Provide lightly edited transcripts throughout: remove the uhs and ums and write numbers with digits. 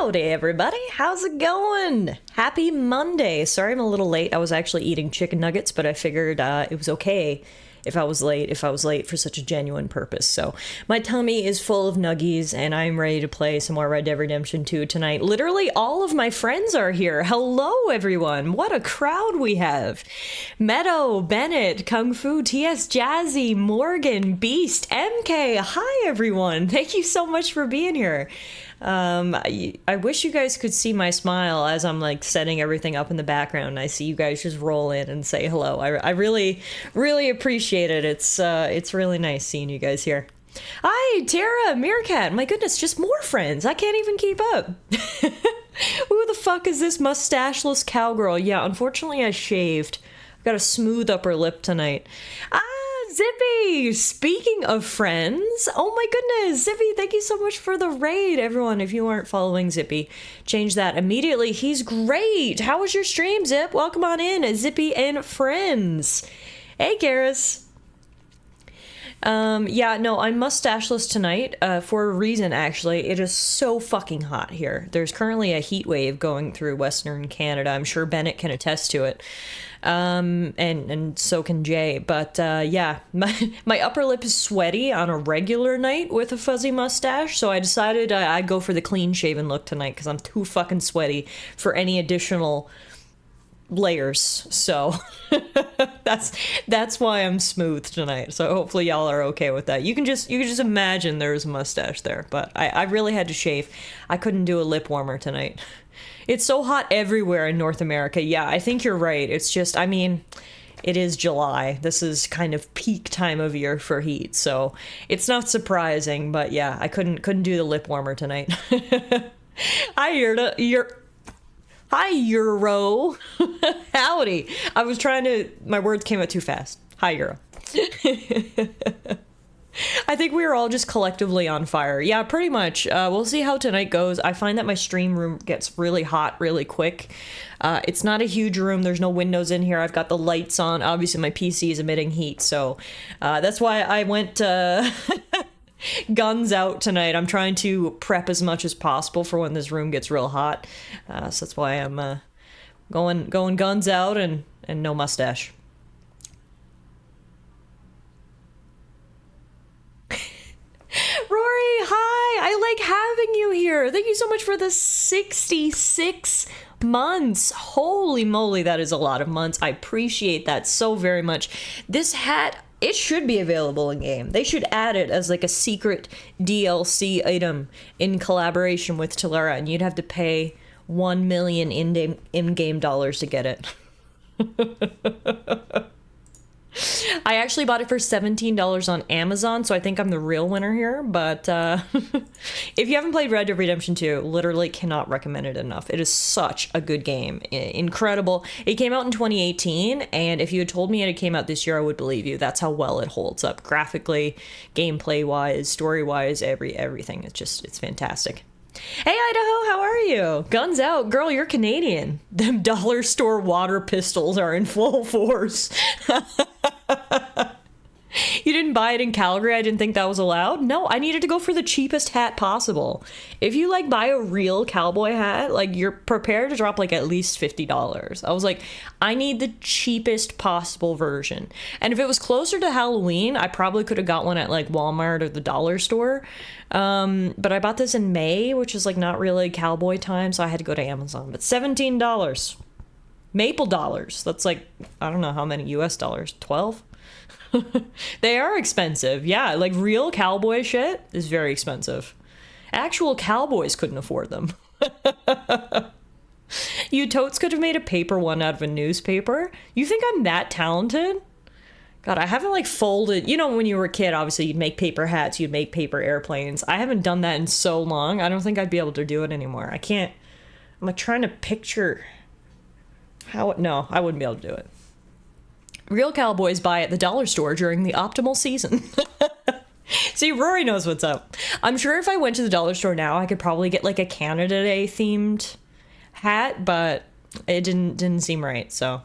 Howdy, everybody. How's it going? Happy Monday. Sorry I'm a little late. I was actually eating chicken nuggets, but I figured it was okay if I was late for such a genuine purpose. So my tummy is full of nuggies, and I'm ready to play some more Red Dead Redemption 2 tonight. Literally all of my friends are here. Hello, everyone. What a crowd we have. Meadow, Bennett, Kung Fu, TS Jazzy, Morgan, Beast, MK. Hi, everyone. Thank you so much for being here. I wish you guys could see my smile as I'm like setting everything up in the background. I see you guys just roll in and say hello. I really, really appreciate it. It's really nice seeing you guys here. Hi, Tara, Meerkat. My goodness, just more friends. I can't even keep up. Who the fuck is this mustacheless cowgirl? Yeah, unfortunately I shaved. I've got a smooth upper lip tonight. Zippy! Speaking of friends, oh my goodness, Zippy, thank you so much for the raid. Everyone, if you aren't following Zippy, change that immediately. He's great. How was your stream, Zip? Welcome on in, Zippy and friends. Hey, Garrus. Yeah, no, I'm mustacheless tonight, for a reason, actually. It is so fucking hot here. There's currently a heat wave going through Western Canada. I'm sure Bennett can attest to it. And so can Jay, but yeah, my upper lip is sweaty on a regular night with a fuzzy mustache, so I decided I'd go for the clean shaven look tonight because I'm too fucking sweaty for any additional layers. So that's why I'm smooth tonight. So hopefully y'all are okay with that. You can just imagine there's a mustache there, but I really had to shave. I couldn't do a lip warmer tonight. It's so hot everywhere in North America. Yeah, I think you're right. It's just, I mean, it is July. This is kind of peak time of year for heat, so it's not surprising. But yeah, I couldn't do the lip warmer tonight. Hi, Hi, Euro. Howdy. My words came out too fast. Hi, Euro. I think we were all just collectively on fire. Yeah, pretty much. We'll see how tonight goes. I find that my stream room gets really hot really quick. It's not a huge room. There's no windows in here. I've got the lights on. Obviously, my PC is emitting heat, so that's why I went guns out tonight. I'm trying to prep as much as possible for when this room gets real hot. So that's why I'm going guns out and no mustache. Rory, hi! I like having you here. Thank you so much for the 66 months. Holy moly, that is a lot of months. I appreciate that so very much. This hat, it should be available in game. They should add it as like a secret DLC item in collaboration with Tallara, and you'd have to pay 1 million in-game dollars to get it. I actually bought it for $17 on Amazon, so I think I'm the real winner here, but if you haven't played Red Dead Redemption 2, literally cannot recommend it enough. It is such a good game. Incredible. It came out in 2018, and if you had told me it came out this year, I would believe you. That's how well it holds up. Graphically, gameplay-wise, story-wise, everything. It's fantastic. Hey, Idaho, how are you? Guns out. Girl, you're Canadian. Them dollar store water pistols are in full force. You didn't buy it in Calgary? I didn't think that was allowed? No, I needed to go for the cheapest hat possible. If you, like, buy a real cowboy hat, like, you're prepared to drop, like, at least $50. I was like, I need the cheapest possible version. And if it was closer to Halloween, I probably could have got one at, like, Walmart or the dollar store. But I bought this in May, which is, like, not really cowboy time, so I had to go to Amazon. But $17. Maple dollars. That's, like, I don't know how many US dollars. 12? They are expensive. Yeah, like real cowboy shit is very expensive. Actual cowboys couldn't afford them. You totes could have made a paper one out of a newspaper. You think I'm that talented? God, I haven't like folded. You know, when you were a kid, obviously you'd make paper hats, you'd make paper airplanes. I haven't done that in so long. I don't think I'd be able to do it anymore. I can't. I'm like trying to picture how. No, I wouldn't be able to do it. Real cowboys buy at the dollar store during the optimal season. See, Rory knows what's up. I'm sure if I went to the dollar store now, I could probably get like a Canada Day themed hat, but it didn't seem right. So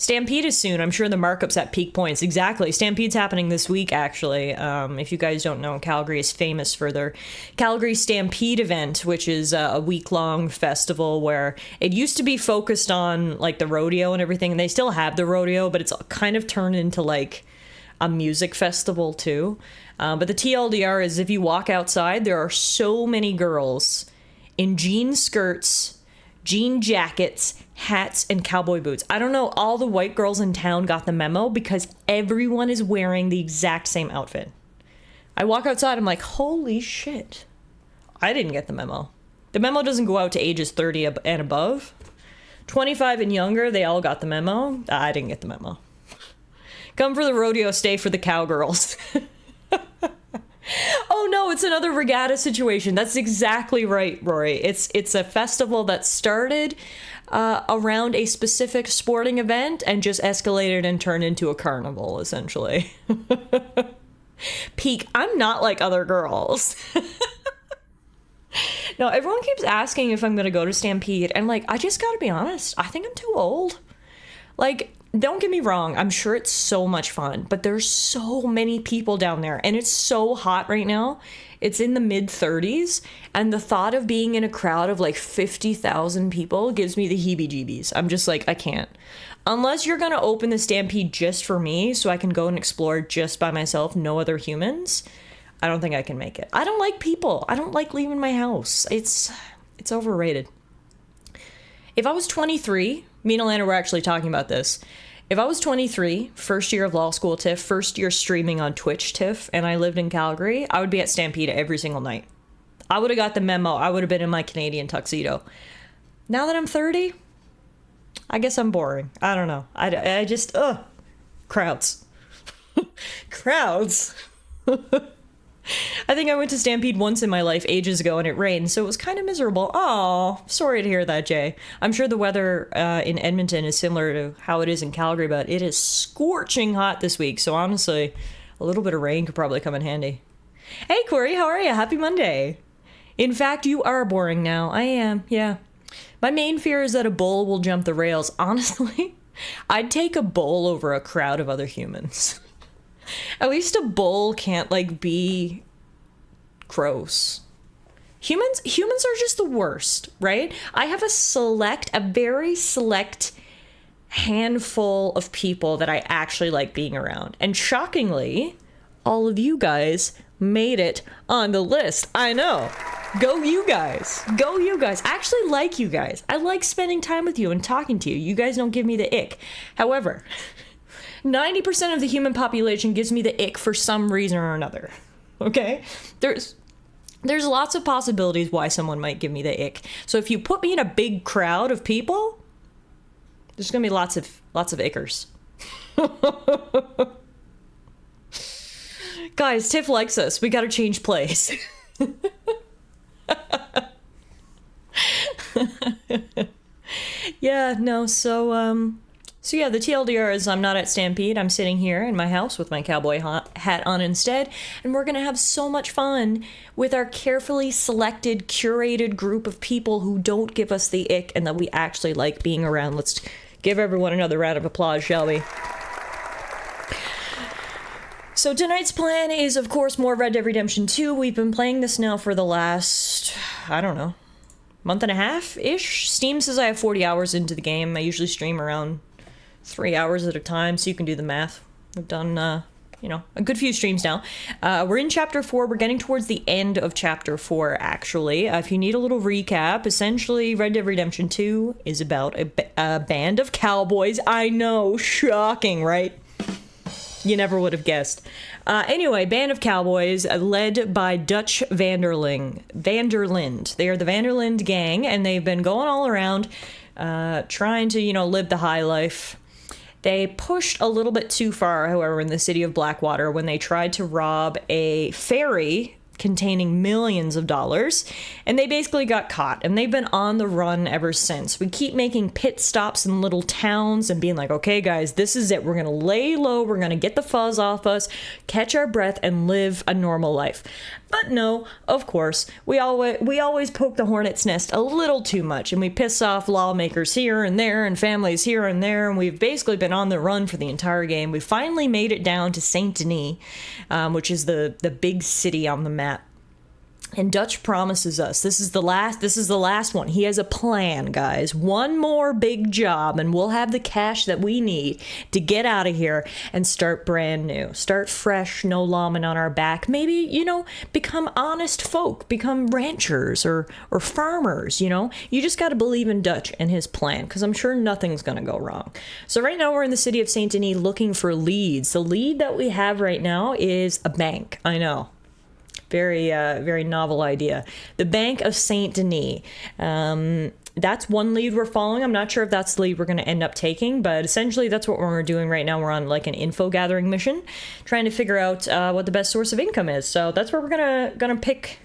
Stampede is soon. I'm sure the markup's at peak points. Exactly. Stampede's happening this week, actually. If you guys don't know, Calgary is famous for their Calgary Stampede event, which is a week-long festival where it used to be focused on, like, the rodeo and everything. And they still have the rodeo, but it's kind of turned into, like, a music festival, too. But the TLDR is if you walk outside, there are so many girls in jean skirts, jean jackets, hats, and cowboy boots. I don't know, all the white girls in town got the memo because everyone is wearing the exact same outfit. I walk outside, I'm like, holy shit. I didn't get the memo. The memo doesn't go out to ages 30 and above. 25 and younger, they all got the memo. I didn't get the memo. Come for the rodeo, stay for the cowgirls. Oh no, it's another regatta situation. That's exactly right, Rory. It's a festival that started around a specific sporting event and just escalated and turned into a carnival, essentially. Peak, I'm not like other girls. No, everyone keeps asking if I'm going to go to Stampede, and like, I just gotta be honest, I think I'm too old. Like, don't get me wrong, I'm sure it's so much fun, but there's so many people down there, and it's so hot right now. It's in the mid-30s, and the thought of being in a crowd of like 50,000 people gives me the heebie-jeebies. I'm just like, I can't. Unless you're gonna open the Stampede just for me, so I can go and explore just by myself, no other humans, I don't think I can make it. I don't like people. I don't like leaving my house. It's overrated. If I was 23, me and Alana were actually talking about this. If I was 23, first year of law school TIFF, first year streaming on Twitch TIFF, and I lived in Calgary, I would be at Stampede every single night. I would have got the memo. I would have been in my Canadian tuxedo. Now that I'm 30, I guess I'm boring. I don't know. I just, crowds. Crowds. I think I went to Stampede once in my life ages ago and it rained, so it was kind of miserable. Oh, sorry to hear that, Jay. I'm sure the weather in Edmonton is similar to how it is in Calgary, but it is scorching hot this week, so honestly, a little bit of rain could probably come in handy. Hey, Corey, how are you? Happy Monday. In fact, you are boring now. I am, yeah. My main fear is that a bull will jump the rails. Honestly, I'd take a bull over a crowd of other humans. At least a bull can't, like, be gross. Humans are just the worst, right? I have a very select handful of people that I actually like being around. And shockingly, all of you guys made it on the list. I know. Go you guys. Go you guys. I actually like you guys. I like spending time with you and talking to you. You guys don't give me the ick. However, 90% of the human population gives me the ick for some reason or another. Okay? There's lots of possibilities why someone might give me the ick. So if you put me in a big crowd of people, there's gonna be lots of ickers. Guys, Tiff likes us. We gotta change place. Yeah, no, So yeah, the TLDR is I'm not at Stampede. I'm sitting here in my house with my cowboy hat on instead, and we're going to have so much fun with our carefully selected, curated group of people who don't give us the ick and that we actually like being around. Let's give everyone another round of applause, shall we? So tonight's plan is, of course, more Red Dead Redemption 2. We've been playing this now for the last, I don't know, month and a half-ish. Steam says I have 40 hours into the game. I usually stream around 3 hours at a time, so you can do the math. We've done, a good few streams now. We're in Chapter 4. We're getting towards the end of Chapter 4, actually. If you need a little recap, essentially, Red Dead Redemption 2 is about a band of cowboys. I know, shocking, right? You never would have guessed. Anyway, band of cowboys led by Dutch Vanderlind. They are the Vanderlind gang, and they've been going all around trying to, live the high life. They pushed a little bit too far, however, in the city of Blackwater when they tried to rob a ferry containing millions of dollars, and they basically got caught, and they've been on the run ever since. We keep making pit stops in little towns and being like, okay guys, this is it, we're gonna lay low, we're gonna get the fuzz off us, catch our breath, and live a normal life. But no, of course, we always poke the hornet's nest a little too much, and we piss off lawmakers here and there and families here and there, and we've basically been on the run for the entire game. We finally made it down to Saint Denis, which is the big city on the map. And Dutch promises us, this is the last one. He has a plan, guys. One more big job and we'll have the cash that we need to get out of here and start brand new. Start fresh, no lawmen on our back. Maybe, you know, become honest folk, become ranchers or farmers, you know? You just got to believe in Dutch and his plan, because I'm sure nothing's going to go wrong. So right now we're in the city of Saint Denis looking for leads. The lead that we have right now is a bank. I know. Very novel idea. The Bank of Saint Denis. That's one lead we're following. I'm not sure if that's the lead we're going to end up taking, but essentially that's what we're doing right now. We're on like an info gathering mission, trying to figure out what the best source of income is. So that's where we're gonna pick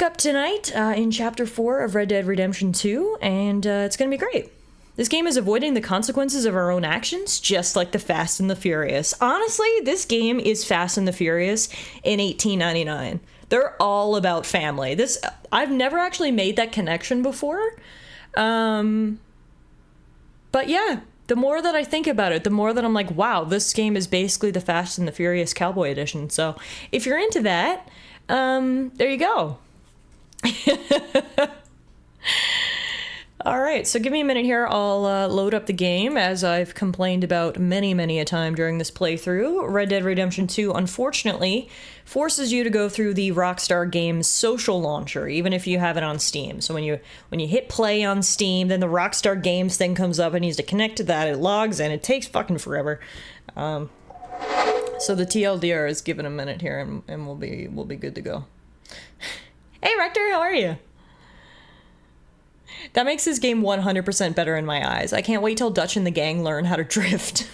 up tonight in Chapter 4 of Red Dead Redemption 2, and it's gonna be great. This game is avoiding the consequences of our own actions, just like the Fast and the Furious. Honestly, this game is Fast and the Furious in 1899. They're all about family. I've never actually made that connection before. But yeah, the more that I think about it, the more that I'm like, wow, this game is basically the Fast and the Furious Cowboy Edition. So if you're into that, there you go. All right, so give me a minute here. I'll load up the game, as I've complained about many a time during this playthrough. Red Dead Redemption 2, unfortunately, forces you to go through the Rockstar Games social launcher, even if you have it on Steam. So when you hit play on Steam, then the Rockstar Games thing comes up. It needs to connect to that. It logs in. It takes fucking forever. So the TLDR is given a minute here, and we'll be good to go. Hey, Rector, how are you? That makes this game 100% better in my eyes. I can't wait till Dutch and the gang learn how to drift.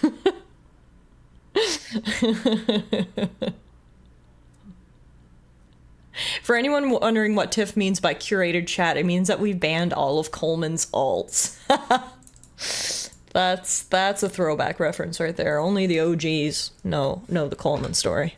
For anyone wondering what TIFF means by curated chat, it means that we've banned all of Coleman's alts. That's a throwback reference right there. Only the OGs know the Coleman story.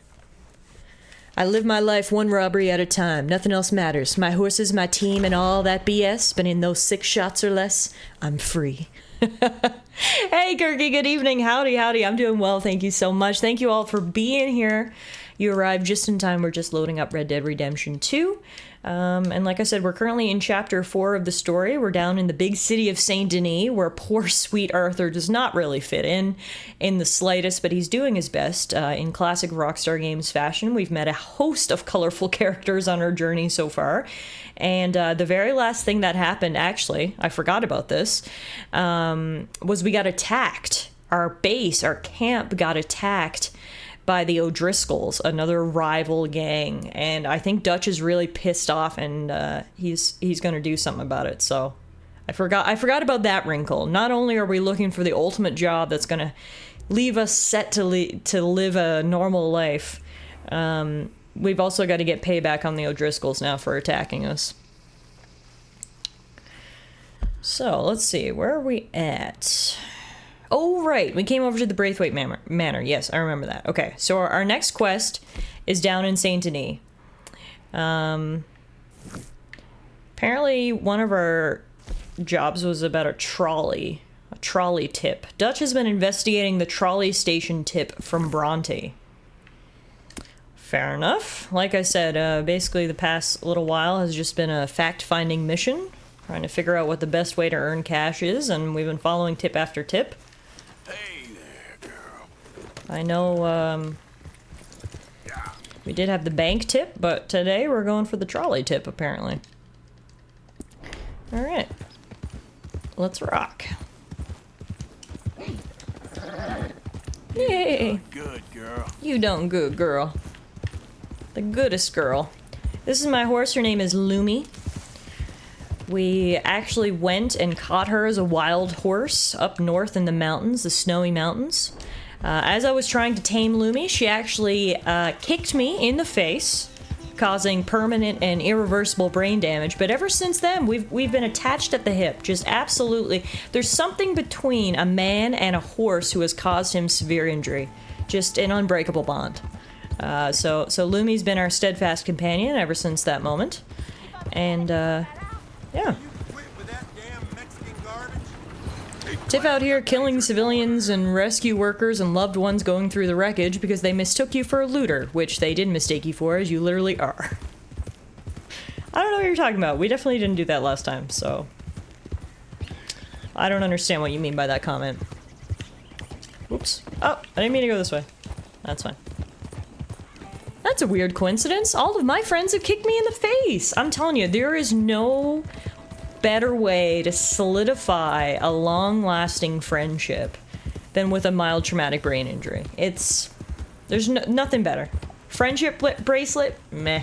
I live my life one robbery at a time. Nothing else matters. My horses, my team, and all that BS. But in those 6 shots or less, I'm free. Hey, Kirky, good evening. Howdy. I'm doing well. Thank you so much. Thank you all for being here. You arrived just in time. We're just loading up Red Dead Redemption 2. And like I said, we're currently in Chapter 4 of the story. We're down in the big city of Saint Denis, where poor sweet Arthur does not really fit in the slightest, but he's doing his best. In classic Rockstar Games fashion, we've met a host of colorful characters on our journey so far. And the very last thing that happened, actually, I forgot about this, was we got attacked. Our base, our camp got attacked by the O'Driscolls, another rival gang, and I think Dutch is really pissed off, and he's going to do something about it. So I forgot about that wrinkle. Not only are we looking for the ultimate job that's going to leave us set to live a normal life, we've also got to get payback on the O'Driscolls now for attacking us. So let's see, where are we at? Oh, right. We came over to the Braithwaite Manor. Yes, I remember that. Okay, so our next quest is down in Saint Denis. Apparently, one of our jobs was about a trolley tip. Dutch has been investigating the trolley station tip from Bronte. Fair enough. Like I said, basically the past little while has just been a fact-finding mission, trying to figure out what the best way to earn cash is, and we've been following tip after tip. Hey there, girl. I know, we did have the bank tip, but today we're going for the trolley tip, apparently. Alright. Let's rock. Yay! Good girl. You done good, girl. The goodest girl. This is my horse. Her name is Lumi. We actually went and caught her as a wild horse up north in the mountains, the snowy mountains. As I was trying to tame Lumi, she actually kicked me in the face a causing permanent and irreversible brain damage. But ever since then, we've been attached at the hip. Just absolutely. There's something between a man and a horse who has caused him severe injury. Just an unbreakable bond. So Lumi's been our steadfast companion ever since that moment. And, yeah. Tiff out here killing civilians and rescue workers and loved ones going through the wreckage because they mistook you for a looter, which they did mistake you for, as you literally are. I don't know what you're talking about. We definitely didn't do that last time, so... I don't understand what you mean by that comment. Oops. Oh, I didn't mean to go this way. That's fine. That's a weird coincidence. All of my friends have kicked me in the face. I'm telling you, there is no better way to solidify a long-lasting friendship than with a mild traumatic brain injury. There's nothing better. Friendship bracelet, meh.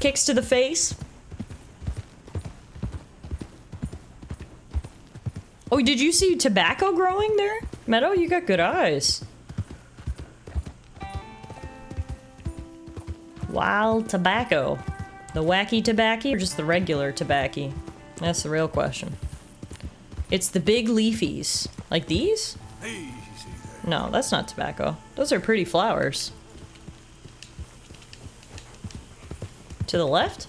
Kicks to the face. Oh, did you see tobacco growing there? Meadow, you got good eyes. Wild tobacco. The wacky tobacco or just the regular tobacco? That's the real question. It's the big leafies. Like these? Easy there. No, that's not tobacco. Those are pretty flowers. To the left?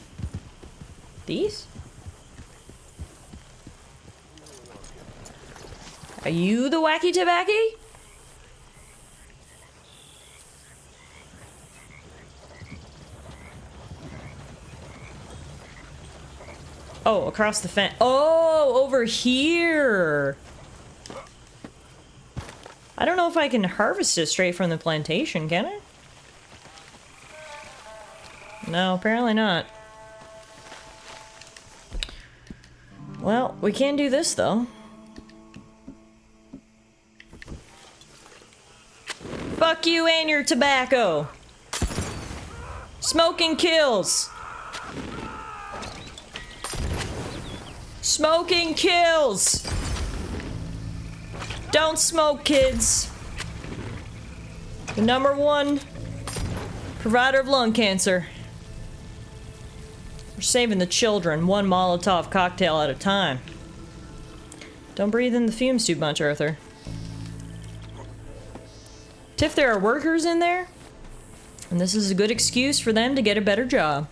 These? Are you the wacky tobacco? Oh, across the fence. Oh, over here. I don't know if I can harvest it straight from the plantation, can I? No, apparently not. Well, we can do this, though. Fuck you and your tobacco. Smoking kills. Smoking kills. Don't smoke, kids. The #1 provider of lung cancer. We're saving the children, one Molotov cocktail at a time. Don't breathe in the fumes too much, Arthur. Tiff, there are workers in there, and this is a good excuse for them to get a better job.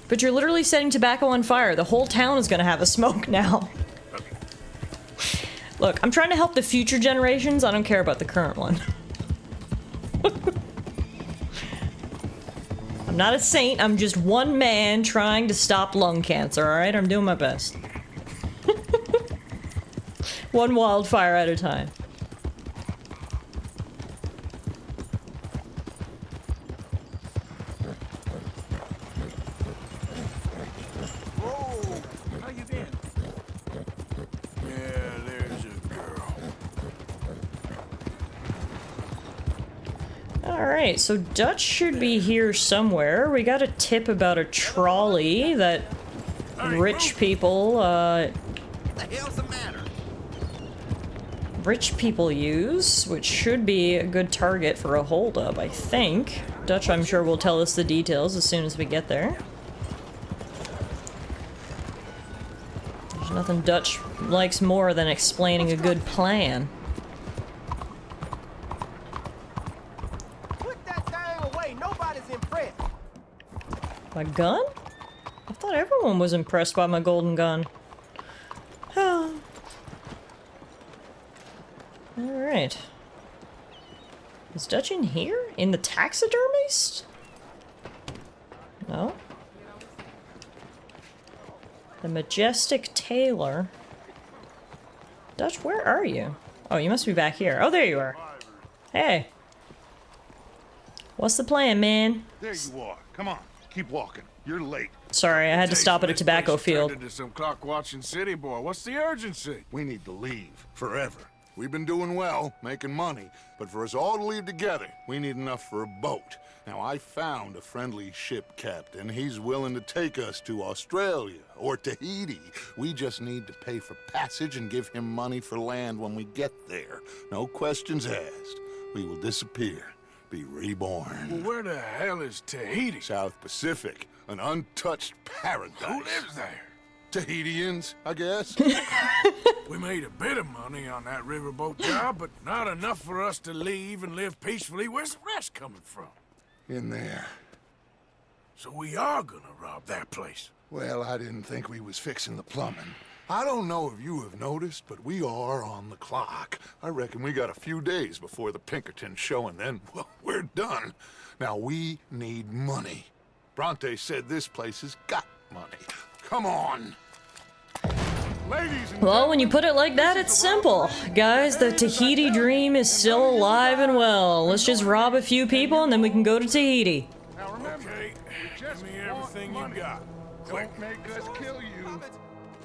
But you're literally setting tobacco on fire. The whole town is gonna have a smoke now. Look, I'm trying to help the future generations. I don't care about the current one. I'm not a saint. I'm just one man trying to stop lung cancer, alright? I'm doing my best. One wildfire at a time. Alright, so Dutch should be here somewhere. We got a tip about a trolley that rich people, The hell's the matter? rich people use, which should be a good target for a holdup, I think. Dutch, I'm sure, will tell us the details as soon as we get there. There's nothing Dutch likes more than explaining a good plan. My gun? I thought everyone was impressed by my golden gun. Alright. Is Dutch in here? In the taxidermist? No? The Majestic Tailor. Dutch, where are you? Oh, you must be back here. Oh, there you are. Hey. What's the plan, man? There you are. Come on. Keep walking. You're late. Sorry, I had to stop at a tobacco field. Into some clock-watching city boy. What's the urgency? We need to leave. Forever. We've been doing well, making money, but for us all to leave together, we need enough for a boat. Now, I found a friendly ship captain. He's willing to take us to Australia or Tahiti. We just need to pay for passage and give him money for land when we get there. No questions asked. We will disappear. be reborn. Well, where the hell is Tahiti? South Pacific, an untouched paradise. Who lives there? Tahitians, I guess. We made a bit of money on that riverboat job, but not enough for us to leave and live peacefully. Where's the rest coming from? In there. So we are gonna rob that place. Well, I didn't think we was fixing the plumbing. I don't know if you have noticed, but we are on the clock. I reckon we got a few days before the Pinkerton show, and then, well, we're done. Now, we need money. Bronte said this place has got money. Come on. Ladies and Well, when you put it like that, it's simple. Guys, the Tahiti dream is still alive and well. Let's just rob a few people and then we can go to Tahiti. Now remember, okay, give me everything you got. Quick. Don't make us kill you.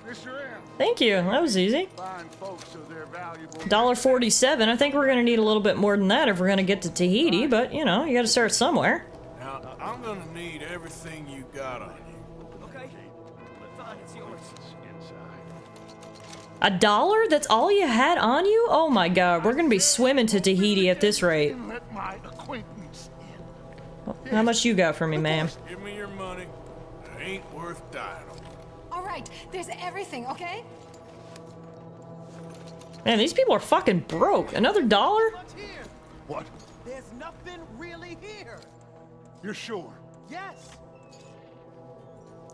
This your am. Thank you, that was easy. Fine folks, so they're valuable. $1.47. I think we're gonna need a little bit more than that if we're gonna get to Tahiti, but you know, you gotta start somewhere. Now, I'm gonna need everything you got on you. Okay. Fine, it's yours. $1? That's all you had on you? Oh my god, we're gonna be swimming to Tahiti at this rate. Let my acquaintance in. How much you got for me, ma'am? Give me your money. It ain't worth dying on. All right, there's everything, okay? Man, these people are fucking broke. Another $1? What? There's nothing really here. You're sure? Yes.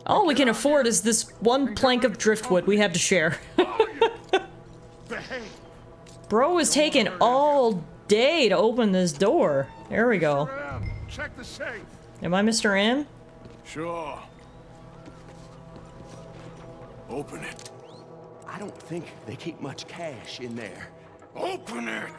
All we can afford is this one plank of driftwood we have to share. Behave. Bro is taking all day to open this door. There we go. Check the safe. Am I Mr. M? Sure. Open it. I don't think they keep much cash in there. Open it!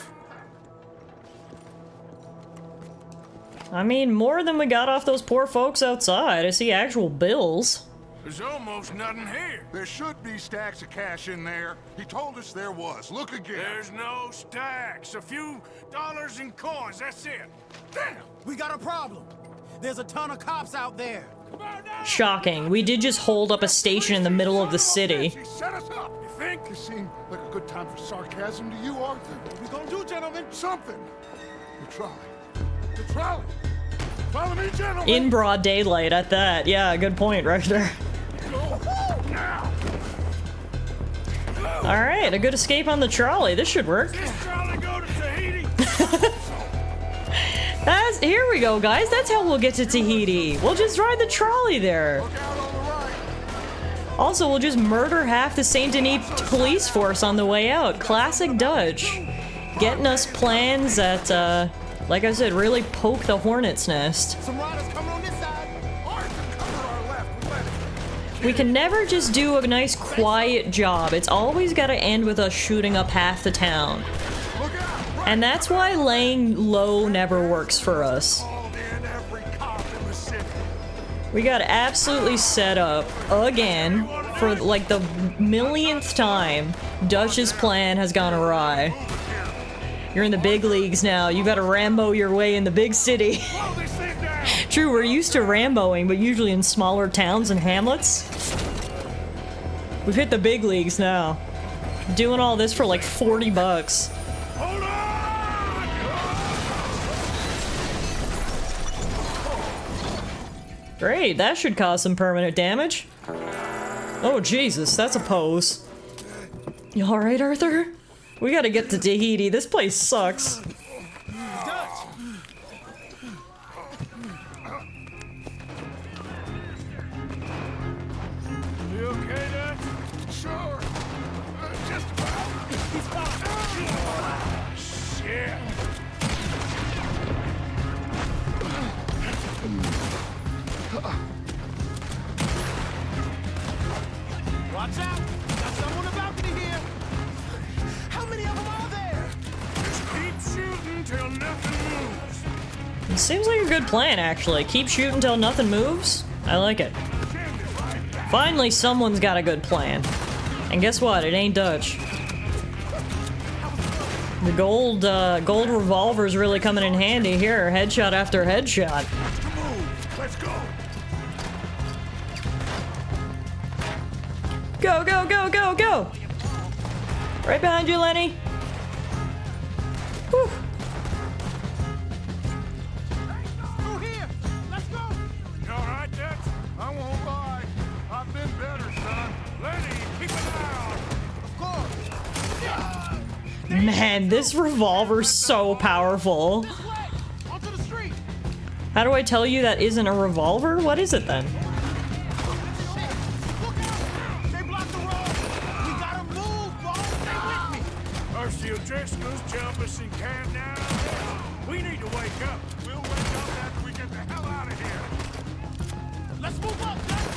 I mean, more than we got off those poor folks outside. I see actual bills. There's almost nothing here. There should be stacks of cash in there. He told us there was. Look again. There's no stacks. A few dollars in coins, that's it. Damn! We got a problem. There's a ton of cops out there. Shocking. We did just hold up a station in the middle of the city. He set us up. You think? This seemed like a good time for sarcasm to you, Arthur. What we gonna do, gentlemen? Something. The trolley. The trolley. Follow me, gentlemen. In broad daylight at that. Yeah, good point right there. Go now. Alright, a good escape on the trolley. This should work. This trolley go to Tahiti. Here we go, guys. That's how we'll get to Tahiti. We'll just ride the trolley there. Look out on the right. Also, we'll just murder half the Saint Denis police force on the way out. Classic Dutch. Getting us plans that, like I said, really poke the hornet's nest. Some riders coming on this side. Arthur, cover our left. We let it. We can never just do a nice quiet job. It's always got to end with us shooting up half the town. Look out. Right. And that's why laying low never works for us. Called in every cop in the city. We got absolutely set up again for like the millionth time. Dutch's plan has gone awry. You're in the big leagues now. You gotta Rambo your way in the big city. Slow this thing down. True, we're used to Ramboing, but usually in smaller towns and hamlets. We've hit the big leagues now. Doing all this for like 40 bucks. Hold on! Great, that should cause some permanent damage. Oh Jesus, that's a pose. You alright, Arthur? We gotta get to Tahiti. This place sucks. You okay, Dad? Sure. Just about. He's fine. Shit. Watch out! Got someone on the balcony here. How many of them are there? Just keep shooting till nothing moves. It seems like a good plan, actually. Keep shooting until nothing moves. I like it. Finally, someone's got a good plan. And guess what? It ain't Dutch. The gold revolver's really coming in handy here. Headshot after headshot. Let's go. Go, go, go, go, go! Right behind you, Lenny. Whew. Man, this revolver's so powerful. This way! Onto the street! How do I tell you that isn't a revolver? What is it then? Look out! They blocked the road! We gotta move, bro! Stay with me! First you Driscoll's jump us and can now. We need to wake up. We'll wake up after we get the hell out of here. Let's move up, guys!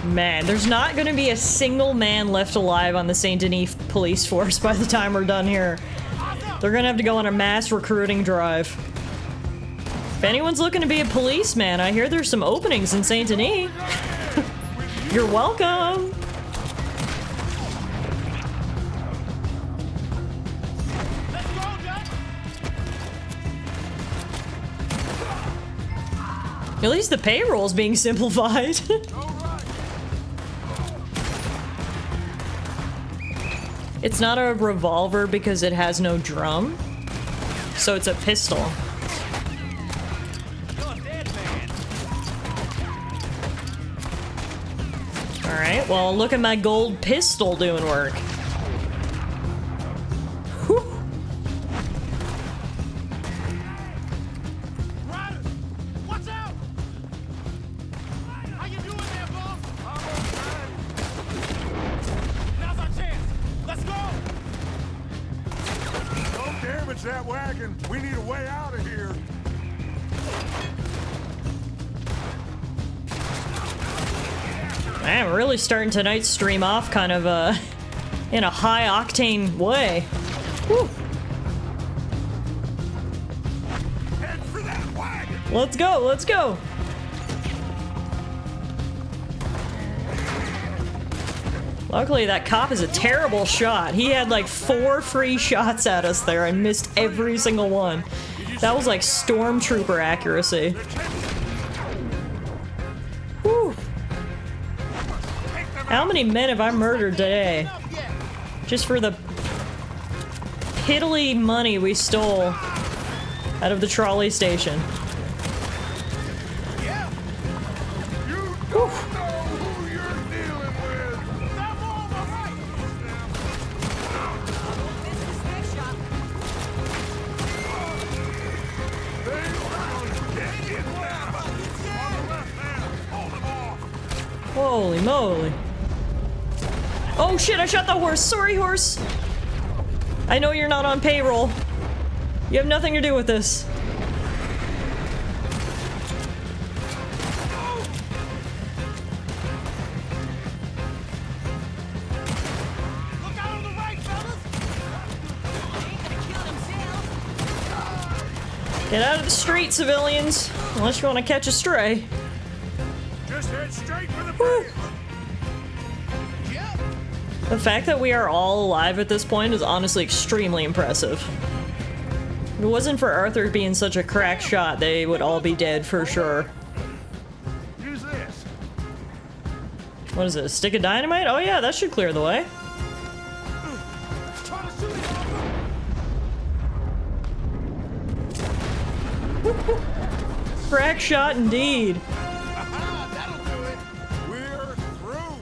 Man, there's not gonna be a single man left alive on the Saint Denis police force by the time we're done here. They're gonna have to go on a mass recruiting drive. If anyone's looking to be a policeman, I hear there's some openings in Saint Denis. You're welcome. Let's go, Jack! At least the payroll's being simplified. It's not a revolver because it has no drum, so it's a pistol. Alright, well, look at my gold pistol doing work. Whew. Riders! Watch out! How you doing there, boss? Now's our chance! Let's go! Don't damage that wagon. We need a way out of here. Man, we're really starting tonight's stream off kind of in a high octane way. Whew. Head for that wagon. Let's go, let's go. Luckily, that cop is a terrible shot. He had like 4 free shots at us there and missed every single one. That was like stormtrooper accuracy. Whew. How many men have I murdered today? Just for the piddly money we stole out of the trolley station. You don't know who you're dealing with. That wall on my right! Holy moly. Oh shit, I shot the horse. Sorry, horse. I know you're not on payroll. You have nothing to do with this. Look out on the right, fellas! Get out of the street, civilians. Unless you want to catch a stray. Just head straight for the Whew. bridge. The fact that we are all alive at this point is honestly extremely impressive. If it wasn't for Arthur being such a crack shot, they would all be dead for sure. Use this. What is it, a stick of dynamite? Oh yeah, that should clear the way. Try to shoot it over! Crack shot indeed. Aha, that'll do it! We're through.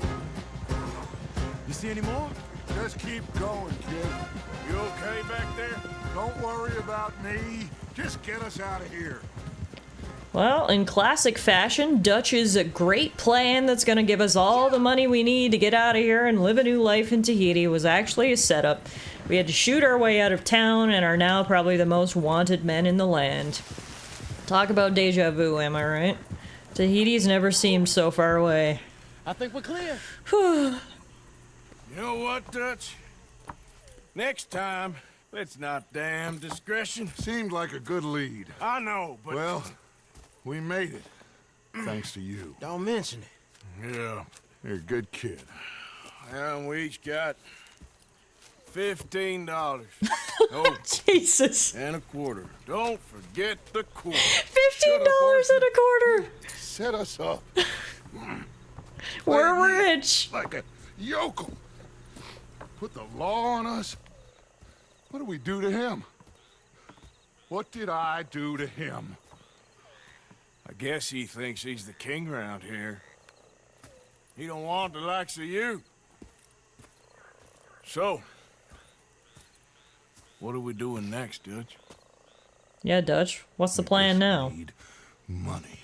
You see any more? Just keep going, kid. You okay back there? Don't worry about me. Just get us out of here. Well, in classic fashion, Dutch's a great plan that's gonna give us all the money we need to get out of here and live a new life in Tahiti was actually a setup. We had to shoot our way out of town and are now probably the most wanted men in the land. Talk about deja vu, am I right? Tahiti's never seemed so far away. I think we're clear. Whew. You know what, Dutch? Next time, let's not damn discretion. Seemed like a good lead. I know, but... Well, we made it. Thanks to you. Don't mention it. Yeah. You're a good kid. And we each got $15. Oh, Jesus. and a quarter. Don't forget the quarter. $15 and a quarter. Set us up We're rich. like a yokel. Put the law on us. What did we do to him? What did I do to him? I guess he thinks he's the king around here. He don't want the likes of you. So, What are we doing next, Dutch? Yeah, Dutch. What's the plan now? Need money.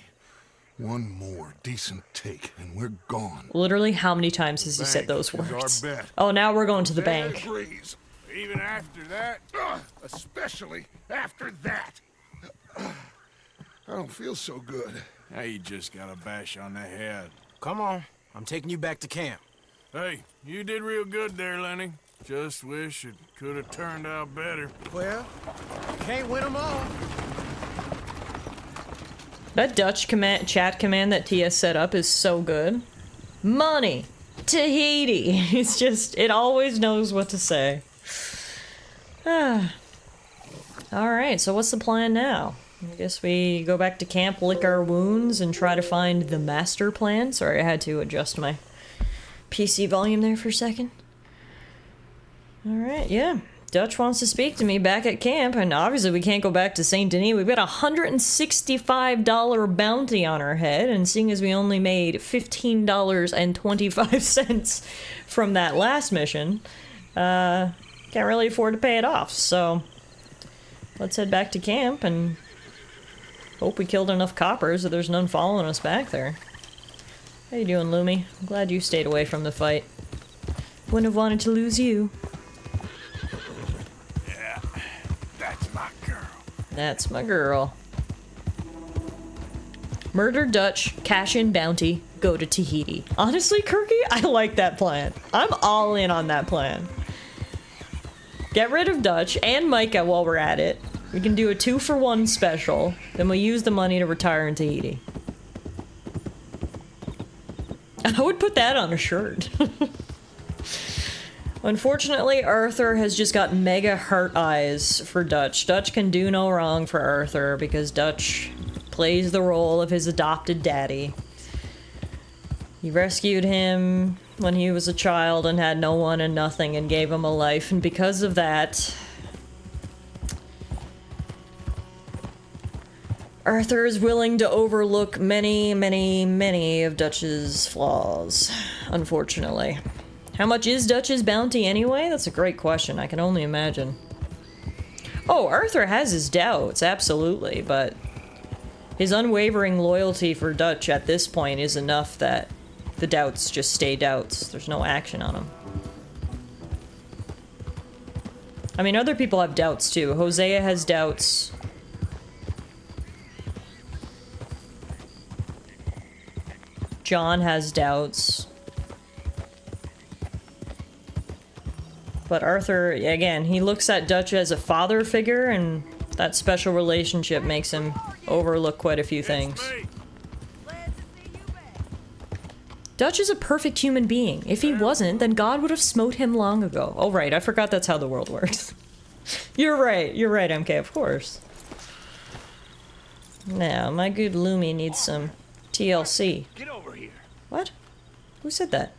One more decent take, and we're gone. Literally, how many times has he said those Bank is words? our bet. Oh, now we're going to the Dan bank. agrees. Even after that? Especially after that. I don't feel so good. Now you just got a bash on the head. Come on. I'm taking you back to camp. Hey, you did real good there, Lenny. Just wish it could have turned out better. Well, can't win them all. That Dutch chat command that TS set up is so good. Money. Tahiti. It's just, it always knows what to say. Alright, so what's the plan now? I guess we go back to camp, lick our wounds, and try to find the master plan. Sorry, I had to adjust my PC volume there for a second. Alright, yeah. Dutch wants to speak to me back at camp, and obviously we can't go back to St. Denis. We've got a $165 bounty on our head, and seeing as we only made $15.25 from that last mission, can't really afford to pay it off, so let's head back to camp and hope we killed enough coppers that there's none following us back there. How you doing, Lumi? I'm glad you stayed away from the fight. Wouldn't have wanted to lose you. That's my girl. That's my girl. Murder Dutch, cash in bounty, go to Tahiti. Honestly, Kirky, I like that plan. I'm all in on that plan. Get rid of Dutch and Micah while we're at it. We can do a 2-for-1 special. Then we'll use the money to retire in Tahiti. I would put that on a shirt. Unfortunately, Arthur has just got mega heart eyes for Dutch. Dutch can do no wrong for Arthur because Dutch plays the role of his adopted daddy. He rescued him when he was a child and had no one and nothing and gave him a life, and because of that, Arthur is willing to overlook many, many, many of Dutch's flaws, unfortunately. How much is Dutch's bounty anyway? That's a great question. I can only imagine. Oh, Arthur has his doubts, absolutely, but his unwavering loyalty for Dutch at this point is enough that the doubts just stay doubts. There's no action on them. I mean, other people have doubts too. Hosea has doubts. John has doubts. But Arthur, again, he looks at Dutch as a father figure, and that special relationship makes him overlook quite a few things. Dutch is a perfect human being. If he wasn't, then God would have smote him long ago. Oh, right, I forgot that's how the world works. You're right, MK, of course. Now, my good Lumi needs some TLC. Get over here. What? Who said that?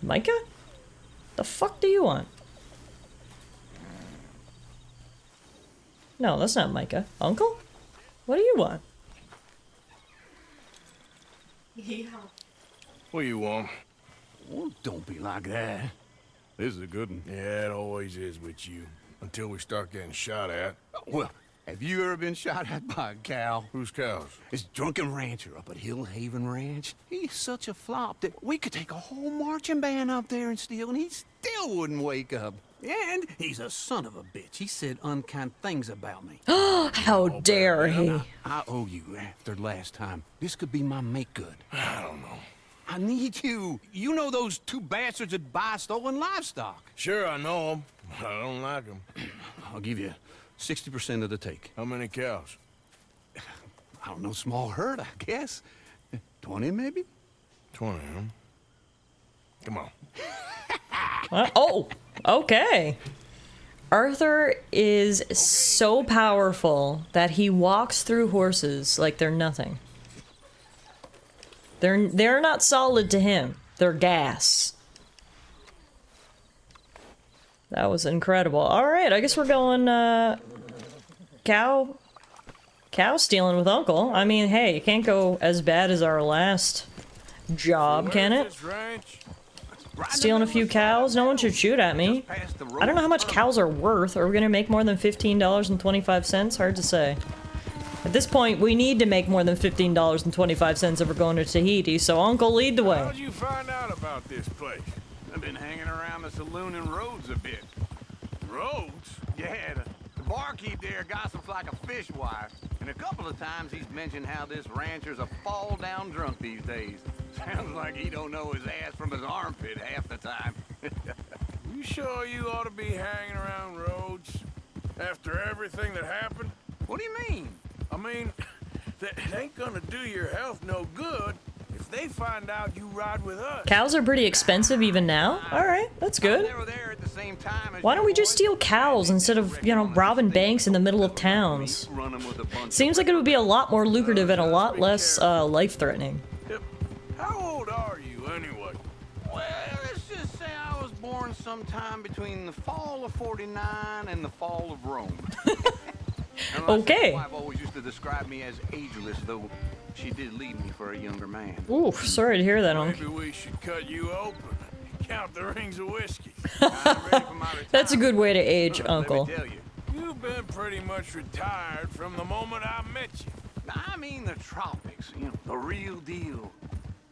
Micah? The fuck do you want? No, that's not Micah. Uncle? What do you want? What do you want? Oh, don't be like that. This is a good one. Yeah, it always is with you. Until we start getting shot at. Well, have you ever been shot at by a cow? Whose cows? This drunken rancher up at Hill Haven Ranch. He's such a flop that we could take a whole marching band up there and steal, and he still wouldn't wake up. And he's a son of a bitch. He said unkind things about me. How dare he? I owe you after last time. This could be my make good. I don't know. I need you. You know those two bastards that buy stolen livestock. Sure, I know them. I don't like them. I'll give you 60% of the take. How many cows? I don't know, small herd, I guess. 20 maybe? 20, huh? Come on. Oh, okay. Arthur is so powerful that he walks through horses like they're nothing. They're not solid to him. They're gas. That was incredible. All right, I guess we're going cow stealing with Uncle. I mean, hey, it can't go as bad as our last job, can it? This ranch? Stealing a few cows? No one should shoot at me. I don't know how much cows are worth. Are we gonna make more than $15.25? Hard to say. At this point, we need to make more than $15.25 if we're going to Tahiti, so Uncle, lead the way. How'd you find out about this place? I've been hanging around the saloon and roads a bit. Roads? Yeah, the barkeep there gossips like a fish wife. And a couple of times he's mentioned how this rancher's a fall-down drunk these days. Sounds like he don't know his ass from his armpit half the time. You sure you ought to be hanging around roads after everything that happened? What do you mean? I mean, that ain't gonna do your health no good if they find out you ride with us. Cows are pretty expensive even now. Alright, that's good. They were there at the same time as Why don't we just you steal cows instead of, you know, robbing banks in the middle of towns? run 'em with a bunch Seems like it would be a lot more lucrative and a lot less life-threatening. Yep. How old are you anyway? Well, let's just say I was born sometime between the fall of '49 and the fall of Rome. Okay. My wife always used to describe me as ageless, though she did leave me for a younger man. Oof, sorry to hear that, Maybe Uncle. we should cut you open and count the rings of whiskey. I'm ready for my That's a good way to retirement. age, Uncle. Let me tell you. You've been pretty much retired from the moment I met you. I mean the tropics, you know, the real deal.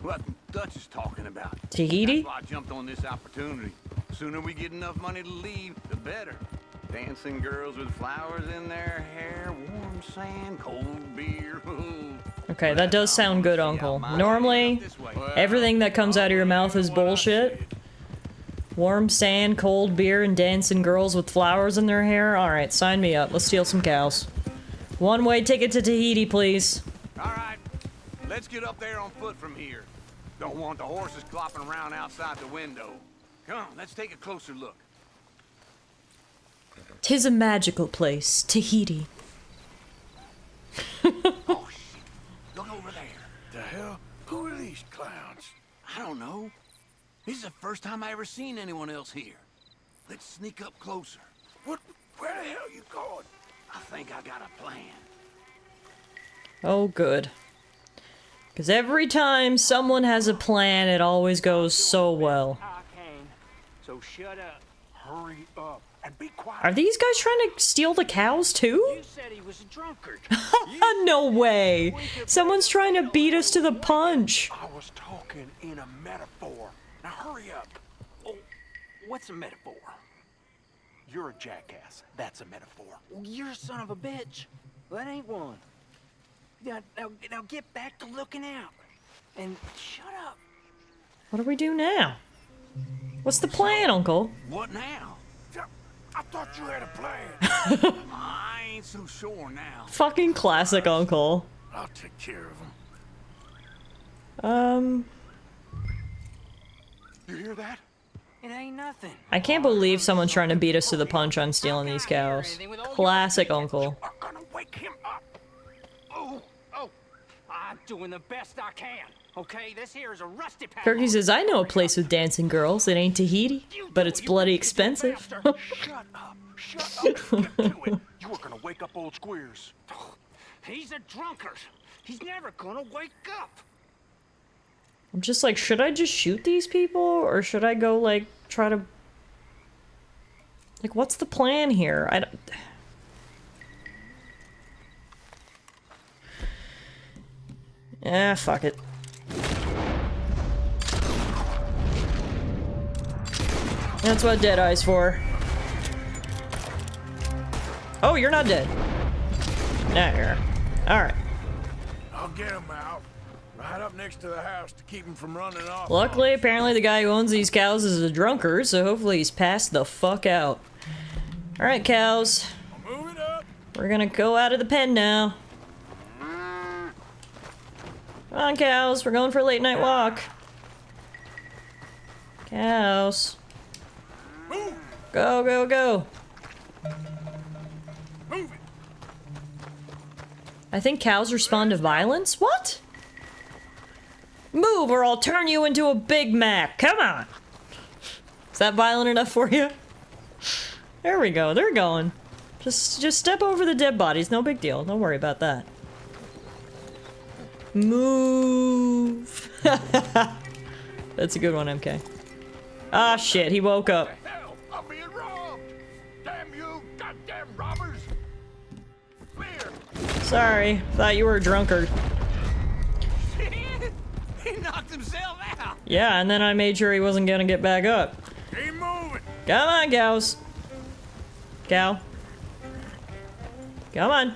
What Dutch is talking about. Tahiti? That's why I jumped on this opportunity. Sooner we get enough money to leave, the better. Dancing girls with flowers in their hair, warm sand, cold beer. Okay, that does sound good, Uncle. Normally, everything that comes out of your mouth is bullshit. Warm sand, cold beer, and dancing girls with flowers in their hair? Alright, sign me up. Let's steal some cows. One-way ticket to Tahiti, please. All right, let's get up there on foot from here. Don't want the horses clopping around outside the window. Come on, let's take a closer look. 'Tis a magical place, Tahiti. Oh, shit. Look over there. The hell? Who are these clowns? I don't know. This is the first time I ever seen anyone else here. Let's sneak up closer. What? Where the hell you going? I think I got a plan. Oh, good. Because every time someone has a plan, it always goes so well. I can. So shut up. Hurry up and be quiet. Are these guys trying to steal the cows, too? You said he was a drunkard. No way! Someone's trying to beat us to the punch. I was talking in a metaphor. Now hurry up. Oh, what's a metaphor? You're a jackass. That's a metaphor. Well, you're a son of a bitch. That ain't one. Now get back to looking out. And shut up. What do we do now? What's the plan, Uncle? What now? I thought you had a plan. I ain't so sure now. Fucking classic Uncle. I'll take care of them. You hear that? It ain't nothing. I can't believe someone's trying to beat us to the punch on stealing these cows. Classic Uncle. We're gonna wake him up. Oh, I'm doing the best I can. Okay, this here is a rusty patch. Kirky says, I know a place with dancing girls. It ain't Tahiti, but it's bloody expensive. Shut up. Shut up. Get to it. You were gonna wake up old squeers. He's a drunkard. He's never gonna wake up. I'm just like, should I just shoot these people? Or should I go, like, try to... Like, what's the plan here? I don't... Ah, fuck it. That's what Deadeye's for. Oh, you're not dead. Nah, you're... Alright. I'll get him out. Right up next to the house to keep him from running off. Luckily, apparently the guy who owns these cows is a drunkard, so hopefully he's passed the fuck out. Alright, cows. Move it up. We're gonna go out of the pen now. Come on, cows. We're going for a late night walk. Cows. Move. Go, go, go. Move it. I think cows respond to violence? What? Move or I'll turn you into a Big Mac. Come on. Is that violent enough for you? There we go. They're going. Just step over the dead bodies. No big deal. Don't worry about that. Move. That's a good one, MK. Ah, shit, he woke up. What the hell? I'm being robbed! Damn you, goddamn robbers! Clear! Sorry, thought you were a drunkard. He knocked himself out. Yeah, and then I made sure he wasn't gonna get back up. Keep moving. Come on, cows. Cow. Come on.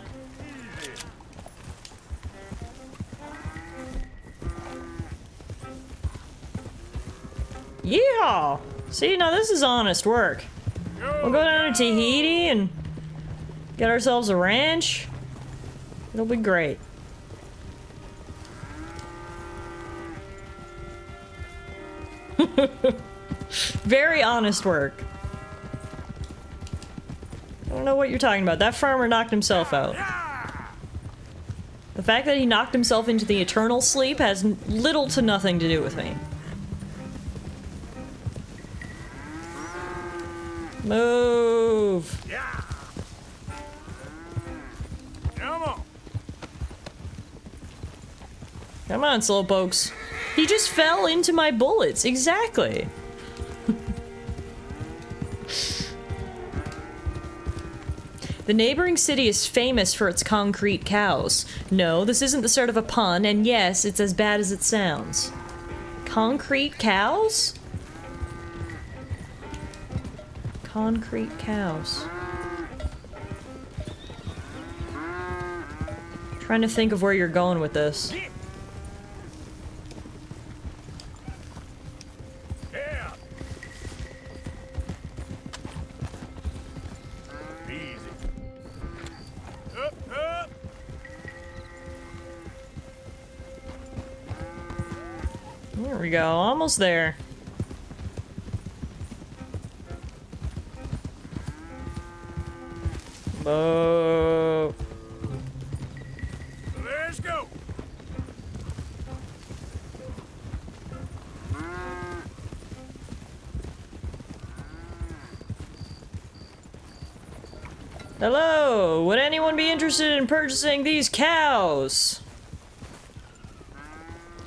Yeehaw! See, now this is honest work. We'll go down to Tahiti and get ourselves a ranch. It'll be great. Very honest work. I don't know what you're talking about. That farmer knocked himself out. The fact that he knocked himself into the eternal sleep has little to nothing to do with me. Move! Yeah. Come on. Come on, slowpokes. He just fell into my bullets. Exactly. The neighboring city is famous for its concrete cows. No, this isn't the start of a pun, and yes, it's as bad as it sounds. Concrete cows? Concrete cows. Trying to think of where you're going with this. Yeah. Easy. Up, up. There we go, almost there. Whoa. Let's go. Hello, would anyone be interested in purchasing these cows?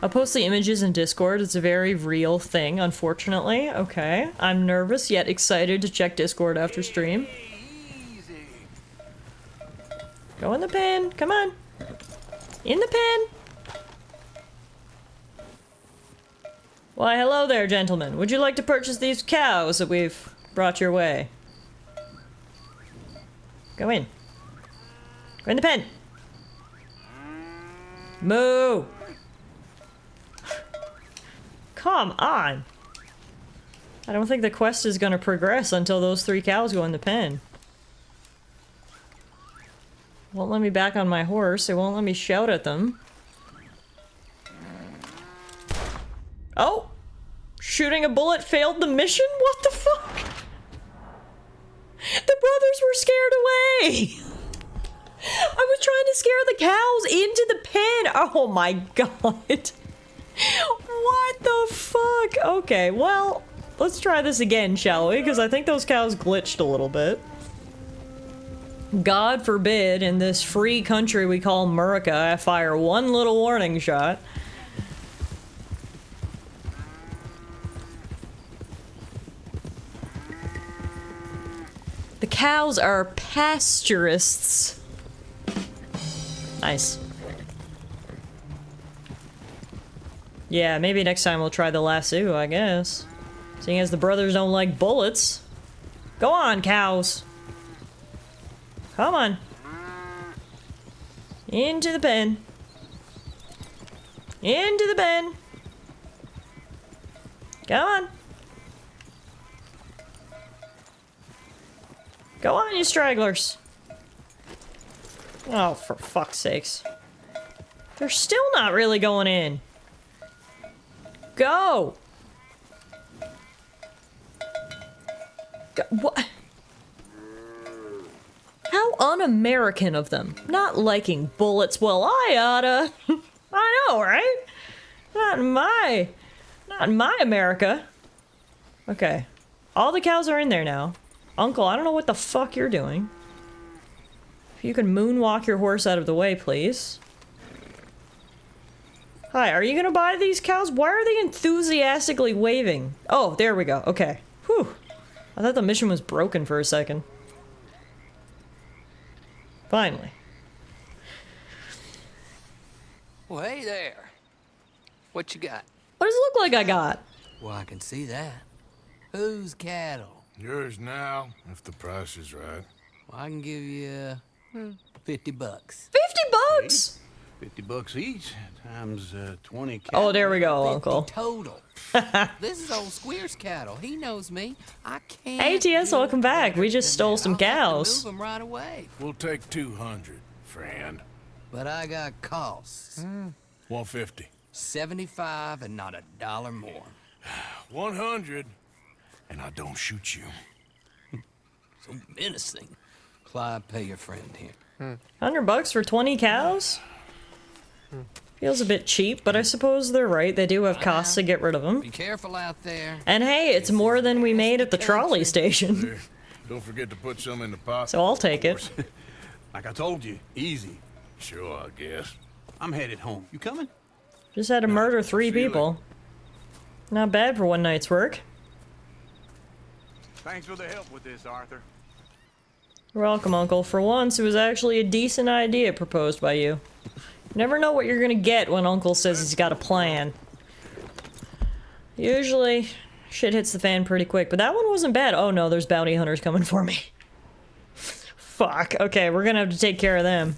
I'll post the images in Discord. It's a very real thing, unfortunately. Okay. I'm nervous yet excited to check Discord after stream. Easy. Go in the pen. Come on. In the pen. Why, hello there, gentlemen. Would you like to purchase these cows that we've brought your way? Go in. Go in the pen. Moo. Come on. I don't think the quest is gonna progress until those 3 cows go in the pen. Won't let me back on my horse. It won't let me shout at them. Oh! Shooting a bullet failed the mission? What the fuck? The brothers were scared away! I was trying to scare the cows into the pen! Oh my god. What the fuck? Okay, well, let's try this again, shall we? Because I think those cows glitched a little bit. God forbid, in this free country we call America, I fire one little warning shot. The cows are pasturists. Nice. Yeah, maybe next time we'll try the lasso, I guess. Seeing as the brothers don't like bullets. Go on, cows. Come on. Into the pen. Into the pen. Come on. Go on, you stragglers. Oh, for fuck's sakes. They're still not really going in. Go! What? How un-American of them. Not liking bullets. Well, I oughta. I know, right? Not in my America. Okay. All the cows are in there now. Uncle, I don't know what the fuck you're doing. If you can moonwalk your horse out of the way, please. Hi, are you gonna buy these cows? Why are they enthusiastically waving? Oh, there we go. Okay. Whew. I thought the mission was broken for a second. Finally. Well, hey there. What you got? What does it look like I got? Well, I can see that. Whose cattle? Yours now, if the price is right. Well, I can give you $50. 50 bucks! $50 each times 20 Oh, there we go, 50 Uncle. total. This is old Squeer's cattle. He knows me. I can't. Hey, TS, do welcome back. better We just than stole that. some I'll have to cows. move 'em right away. We'll take 200, friend. But I got costs. 150. 75 and not a dollar more. 100, and I don't shoot you. So menacing. Clyde, pay your friend here. 100 bucks for 20 cows? Feels a bit cheap, but I suppose they're right. They do have costs to get rid of them. Be careful out there. And hey, it's more than we made at the trolley station. There. Don't forget to put some in the pot. So I'll take it. Like I told you, easy. Sure, I guess. I'm headed home. You coming? Just had to murder 3 See you people. Not bad for one night's work. Thanks for the help with this, Arthur. You're welcome, Uncle. For once, it was actually a decent idea proposed by you. You never know what you're gonna get when Uncle says he's got a plan. Usually, shit hits the fan pretty quick, but that one wasn't bad. Oh no, there's bounty hunters coming for me. Fuck. Okay, we're gonna have to take care of them.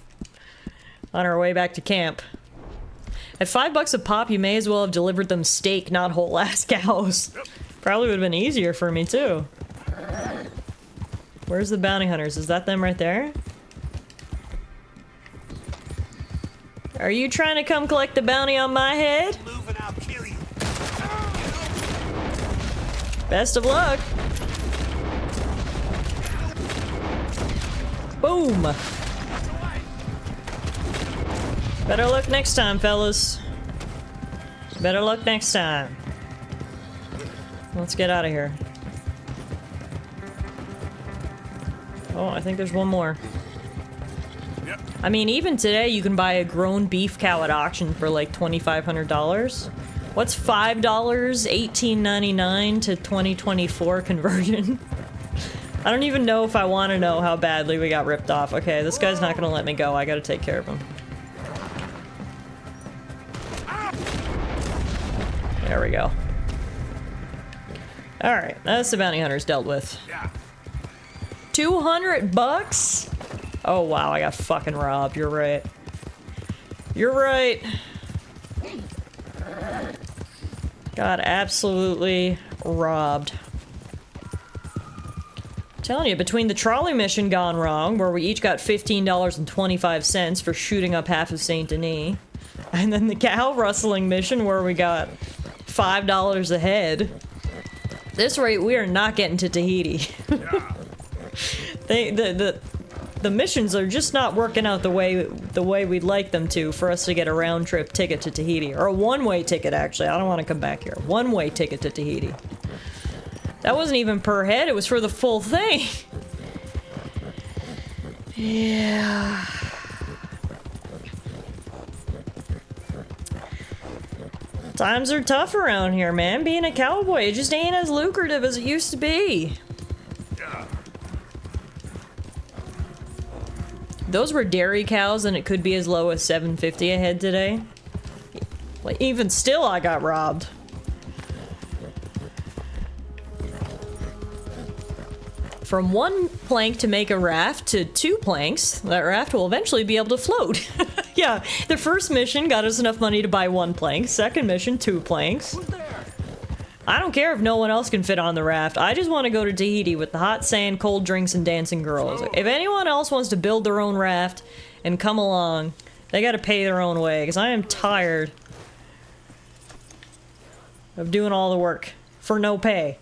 On our way back to camp. At $5 a pop, you may as well have delivered them steak, not whole ass cows. Probably would have been easier for me too. Where's the bounty hunters? Is that them right there? Are you trying to come collect the bounty on my head? Move and I'll kill you. Best of luck. Boom. Better luck next time, fellas. Better luck next time. Let's get out of here. Oh, I think there's one more. Yep. I mean, even today you can buy a grown beef cow at auction for like $2,500. What's $5? $18.99 to 2024 conversion. I don't even know if I want to know how badly we got ripped off. Okay, this guy's not gonna let me go. I gotta take care of him. There we go. Alright, that's the bounty hunters dealt with. Yeah. 200 bucks? Oh wow, I got fucking robbed. You're right. You're right. Got absolutely robbed. I'm telling you, between the trolley mission gone wrong, where we each got $15.25 for shooting up half of Saint Denis, and then the cow rustling mission where we got $5 a head. This rate, we are not getting to Tahiti. The missions are just not working out the way we'd like them to for us to get a round trip ticket to Tahiti, or a one-way ticket. Actually, I don't want to come back here. One-way ticket to Tahiti. That wasn't even per head. It was for the full thing. Yeah. Times are tough around here, man. Being a cowboy, it just ain't as lucrative as it used to be. Those were dairy cows, and it could be as low as $7.50 a head today. Well, even still, I got robbed. From 1 plank to make a raft to 2 planks, that raft will eventually be able to float. Yeah, the first mission got us enough money to buy 1 plank. Second mission, 2 planks. I don't care if no one else can fit on the raft. I just want to go to Tahiti with the hot sand, cold drinks, and dancing girls. If anyone else wants to build their own raft and come along, they gotta pay their own way, because I am tired of doing all the work for no pay.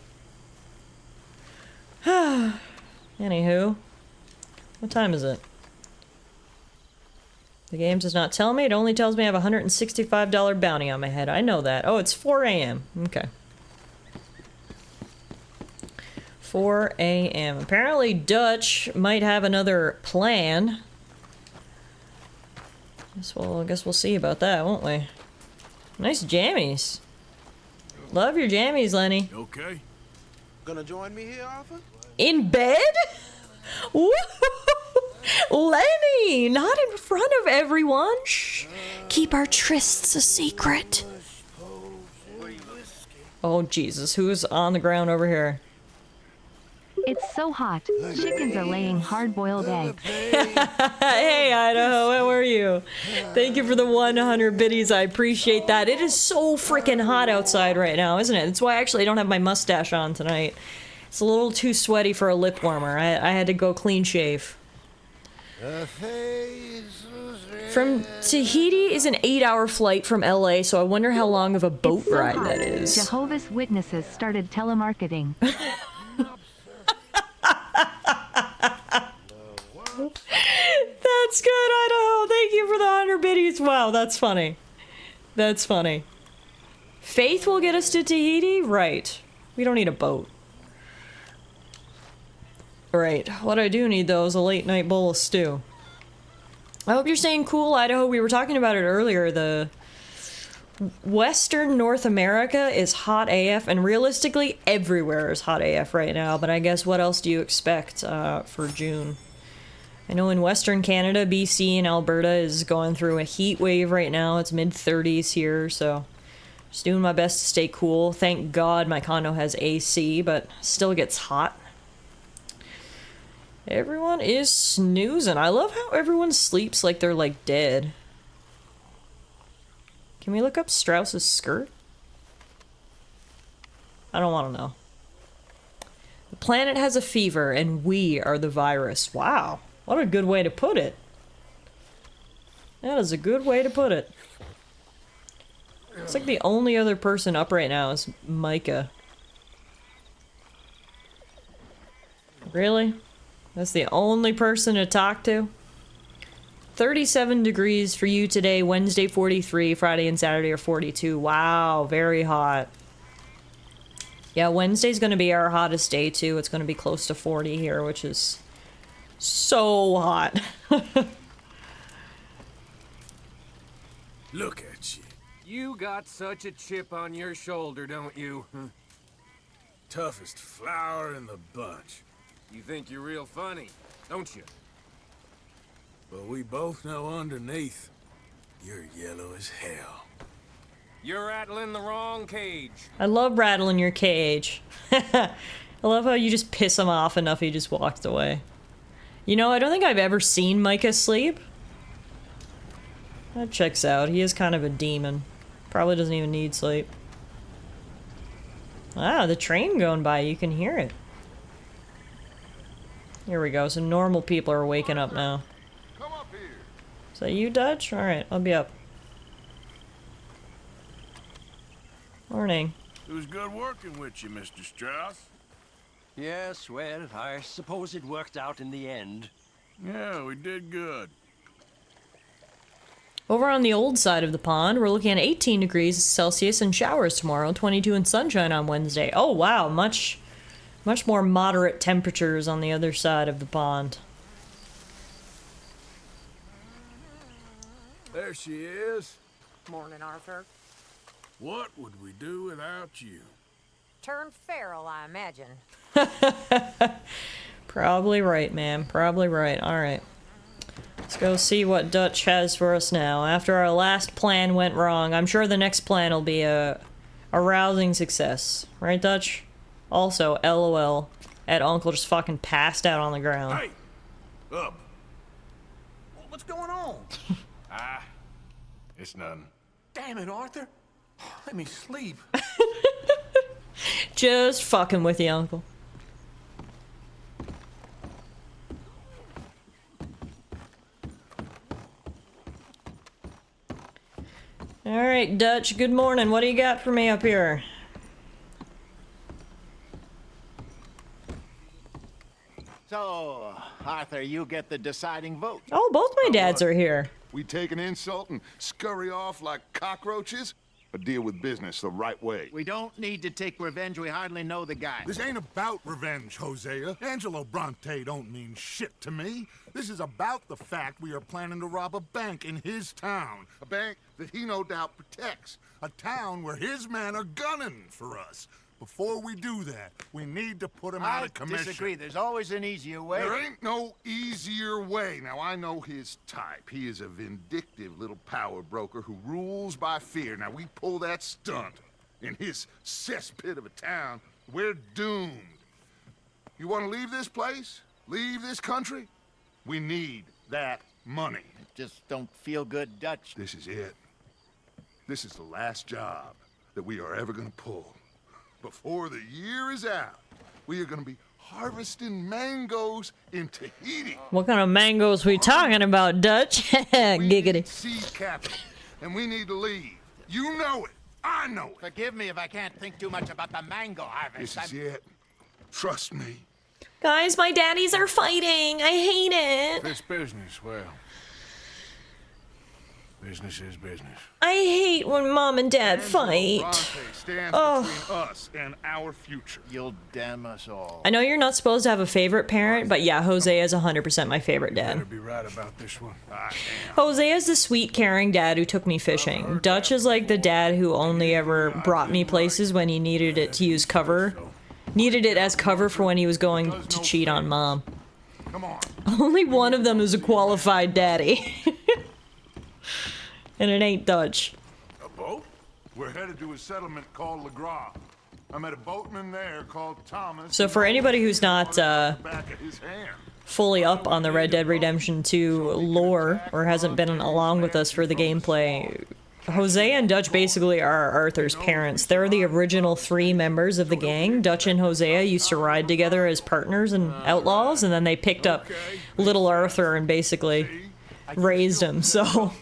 Anywho, what time is it? The game does not tell me. It only tells me I have a $165 bounty on my head. I know that. Oh, it's 4 a.m. Okay. 4 a.m. Apparently Dutch might have another plan. I guess we'll see about that, won't we? Nice jammies. Love your jammies, Lenny. Okay. Gonna join me here, Arthur? In bed? Woo! Lenny! Not in front of everyone. Shh. Keep our trysts a secret. Oh, Jesus. Who's on the ground over here? It's so hot. Chickens are laying hard-boiled eggs. Hey, Idaho, how are you? Thank you for the 100 biddies. I appreciate that. It is so freaking hot outside right now, isn't it? That's why actually I don't have my mustache on tonight. It's a little too sweaty for a lip warmer. I had to go clean shave. From Tahiti is an 8-hour flight from LA, so I wonder how long of a boat It's so ride hot. that is. Jehovah's Witnesses started telemarketing. That's good, Idaho. Thank you for the 100 biddies. Wow, that's funny. That's funny. Faith will get us to Tahiti? Right. We don't need a boat. Right. What I do need, though, is a late night bowl of stew. I hope you're staying cool, Idaho. We were talking about it earlier. The Western North America is hot AF, and realistically, everywhere is hot AF right now. But I guess what else do you expect for June? I know in Western Canada, BC and Alberta is going through a heat wave right now. It's mid-30s here, so just doing my best to stay cool. Thank God my condo has AC, but still gets hot. Everyone is snoozing. I love how everyone sleeps like they're like dead. Can we look up Strauss's skirt? I don't want to know. The planet has a fever and we are the virus. Wow. What a good way to put it. That is a good way to put it. It's like the only other person up right now is Micah. Really? That's the only person to talk to? 37 degrees for you today, Wednesday 43, Friday and Saturday are 42. Wow, very hot. Yeah, Wednesday's gonna be our hottest day too. It's gonna be close to 40 here, which is so hot. Look at you. You got such a chip on your shoulder, don't you? Toughest flower in the bunch. You think you're real funny, don't you? But we both know underneath, you're yellow as hell. You're rattling the wrong cage. I love rattling your cage. I love how you just piss him off enough he just walked away. You know, I don't think I've ever seen Micah sleep. That checks out. He is kind of a demon. Probably doesn't even need sleep. Ah, the train going by. You can hear it. Here we go. So normal people are waking up now. Come up here. Is that you, Dutch? Alright, I'll be up. Morning. It was good working with you, Mr. Strauss. Yes, well, I suppose it worked out in the end. Yeah, we did good. Over on the old side of the pond, we're looking at 18 degrees Celsius and showers tomorrow, 22 and sunshine on Wednesday. Oh wow, much more moderate temperatures on the other side of the pond. There she is. Morning, Arthur. What would we do without you? Turn feral, I imagine. Probably right, ma'am. Probably right. Alright. Let's go see what Dutch has for us now. After our last plan went wrong, I'm sure the next plan will be a rousing success. Right, Dutch? Also, LOL. That uncle just fucking passed out on the ground. Hey! Up! What's going on? It's nothing. Damn it, Arthur. Let me sleep. Just fucking with you, uncle. Alright, Dutch, good morning. What do you got for me up here? So, Arthur, you get the deciding vote. Oh, both my dads are here. We take an insult and scurry off like cockroaches? but deal with business the right way. We don't need to take revenge. We hardly know the guy. This ain't about revenge, Hosea. Angelo Bronte don't mean shit to me. This is about the fact we are planning to rob a bank in his town. A bank that he no doubt protects. A town where his men are gunning for us. Before we do that, we need to put him out of commission. I disagree. There's always an easier way. There ain't no easier way. Now, I know his type. He is a vindictive little power broker who rules by fear. Now, we pull that stunt in his cesspit of a town, we're doomed. You want to leave this place? Leave this country? We need that money. Just don't feel good, Dutch. This is it. This is the last job that we are ever going to pull. Before the year is out, we are going to be harvesting mangoes in Tahiti. What kind of mangoes we talking about, Dutch? Giggity. Seed capital, and we need to leave. You know it. I know it. Forgive me if I can't think too much about the mango harvest. This is it. Trust me. Guys, my daddies are fighting. I hate it. If it's business, well, business is business. I hate when mom and dad fight. Stands between us and our future. You'll damn us all. I know you're not supposed to have a favorite parent, but yeah, Hosea is 100% my favorite dad. Better be right about this one. Hosea is the sweet, caring dad who took me fishing. Dutch is like the dad who only ever brought me places when he needed it to use cover. Needed it as cover for when he was going to cheat on mom. Come on. Only one of them is a qualified daddy. And it ain't Dutch. A boat? We're headed to a settlement called LeGras. I met a boatman there called Thomas. So for anybody who's not fully up on the Red Dead Redemption 2 lore, or hasn't been along with us for the gameplay, Hosea and Dutch basically are Arthur's parents. They're the original 3 members of the gang. Dutch and Hosea used to ride together as partners and outlaws, and then they picked up little Arthur and basically raised him. So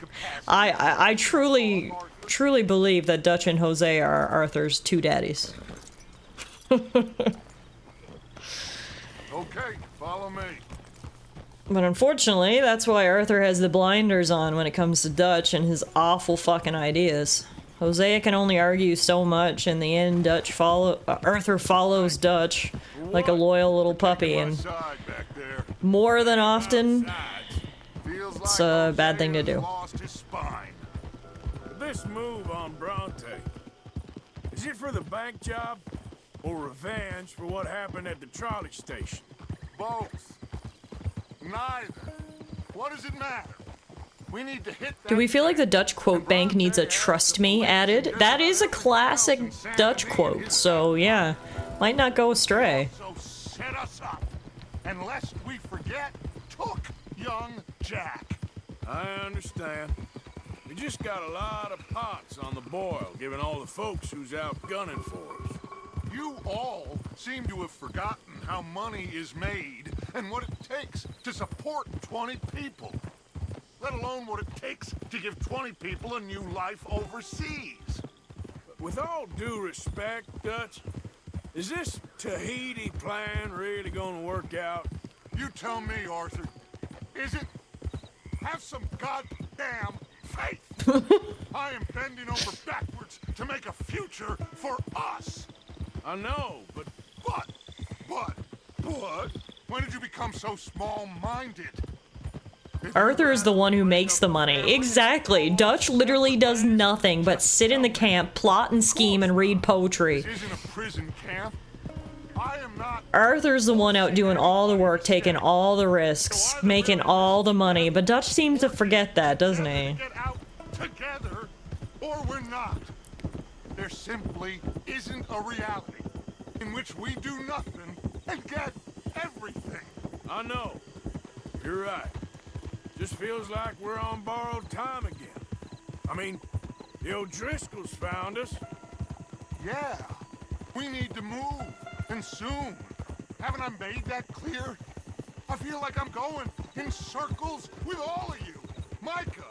I truly believe that Dutch and Hosea are Arthur's 2 daddies. Okay, follow me. But unfortunately, that's why Arthur has the blinders on when it comes to Dutch and his awful fucking ideas. Hosea can only argue so much. In the end, Arthur follows Dutch like a loyal little puppy, and more than often, it's a bad thing to do. This move on Bronte, is it for the bank job or revenge for what happened at the trolley station? Both. Neither. What does it matter? We need to hit that. Do we feel like the Dutch quote bank needs a "trust me" added? That is a classic Dutch quote, so yeah, might not go astray. So set us up, and lest we forget, took young Jack. I understand. We just got a lot of pots on the boil, given all the folks who's out gunning for us. You all seem to have forgotten how money is made and what it takes to support 20 people. Let alone what it takes to give 20 people a new life overseas. With all due respect, Dutch, is this Tahiti plan really gonna work out? You tell me, Arthur. Is it? Have some goddamn faith. I am bending over backwards to make a future for us. I know, but... When did you become so small-minded? Arthur is the one who makes the money. Exactly. Dutch literally does nothing but sit in the camp, plot and scheme, and read poetry. This isn't a prison camp. I am not... Arthur's the one out doing all the work, taking all the risks, making all the money, but Dutch seems to forget that, doesn't he? Get out together, or we're not. There simply isn't a reality in which we do nothing and get everything. I know. You're right. Just feels like we're on borrowed time again. I mean, the O'Driscolls found us. Yeah. We need to move, and soon. Haven't I made that clear? I feel like I'm going in circles with all of you. Micah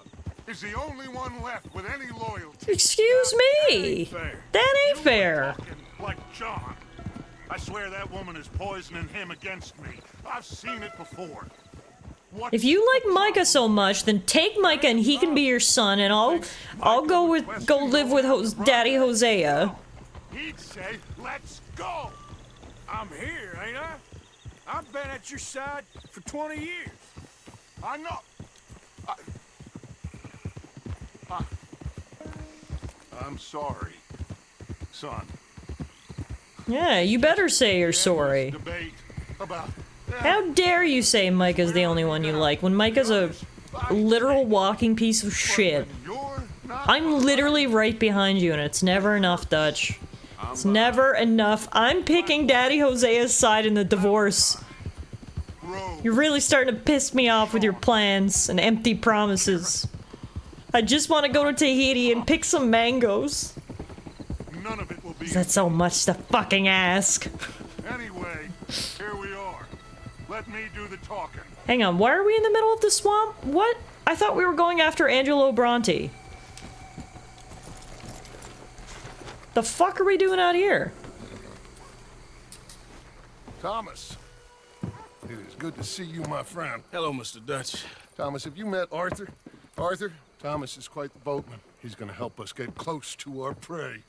is the only one left with any loyalty. Excuse me. That ain't fair. Like John. I swear that woman is poisoning him against me. I've seen it before. If you like Micah so much, then take Micah and he can be your son, and I'll go live with Daddy Hosea. He'd say, let's go. I'm here, ain't I? I've been at your side for 20 years. I know. I'm sorry, son. Yeah, you better say you're sorry. Debate about How dare you say Micah's the only one you like, when Micah's a literal walking piece of shit. I'm literally right behind you, and it's never enough, Dutch. It's never enough. I'm picking Daddy Hosea's side in the divorce. You're really starting to piss me off with your plans and empty promises. I just want to go to Tahiti and pick some mangoes. none of it will be. Is that so much to fucking ask? Anyway, here we are. Let me do the talking. Hang on, why are we in the middle of the swamp? What? I thought we were going after Angelo Bronte. The fuck are we doing out here? Thomas. It is good to see you, my friend. Hello, Mr. Dutch. Thomas, have you met Arthur? Arthur? Thomas is quite the boatman. He's gonna help us get close to our prey.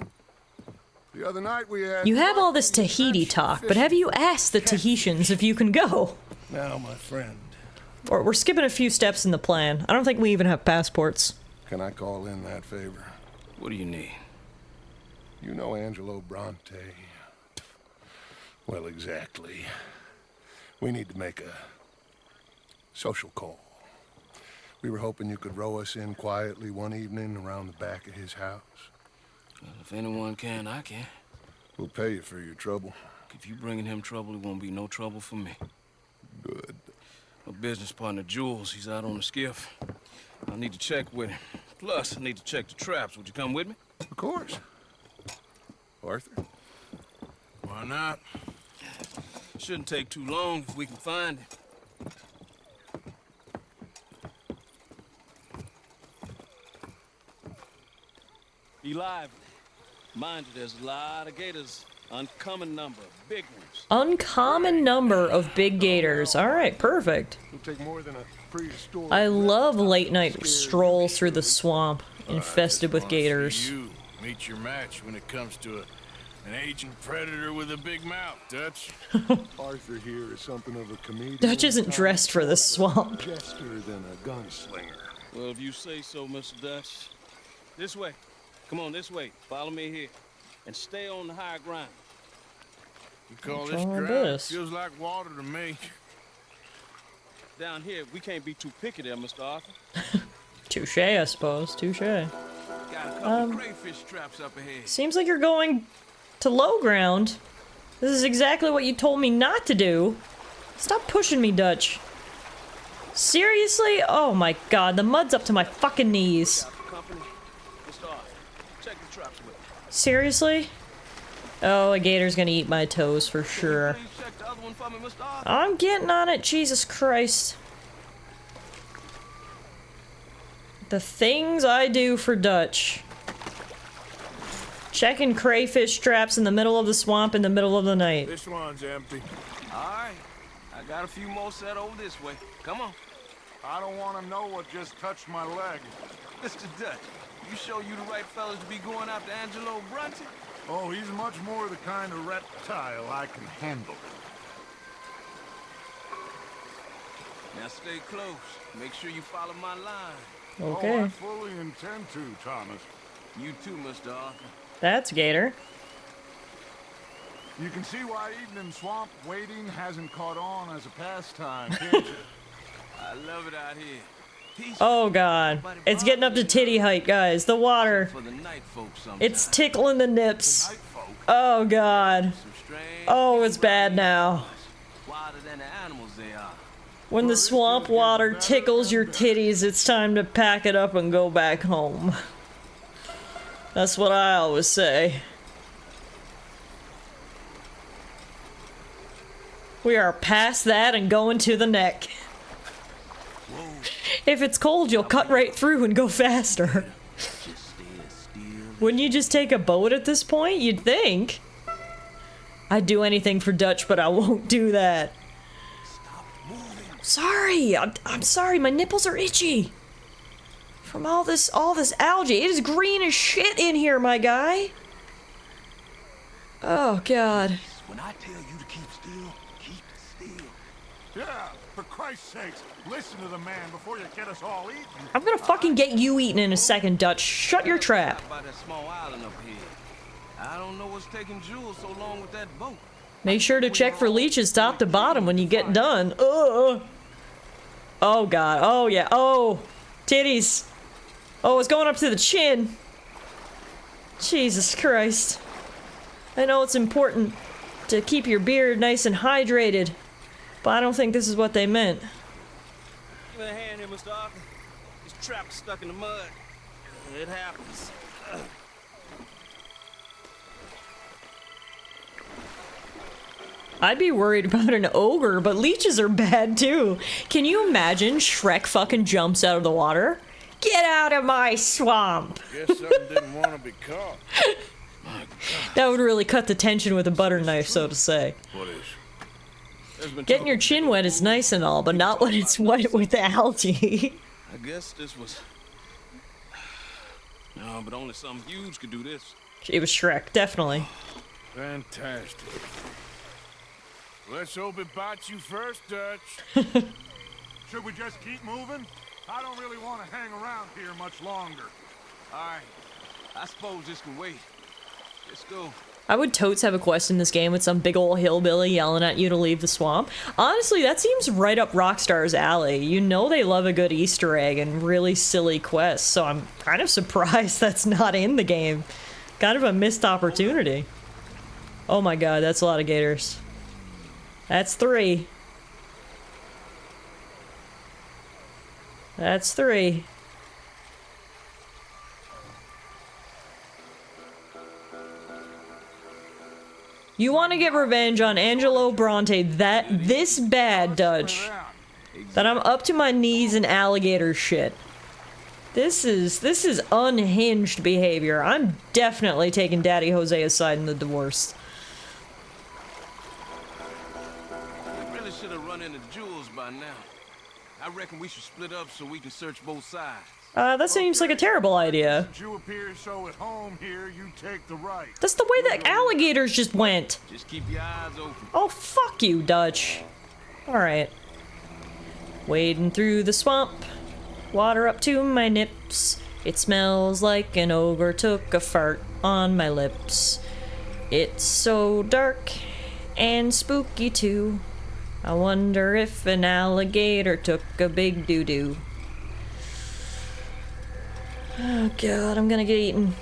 The other night we had... You have all this Tahiti talk, but have you asked the Tahitians if you can go? Now, my friend. Or we're skipping a few steps in the plan. I don't think we even have passports. Can I call in that favor? What do you need? You know Angelo Bronte. Well, exactly. We need to make a social call. We were hoping you could row us in quietly one evening around the back of his house. Well, if anyone can, I can. We'll pay you for your trouble. If you bringing him trouble, it won't be no trouble for me. Good. My business partner, Jules, he's out on the skiff. I need to check with him. Plus, I need to check the traps. Would you come with me? Of course. Arthur? Why not? Shouldn't take too long if we can find him. Be lively. Mind you, there's a lot of gators. Uncommon number, big ones. Uncommon number of big gators. Alright, perfect. It'll take more than a prehistoric... I love late night strolls through the swamp infested with gators. You meet your match when it comes to an aging predator with a big mouth, Dutch. Arthur here is something of a comedian. Dutch isn't dressed for this swamp. Jester than a gunslinger. Well, if you say so, Mr. Dutch. This way. Come on, this way. Follow me here. And stay on the high ground. You call this ground? Feels like water to me. Down here, we can't be too picky there, Mr. Arthur. Touche, I suppose. Touche. Got a couple crayfish traps up ahead. Seems like you're going to low ground. This is exactly what you told me not to do. Stop pushing me, Dutch. Seriously? Oh my god, the mud's up to my fucking knees. Seriously? Oh, a gator's gonna eat my toes for sure. I'm getting on it, Jesus Christ. The things I do for Dutch. Checking crayfish traps in the middle of the swamp in the middle of the night. This one's empty. Alright. I got a few more set over this way. Come on. I don't want to know what just touched my leg. Mr. Dutch, you sure you the right fellas to be going after Angelo Bronte? Oh, he's much more the kind of reptile I can handle. Now stay close. Make sure you follow my line. Okay. Oh, I fully intend to, Thomas. You too, Mr. Arthur. That's Gator. You can see why evening swamp wading hasn't caught on as a pastime, can't you? I love it out here. Oh god. It's getting up to titty height, guys. The water. It's tickling the nips. Oh god. Oh, it's bad now. When the swamp water tickles your titties, it's time to pack it up and go back home. That's what I always say. We are past that and going to the neck. If it's cold, you'll cut right through and go faster. Wouldn't you just take a boat at this point? You'd think. I'd do anything for Dutch, but I won't do that. Sorry, I'm sorry. My nipples are itchy from all this algae. It is green as shit in here, my guy. Oh God. When I tell you to keep still, keep still. Yeah, for Christ's sakes, listen to the man before you get us all eaten. I'm gonna fucking get you eaten in a second, Dutch. Shut your trap. By that small island up here. I don't know what's taking Jules so long with that boat. Make sure to check for leeches top to bottom when you get done. Ugh. Oh God. Oh yeah. Oh, titties. Oh, it's going up to the chin. Jesus Christ. I know it's important to keep your beard nice and hydrated, but I don't think this is what they meant. Give me a hand here, Mr. Arthur. This trap is stuck in the mud. It happens. I'd be worried about an ogre, but leeches are bad too. Can you imagine Shrek fucking jumps out of the water? Get out of my swamp! Guess something didn't want to be caught. That would really cut the tension with a butter knife, so to say. What is? Getting your chin wet is nice and all, but not when it's wet with algae. I guess this was... No, but only something huge could do this. It was Shrek, definitely. Fantastic. Let's hope it bites you first, Dutch. Should we just keep moving? I don't really want to hang around here much longer. All right. I suppose this can wait. Let's go. I would totes have a quest in this game with some big ol' hillbilly yelling at you to leave the swamp. Honestly, that seems right up Rockstar's alley. You know they love a good Easter egg and really silly quests, so I'm kind of surprised that's not in the game. Kind of a missed opportunity. Oh my God, that's a lot of gators. That's 3. That's 3. You want to get revenge on Angelo Bronte this bad, Dutch, that I'm up to my knees in alligator shit. This is unhinged behavior. I'm definitely taking Daddy Jose's side in the divorce. We really should have run into Jules by now. I reckon we should split up so we can search both sides. That seems like a terrible idea. Since you appear so at home here, you take the right. That's the way that alligators just went. Just keep your eyes open. Oh, fuck you, Dutch. Alright. Wading through the swamp. Water up to my nips. It smells like an ogre took a fart on my lips. It's so dark and spooky too. I wonder if an alligator took a big doo-doo. Oh God, I'm gonna get eaten.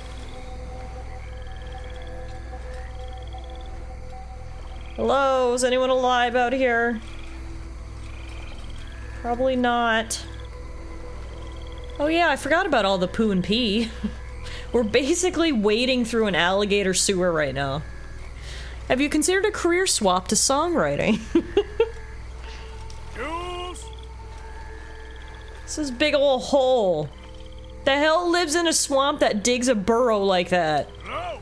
Hello, is anyone alive out here? Probably not. Oh yeah, I forgot about all the poo and pee. We're basically wading through an alligator sewer right now. Have you considered a career swap to songwriting? Jules? This is big ol' hole. The hell lives in a swamp that digs a burrow like that? No.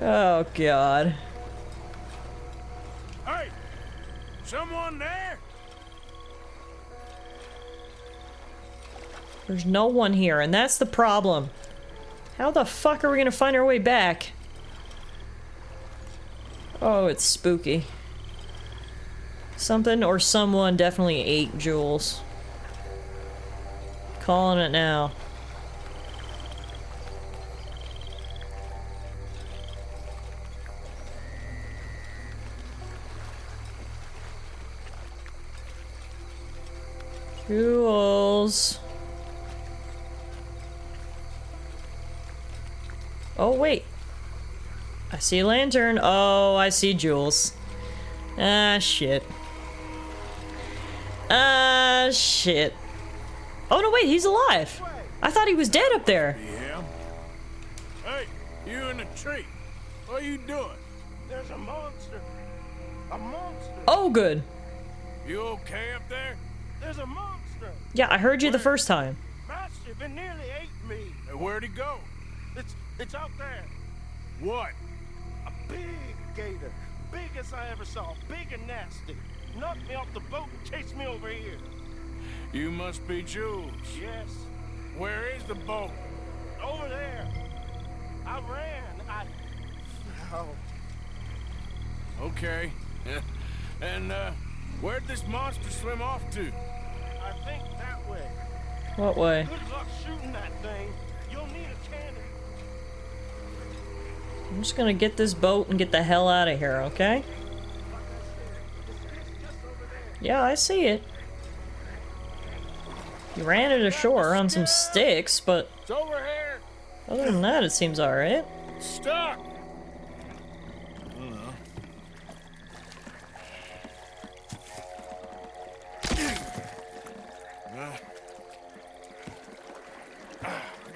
Oh God. Hey, someone there? There's no one here, and that's the problem. How the fuck are we gonna find our way back? Oh, it's spooky. Something or someone definitely ate Jules. Calling it now. Jules. Oh, wait. I see a lantern. Oh, I see Jules. Ah, shit. Ah, shit. Oh, no, wait, he's alive. I thought he was dead up there. Yeah. Hey, you in the tree. What are you doing? There's a monster. A monster. Oh, good. You okay up there? There's a monster. Yeah, I heard you the first time. Massive and nearly ate me. Where'd he go? It's out there. What? A big gator. Big as I ever saw. Big and nasty. knocked me off the boat and chased me over here. You must be Jules. Yes. Where is the boat? Over there. I ran. Oh. Okay. And, where'd this monster swim off to? I think that way. What way? Good luck shooting that thing. You'll need a cannon. I'm just gonna get this boat and get the hell out of here, okay? Yeah, I see it. You ran it ashore on some sticks, but It's over here. other than that, it seems alright. Stuck.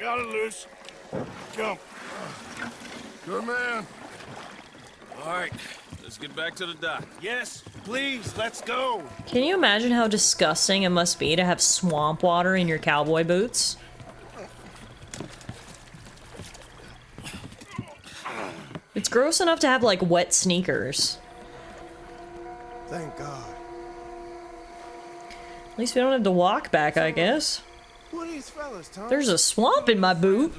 Got it loose. Jump. Good man. All right, let's get back to the dock. Yes, please, let's go. Can you imagine how disgusting it must be to have swamp water in your cowboy boots? It's gross enough to have, like, wet sneakers. Thank God. At least we don't have to walk back, I guess. Who are these fellas, Tom? There's a swamp in my boot.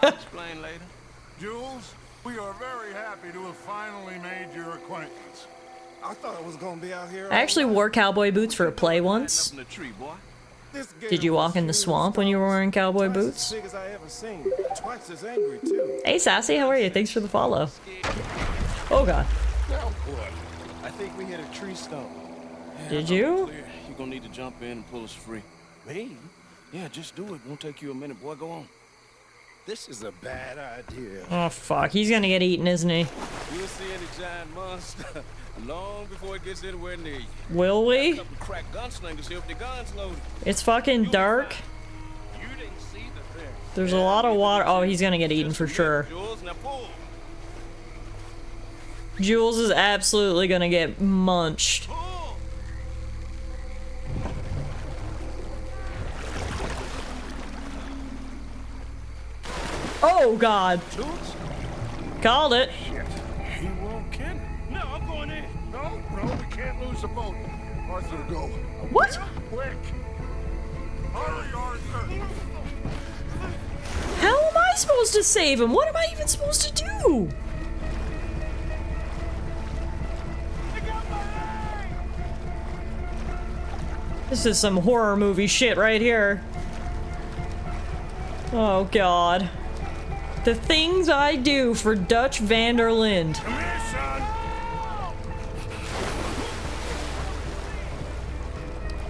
I'll explain later. Jules, we are very happy to have finally made your acquaintance. I thought I was gonna be out here. I actually wore cowboy boots for a play once. Up in the tree, boy. Did you walk in the swamp when you were wearing cowboy boots? As big as I ever seen. Twice as angry too. Hey Sassy, how are you? Thanks for the follow. Oh god. Now what? I think we hit a tree stump. Did you? You're gonna need to jump in and pull us free. Me? Yeah, just do it. Won't take you a minute, boy. Go on. This is a bad idea. Oh fuck, he's gonna get eaten, isn't he? We'll see any giant monster long before it gets anywhere near you. Will we? A couple crack gunslingers here with their guns loaded. It's fucking dark. You didn't see the thing. There's a lot of water. Oh, he's gonna get eaten for sure. Jules, now pull. Jules is absolutely gonna get munched. Oh god. Jules? Called it. Shit. He won't kid. No, I'm going in. No, we can't lose the boat. Arthur, go. What? Quick. Hurry, Arthur. How am I supposed to save him? What am I even supposed to do? This is some horror movie shit right here. Oh god. The things I do for Dutch van der Linde. Come here, son.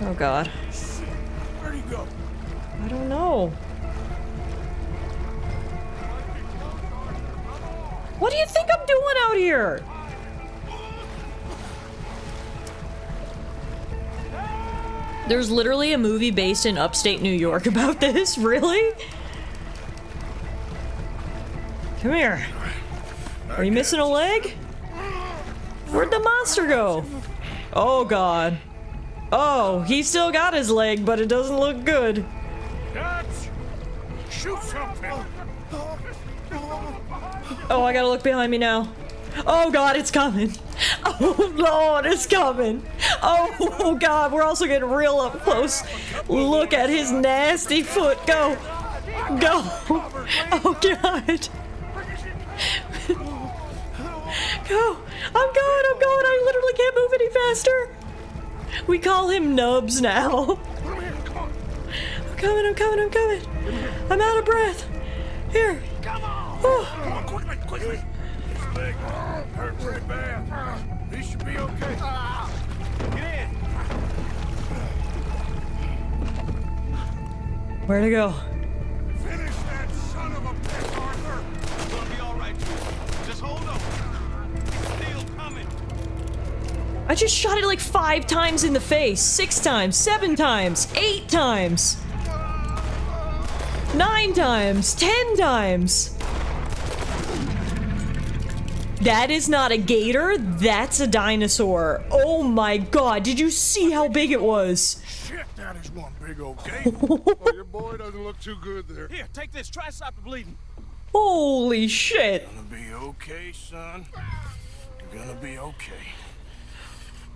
Oh god. Where'd he go? I don't know. What do you think I'm doing out here? There's literally a movie based in upstate New York about this, really? Come here. Are you missing a leg? Where'd the monster go? Oh god. Oh, he still got his leg, but it doesn't look good. Dutch! Shoot something! Oh, I gotta look behind me now. Oh god, it's coming. Oh lord, it's coming. Oh god, we're also getting real up close. Look at his nasty foot. Go. Go. Oh god. Go. I'm going. I literally can't move any faster. We call him Nubs now. I'm coming. I'm out of breath. Here. Come on! Oh. Come on, quickly! His leg hurt pretty bad. He should be okay. Get in! Where'd it go? Finish that son of a bitch, Arthur! It's gonna be alright, Jules. Just hold on. He's still coming. I just shot it like 5 times in the face. 6 times, 7 times, 8 times. 9 times, 10 times. That is not a gator, that's a dinosaur. Oh my god, did you see how big it was? Shit, that is one big old gator. Oh, your boy doesn't look too good there. Here, take this. Try and stop the bleeding. Holy shit. You're gonna be okay, son. You're gonna be okay.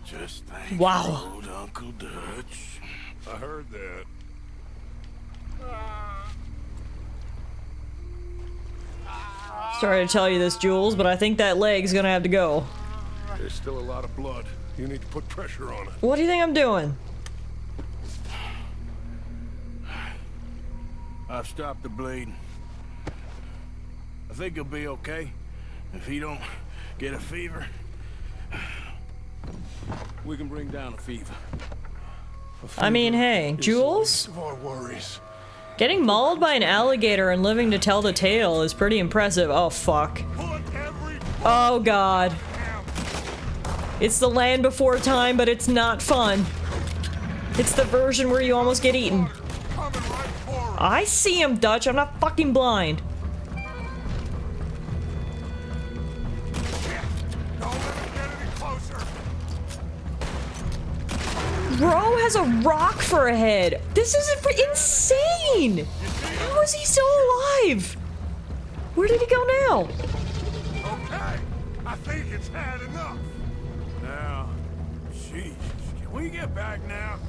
Just thank Wow. old Uncle Dutch. I heard that. Sorry to tell you this, Jules, but I think that leg's gonna have to go. There's still a lot of blood. You need to put pressure on it. What do you think I'm doing? I've stopped the bleeding. I think he'll be okay. If he don't get a fever, we can bring down a fever. I mean, hey, Jules? Of our worries. Getting mauled by an alligator and living to tell the tale is pretty impressive. Oh, fuck. Oh, God. It's the land before time, but it's not fun. It's the version where you almost get eaten. I see him, Dutch. I'm not fucking blind. Bro has a rock for a head. This is insane. How is he still alive? Where did he go now? Okay, I think it's had enough. Now, jeez, can we get back now?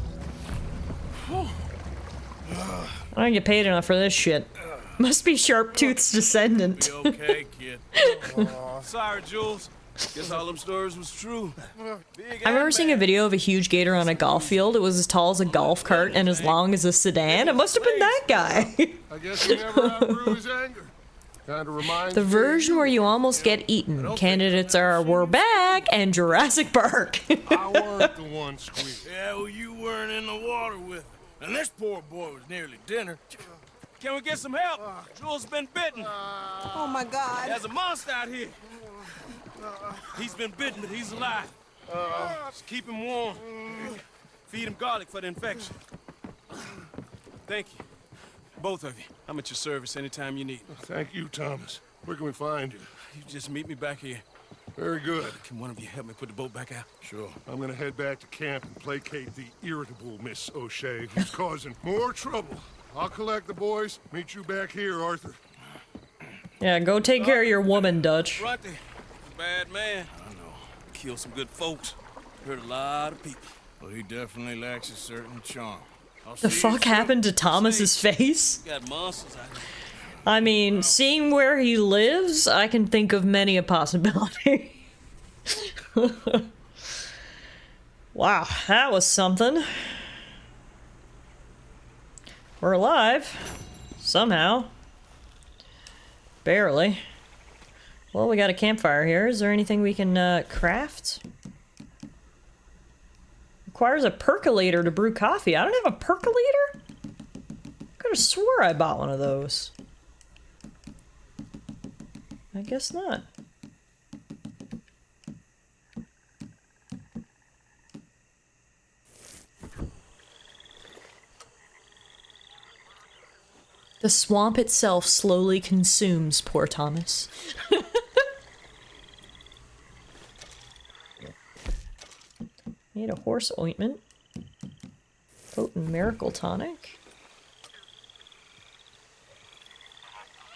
I don't get paid enough for this shit. Must be Sharptooth's descendant. Be okay, kid. Sorry, Jules. Guess all them stories was true. I remember seeing a video of a huge gator on a golf field. It was as tall as a golf cart and as long as a sedan. It must have been that guy. I guess we never outgrew his anger. Kind of reminds The version where you almost get eaten. Candidates are We're Back and Jurassic Park. I weren't the one squeaking. Yeah, well, you weren't in the water with him. And this poor boy was nearly dinner. Can we get some help? Jules been bitten. Oh my God. There's a monster out here. He's been bitten, but he's alive. Just keep him warm. Feed him garlic for the infection. Thank you. Both of you. I'm at your service anytime you need. Thank you, Thomas. Where can we find you? You just meet me back here. Very good. Can one of you help me put the boat back out? Sure. I'm gonna head back to camp and placate the irritable Miss O'Shea, who's causing more trouble. I'll collect the boys. Meet you back here, Arthur. Yeah, go take care of your woman, Dutch. Runty, bad man. I know. Killed some good folks. Hurt a lot of people. Well, he definitely lacks a certain charm. The fuck happened to Thomas's face? Got monsters out here. I mean, seeing where he lives, I can think of many a possibility. Wow, that was something. We're alive. Somehow. Barely. Well, we got a campfire here. Is there anything we can craft? Requires a percolator to brew coffee. I don't have a percolator? I could have swore I bought one of those. I guess not. The swamp itself slowly consumes poor Thomas. Need a horse ointment. Potent miracle tonic.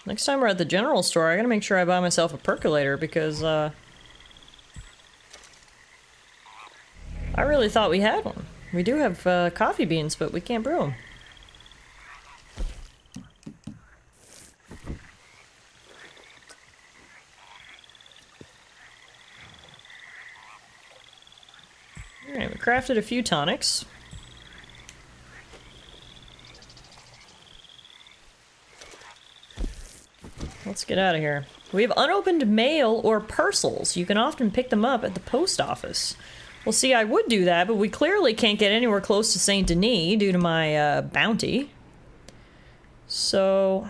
Next time we're at the general store, I gotta make sure I buy myself a percolator because, I really thought we had one. We do have, coffee beans, but we can't brew them. Alright, we crafted a few tonics. Let's get out of here. We have unopened mail or parcels. You can often pick them up at the post office. Well, see, I would do that, but we clearly can't get anywhere close to Saint Denis due to my bounty. So...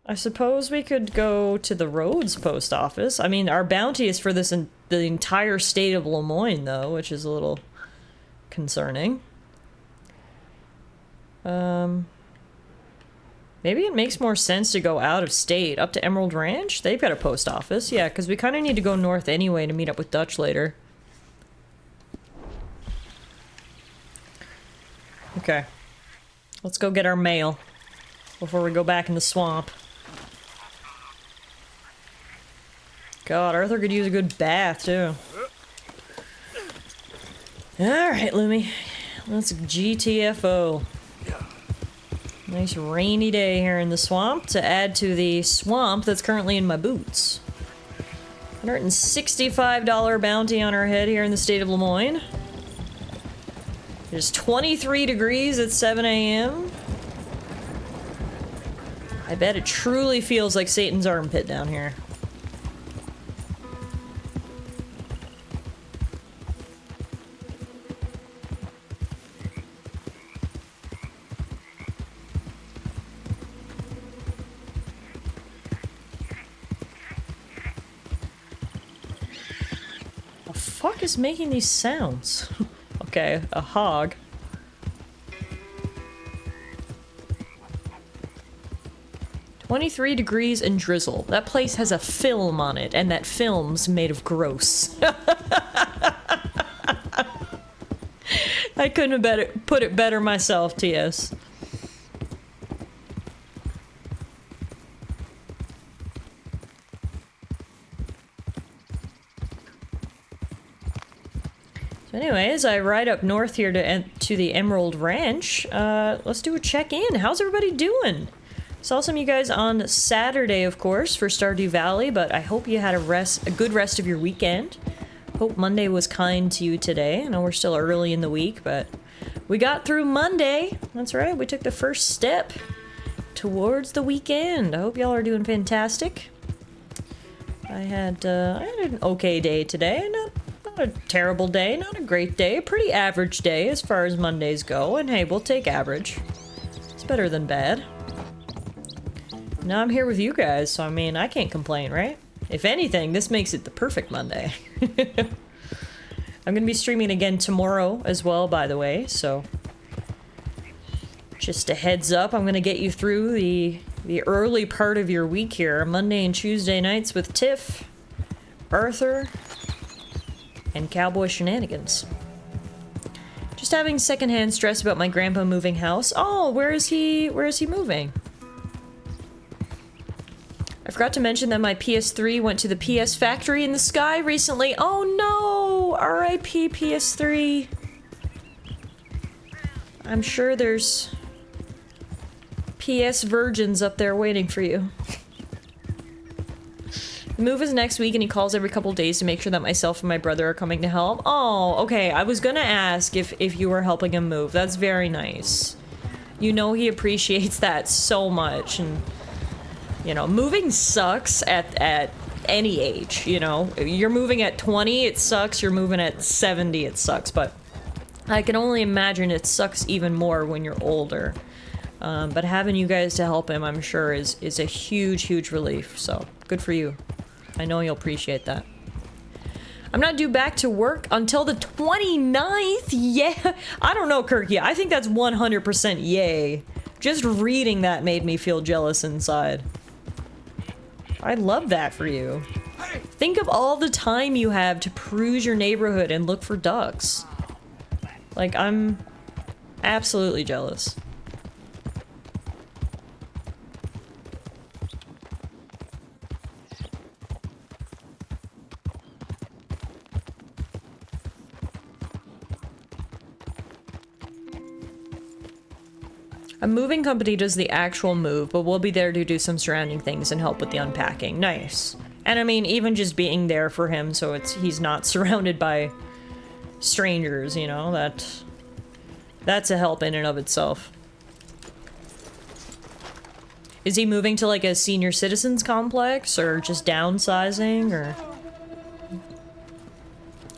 I suppose we could go to the Rhodes post office. I mean, our bounty is for this the entire state of Lemoyne, though, which is a little concerning. Maybe it makes more sense to go out of state, up to Emerald Ranch. They've got a post office, yeah, because we kind of need to go north anyway to meet up with Dutch later. Okay. Let's go get our mail before we go back in the swamp. God, Arthur could use a good bath, too. Alright, Lumi. Let's GTFO. Nice rainy day here in the swamp to add to the swamp that's currently in my boots. $165 bounty on our head here in the state of Lemoyne. There's 23 degrees at 7 a.m. I bet it truly feels like Satan's armpit down here. The fuck is making these sounds? Okay, a hog. "23 degrees and drizzle. That place has a film on it, and that film's made of gross." I couldn't have put it better myself, TS. So anyways, I ride up north here to the Emerald Ranch. Let's do a check-in. How's everybody doing? Saw some of you guys on Saturday, of course, for Stardew Valley, but I hope you had a good rest of your weekend. Hope Monday was kind to you today. I know we're still early in the week, but we got through Monday. That's right, we took the first step towards the weekend. I hope y'all are doing fantastic. I had an okay day today. Not a terrible day, not a great day. A pretty average day as far as Mondays go, and hey, we'll take average. It's better than bad. Now I'm here with you guys, so I mean, I can't complain, right? If anything, this makes it the perfect Monday. I'm gonna be streaming again tomorrow as well, by the way, so just a heads up, I'm gonna get you through the early part of your week here, Monday and Tuesday nights with Tiff, Arthur, and Cowboy Shenanigans. Just having secondhand stress about my grandpa moving house. Oh, where is he moving? I forgot to mention that my PS3 went to the PS factory in the sky recently. Oh no! RIP PS3. I'm sure there's PS virgins up there waiting for you. The move is next week and he calls every couple days to make sure that myself and my brother are coming to help. Oh, okay. I was gonna ask if you were helping him move. That's very nice. You know he appreciates that so much, and you know, moving sucks at any age, you know? You're moving at 20, it sucks. You're moving at 70, it sucks. But I can only imagine it sucks even more when you're older. But having you guys to help him, I'm sure, is a huge, huge relief. So, good for you. I know you'll appreciate that. I'm not due back to work until the 29th? Yeah! I don't know, Kirky. I think that's 100% yay. Just reading that made me feel jealous inside. I love that for you. Think of all the time you have to peruse your neighborhood and look for ducks. Like, I'm absolutely jealous. A moving company does the actual move, but we'll be there to do some surrounding things and help with the unpacking. Nice. And I mean, even just being there for him so he's not surrounded by strangers, you know, that's a help in and of itself. Is he moving to like a senior citizens complex or just downsizing, or?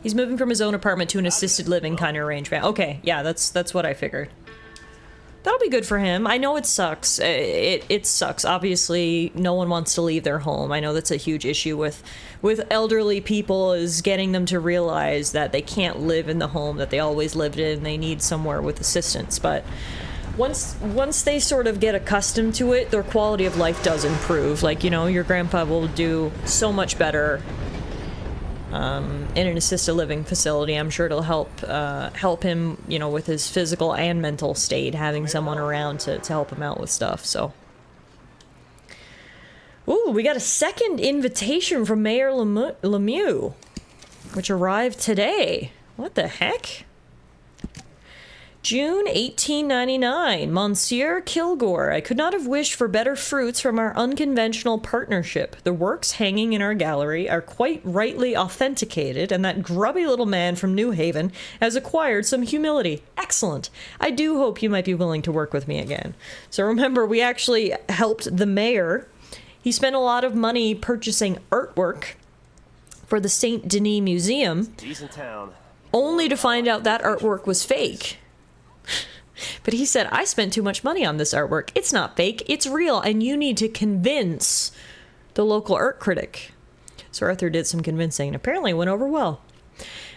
He's moving from his own apartment to an assisted living kind of arrangement. Okay, yeah, that's what I figured. That'll be good for him. I know it sucks. It sucks. Obviously, no one wants to leave their home. I know that's a huge issue with elderly people, is getting them to realize that they can't live in the home that they always lived in. They need somewhere with assistance. But once they sort of get accustomed to it, their quality of life does improve. Like, you know, your grandpa will do so much better in an assisted living facility. I'm sure it'll help him, you know, with his physical and mental state, having someone around to help him out with stuff. So, ooh, Ooh, we got a second invitation from Mayor Lemieux, which arrived today. What the heck? June 1899. Monsieur Kilgore, I could not have wished for better fruits from our unconventional partnership. The works hanging in our gallery are quite rightly authenticated, and that grubby little man from New Haven has acquired some humility. Excellent. I do hope you might be willing to work with me again. So remember, we actually helped the mayor. He spent a lot of money purchasing artwork for the Saint Denis Museum, Decent town. only to find out that artwork was fake. But he said, I spent too much money on this artwork. It's not fake, it's real, and you need to convince the local art critic. So Arthur did some convincing, and apparently it went over well.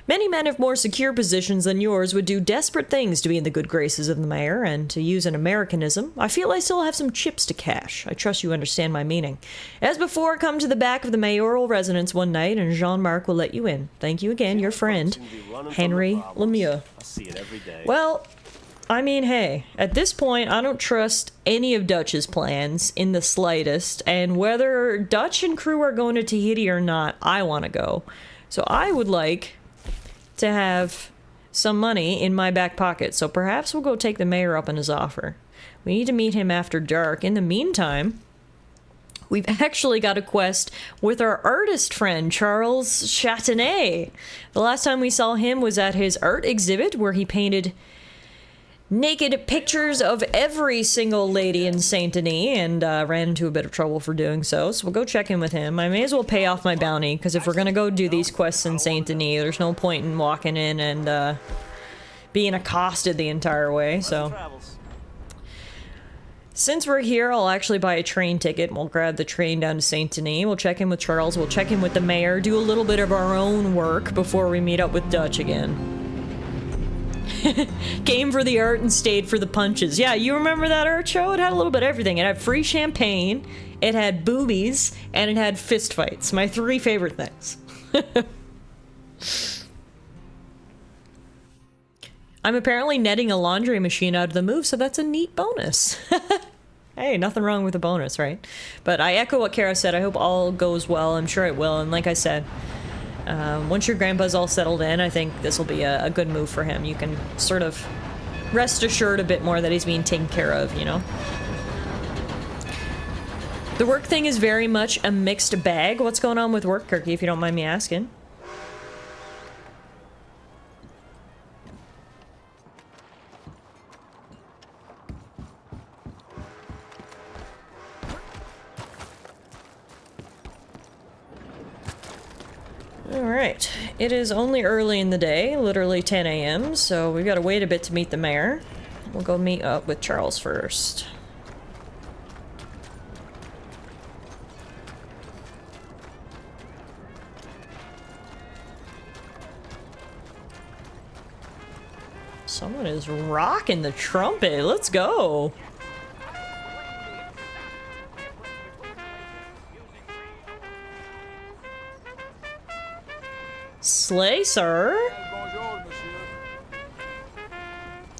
Many men of more secure positions than yours would do desperate things to be in the good graces of the mayor, and to use an Americanism, I feel I still have some chips to cash. I trust you understand my meaning. As before, come to the back of the mayoral residence one night, and Jean-Marc will let you in. Thank you again, your friend, Henry Lemieux. I see it every day. Well, I mean, hey, at this point, I don't trust any of Dutch's plans in the slightest, and whether Dutch and crew are going to Tahiti or not, I want to go. So I would like to have some money in my back pocket, so perhaps we'll go take the mayor up on his offer. We need to meet him after dark. In the meantime, we've actually got a quest with our artist friend, Charles Châtenay. The last time we saw him was at his art exhibit, where he painted naked pictures of every single lady in Saint Denis, and ran into a bit of trouble for doing so. So we'll go check in with him. I may as well pay off my bounty, because if we're gonna go do these quests in Saint Denis, there's no point in walking in and being accosted the entire way. So since we're here, I'll actually buy a train ticket. We'll grab the train down to Saint Denis. We'll check in with Charles. We'll check in with the mayor. Do a little bit of our own work before we meet up with Dutch again. Came for the art and stayed for the punches. Yeah, you remember that art show? It had a little bit of everything. It had free champagne, it had boobies, and it had fist fights. My three favorite things. I'm apparently netting a laundry machine out of the move, so that's a neat bonus. Hey, nothing wrong with a bonus, right? But I echo what Kara said. I hope all goes well. I'm sure it will. And like I said, once your grandpa's all settled in, I think this will be a good move for him. You can sort of rest assured a bit more that he's being taken care of, you know? The work thing is very much a mixed bag. What's going on with work, Kirky, if you don't mind me asking? Alright, it is only early in the day, literally 10 a.m., so we've got to wait a bit to meet the mayor. We'll go meet up with Charles first. Someone is rocking the trumpet, let's go! Slay, sir.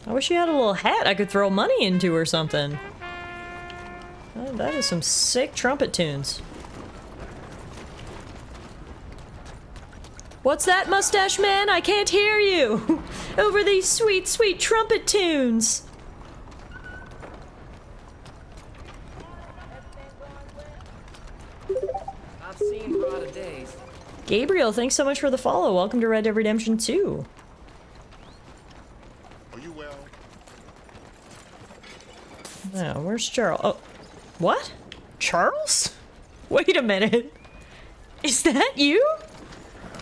I wish you had a little hat I could throw money into or something. Oh, that is some sick trumpet tunes. What's that, mustache man? I can't hear you! Over these sweet, sweet trumpet tunes! I've seen brighter days. Gabriel, thanks so much for the follow. Welcome to Red Dead Redemption 2. Are you well? Now, where's Charles? Oh, what? Charles? Wait a minute. Is that you?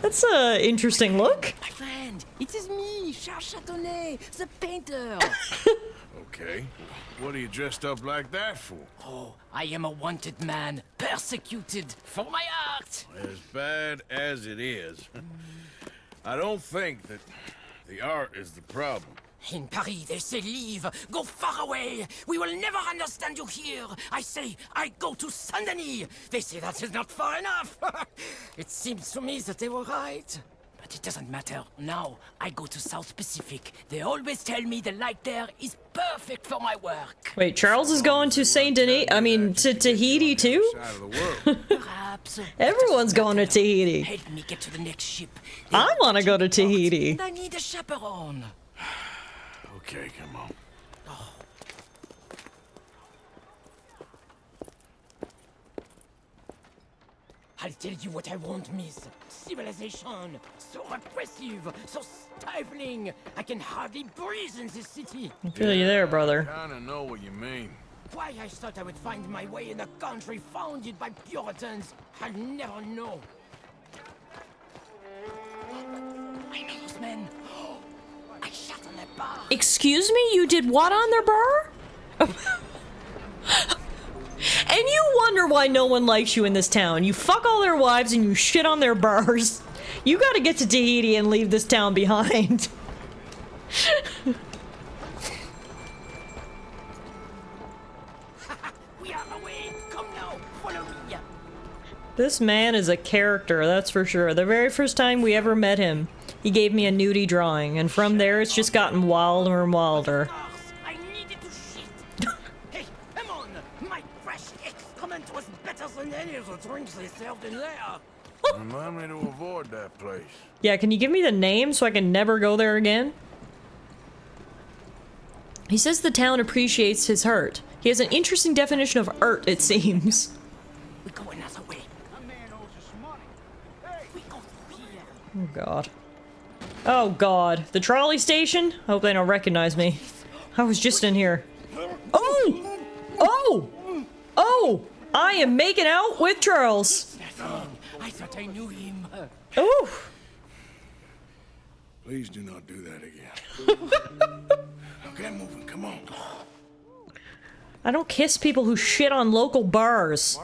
That's a interesting look. My friend, it is me, Charles Châtenay, the painter. Okay. What are you dressed up like that for? Oh, I am a wanted man, persecuted for my art. As bad as it is, I don't think that the art is the problem. In Paris, they say leave, go far away. We will never understand you here. I say, I go to Saint-Denis. They say that is not far enough. It seems to me that they were right. But it doesn't matter. Now, I go to South Pacific. They always tell me the light there is perfect for my work. Wait, Charles is going to Saint Denis? I mean, to Tahiti too? Perhaps. Everyone's going to Tahiti. Help me get to the next ship. I want to go to Tahiti. And I need a chaperone. Okay, come on. I'll tell you what I want, miss. Civilization. So repressive, so stifling. I can hardly breathe in this city. I feel you there, brother. Kinda know what you mean. Why I thought I would find my way in a country founded by Puritans, I'll never know. I know those men. I shot on that bar. Excuse me? You did what on their bar? And you wonder why no one likes you in this town. You fuck all their wives and you shit on their bars. You gotta get to Tahiti and leave this town behind. We are away. Come now. Follow me. This man is a character, that's for sure. The very first time we ever met him, he gave me a nudie drawing, and from there it's just gotten wilder and wilder. I needed to shit. Hey, come on. My fresh excrement was better than any of the drinks they served in there. Remind me to avoid that place. Yeah, can you give me the name so I can never go there again? He says the town appreciates his art. He has an interesting definition of art, it seems. We go another way. A man owes us money. Hey, we go through here. Oh god. Oh god. The trolley station? Hope they don't recognize me. I was just in here. Oh! Oh! Oh! I am making out with Charles. I thought I knew him. Oh! Please do not do that again. Now get moving, come on. I don't kiss people who shit on local bars.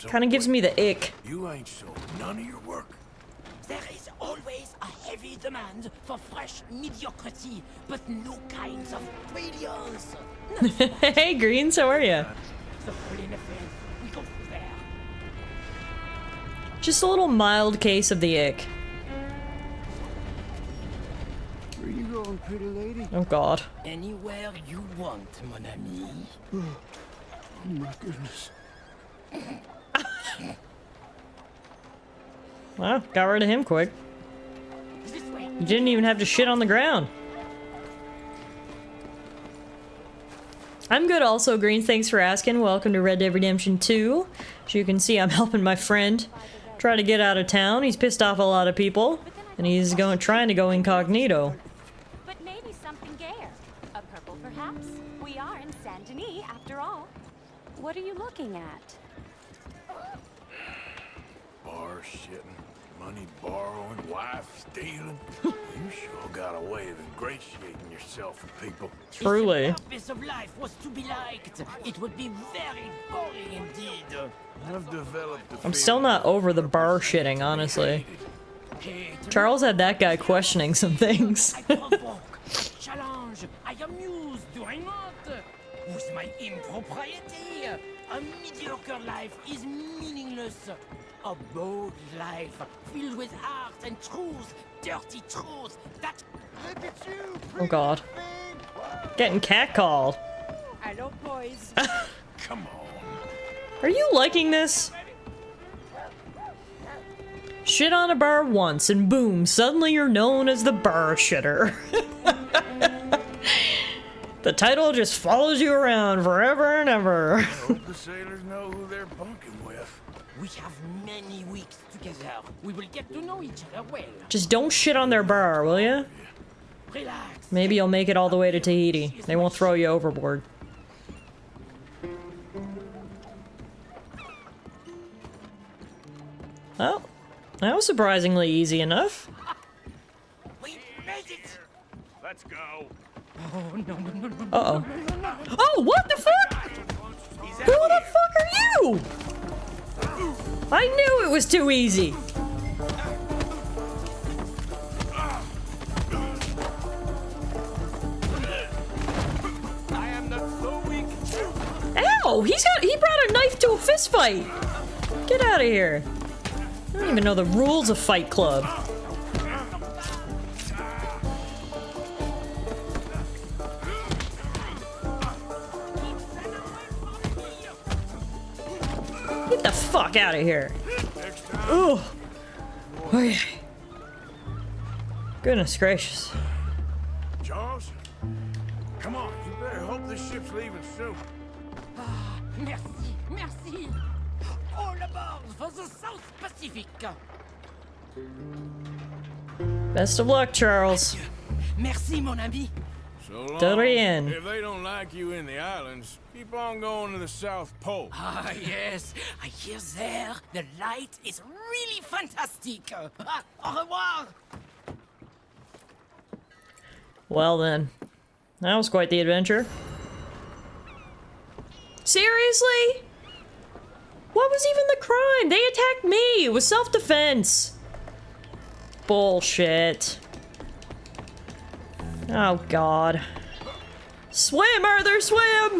Kind of gives me the ick. You ain't sold none of your work. There is always a heavy demand for fresh mediocrity, but no kinds of brilliance. Hey, Greens, how are you? The Flynn affair, we go through there. Just a little mild case of the ick. Where you going, pretty lady? Oh god. Anywhere you want, mon ami. Oh my goodness. Well, got rid of him quick. You didn't even have to shit on the ground. I'm good also, Greens. Thanks for asking. Welcome to Red Dead Redemption 2. As you can see, I'm helping my friend try to get out of town. He's pissed off a lot of people, and he's trying to go incognito. But maybe something gayer. A purple, perhaps? We are in Saint Denis, after all. What are you looking at? Bar shitting, money borrowing, wife stealing. You sure got a way of ingratiating yourself with people. Truly. If the purpose of life was to be liked, it would be very boring indeed. I've developed I'm still not over the bar shitting, honestly. Charles had that guy questioning some things. I provoke, challenge, I amuse, do I not? With my impropriety, a mediocre life is meaningless. A bold life filled with art and truth, dirty truth, that... Look at you, Oh god. Getting catcalled. Hello, boys. Come on. Are you liking this? Shit on a bar once and boom, suddenly you're known as the bar shitter. The title just follows you around forever and ever. I hope the sailors know who they're bunking with. We have many weeks together. We will get to know each other well. Just don't shit on their bar, will ya? Relax. Maybe you'll make it all the way to Tahiti. They won't throw you overboard. Oh, that was surprisingly easy enough. We made it. Let's go. Oh no no no no. Uh-oh. Oh, what the fuck? Who the fuck are you? I knew it was too easy. I am not so weak. Ow! He brought a knife to a fist fight. Get out of here. I don't even know the rules of Fight Club. Get the fuck out of here. Ugh. Okay. Goodness gracious. Charles? Come on, you better hope this ship's leaving soon. Ah, merci, merci. All aboard for the South Pacific. Best of luck, Charles. Merci, mon ami. So long. Dorian. If they don't like you in the islands, keep on going to the South Pole. Ah, yes. I hear there the light is really fantastic. Ah, au revoir. Well then. That was quite the adventure. Seriously? What was even the crime? They attacked me! It was self-defense! Bullshit. Oh god. Swim, Arthur, swim! I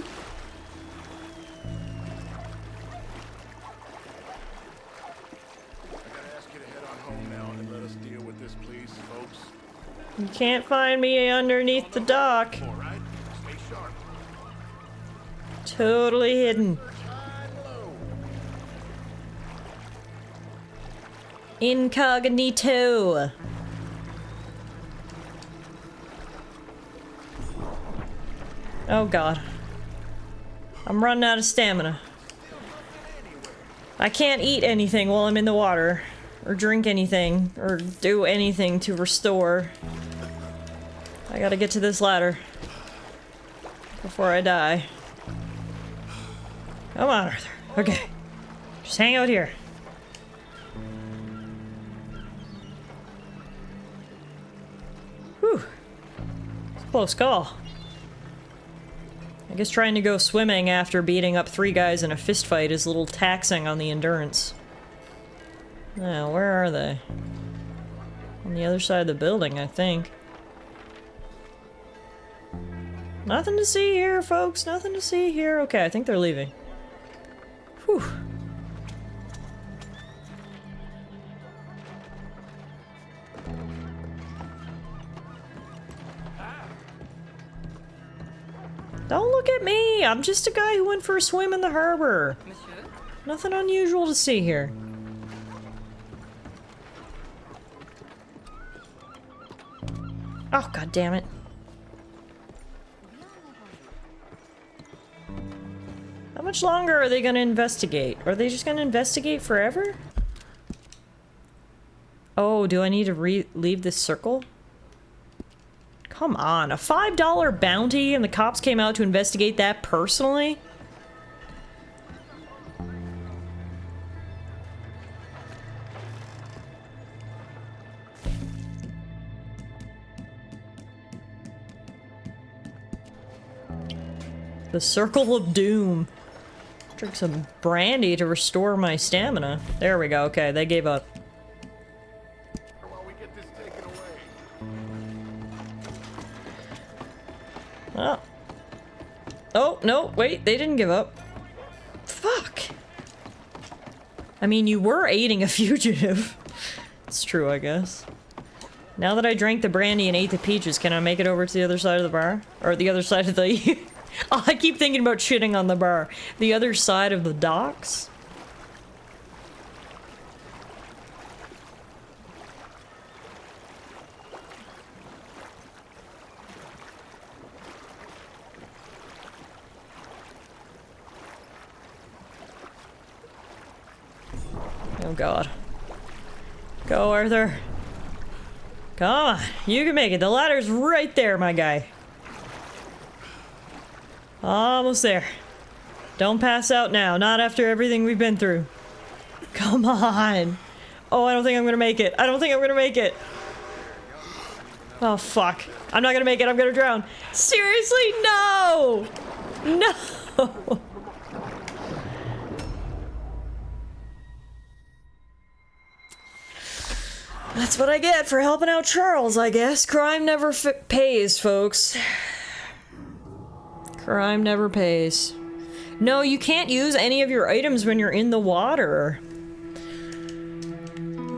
gotta ask you to head on home now and let us deal with this, please, folks. You can't find me underneath the dock. All right, stay sharp. Totally hidden. Incognito. Oh god. I'm running out of stamina. I can't eat anything while I'm in the water, or drink anything, or do anything to restore. I gotta get to this ladder before I die. Come on, Arthur. Okay. Just hang out here. Whew. It's a close call. I guess trying to go swimming after beating up 3 guys in a fist fight is a little taxing on the endurance. Now, where are they? On the other side of the building, I think. Nothing to see here, folks. Nothing to see here. Okay, I think they're leaving. Whew. Don't look at me! I'm just a guy who went for a swim in the harbor. Monsieur? Nothing unusual to see here. Oh, god damn it. How much longer are they gonna investigate? Are they just gonna investigate forever? Oh, do I need to leave this circle? Come on, a $5 bounty and the cops came out to investigate that personally? The Circle of Doom. Drink some brandy to restore my stamina. There we go, okay, they gave up. Oh. Oh, no, wait, they didn't give up. Fuck. I mean, you were aiding a fugitive. It's true, I guess. Now that I drank the brandy and ate the peaches, can I make it over to the other side of the bar? Or the other side of the... Oh, I keep thinking about shitting on the bar. The other side of the docks? Oh god. Go, Arthur. Come on, you can make it. The ladder's right there, my guy. Almost there. Don't pass out now, not after everything we've been through. Come on. Oh, I don't think I'm gonna make it. I don't think I'm gonna make it. Oh, fuck. I'm not gonna make it, I'm gonna drown. Seriously, no! No! That's what I get for helping out Charles, I guess. Crime never pays, folks. Crime never pays. No, you can't use any of your items when you're in the water.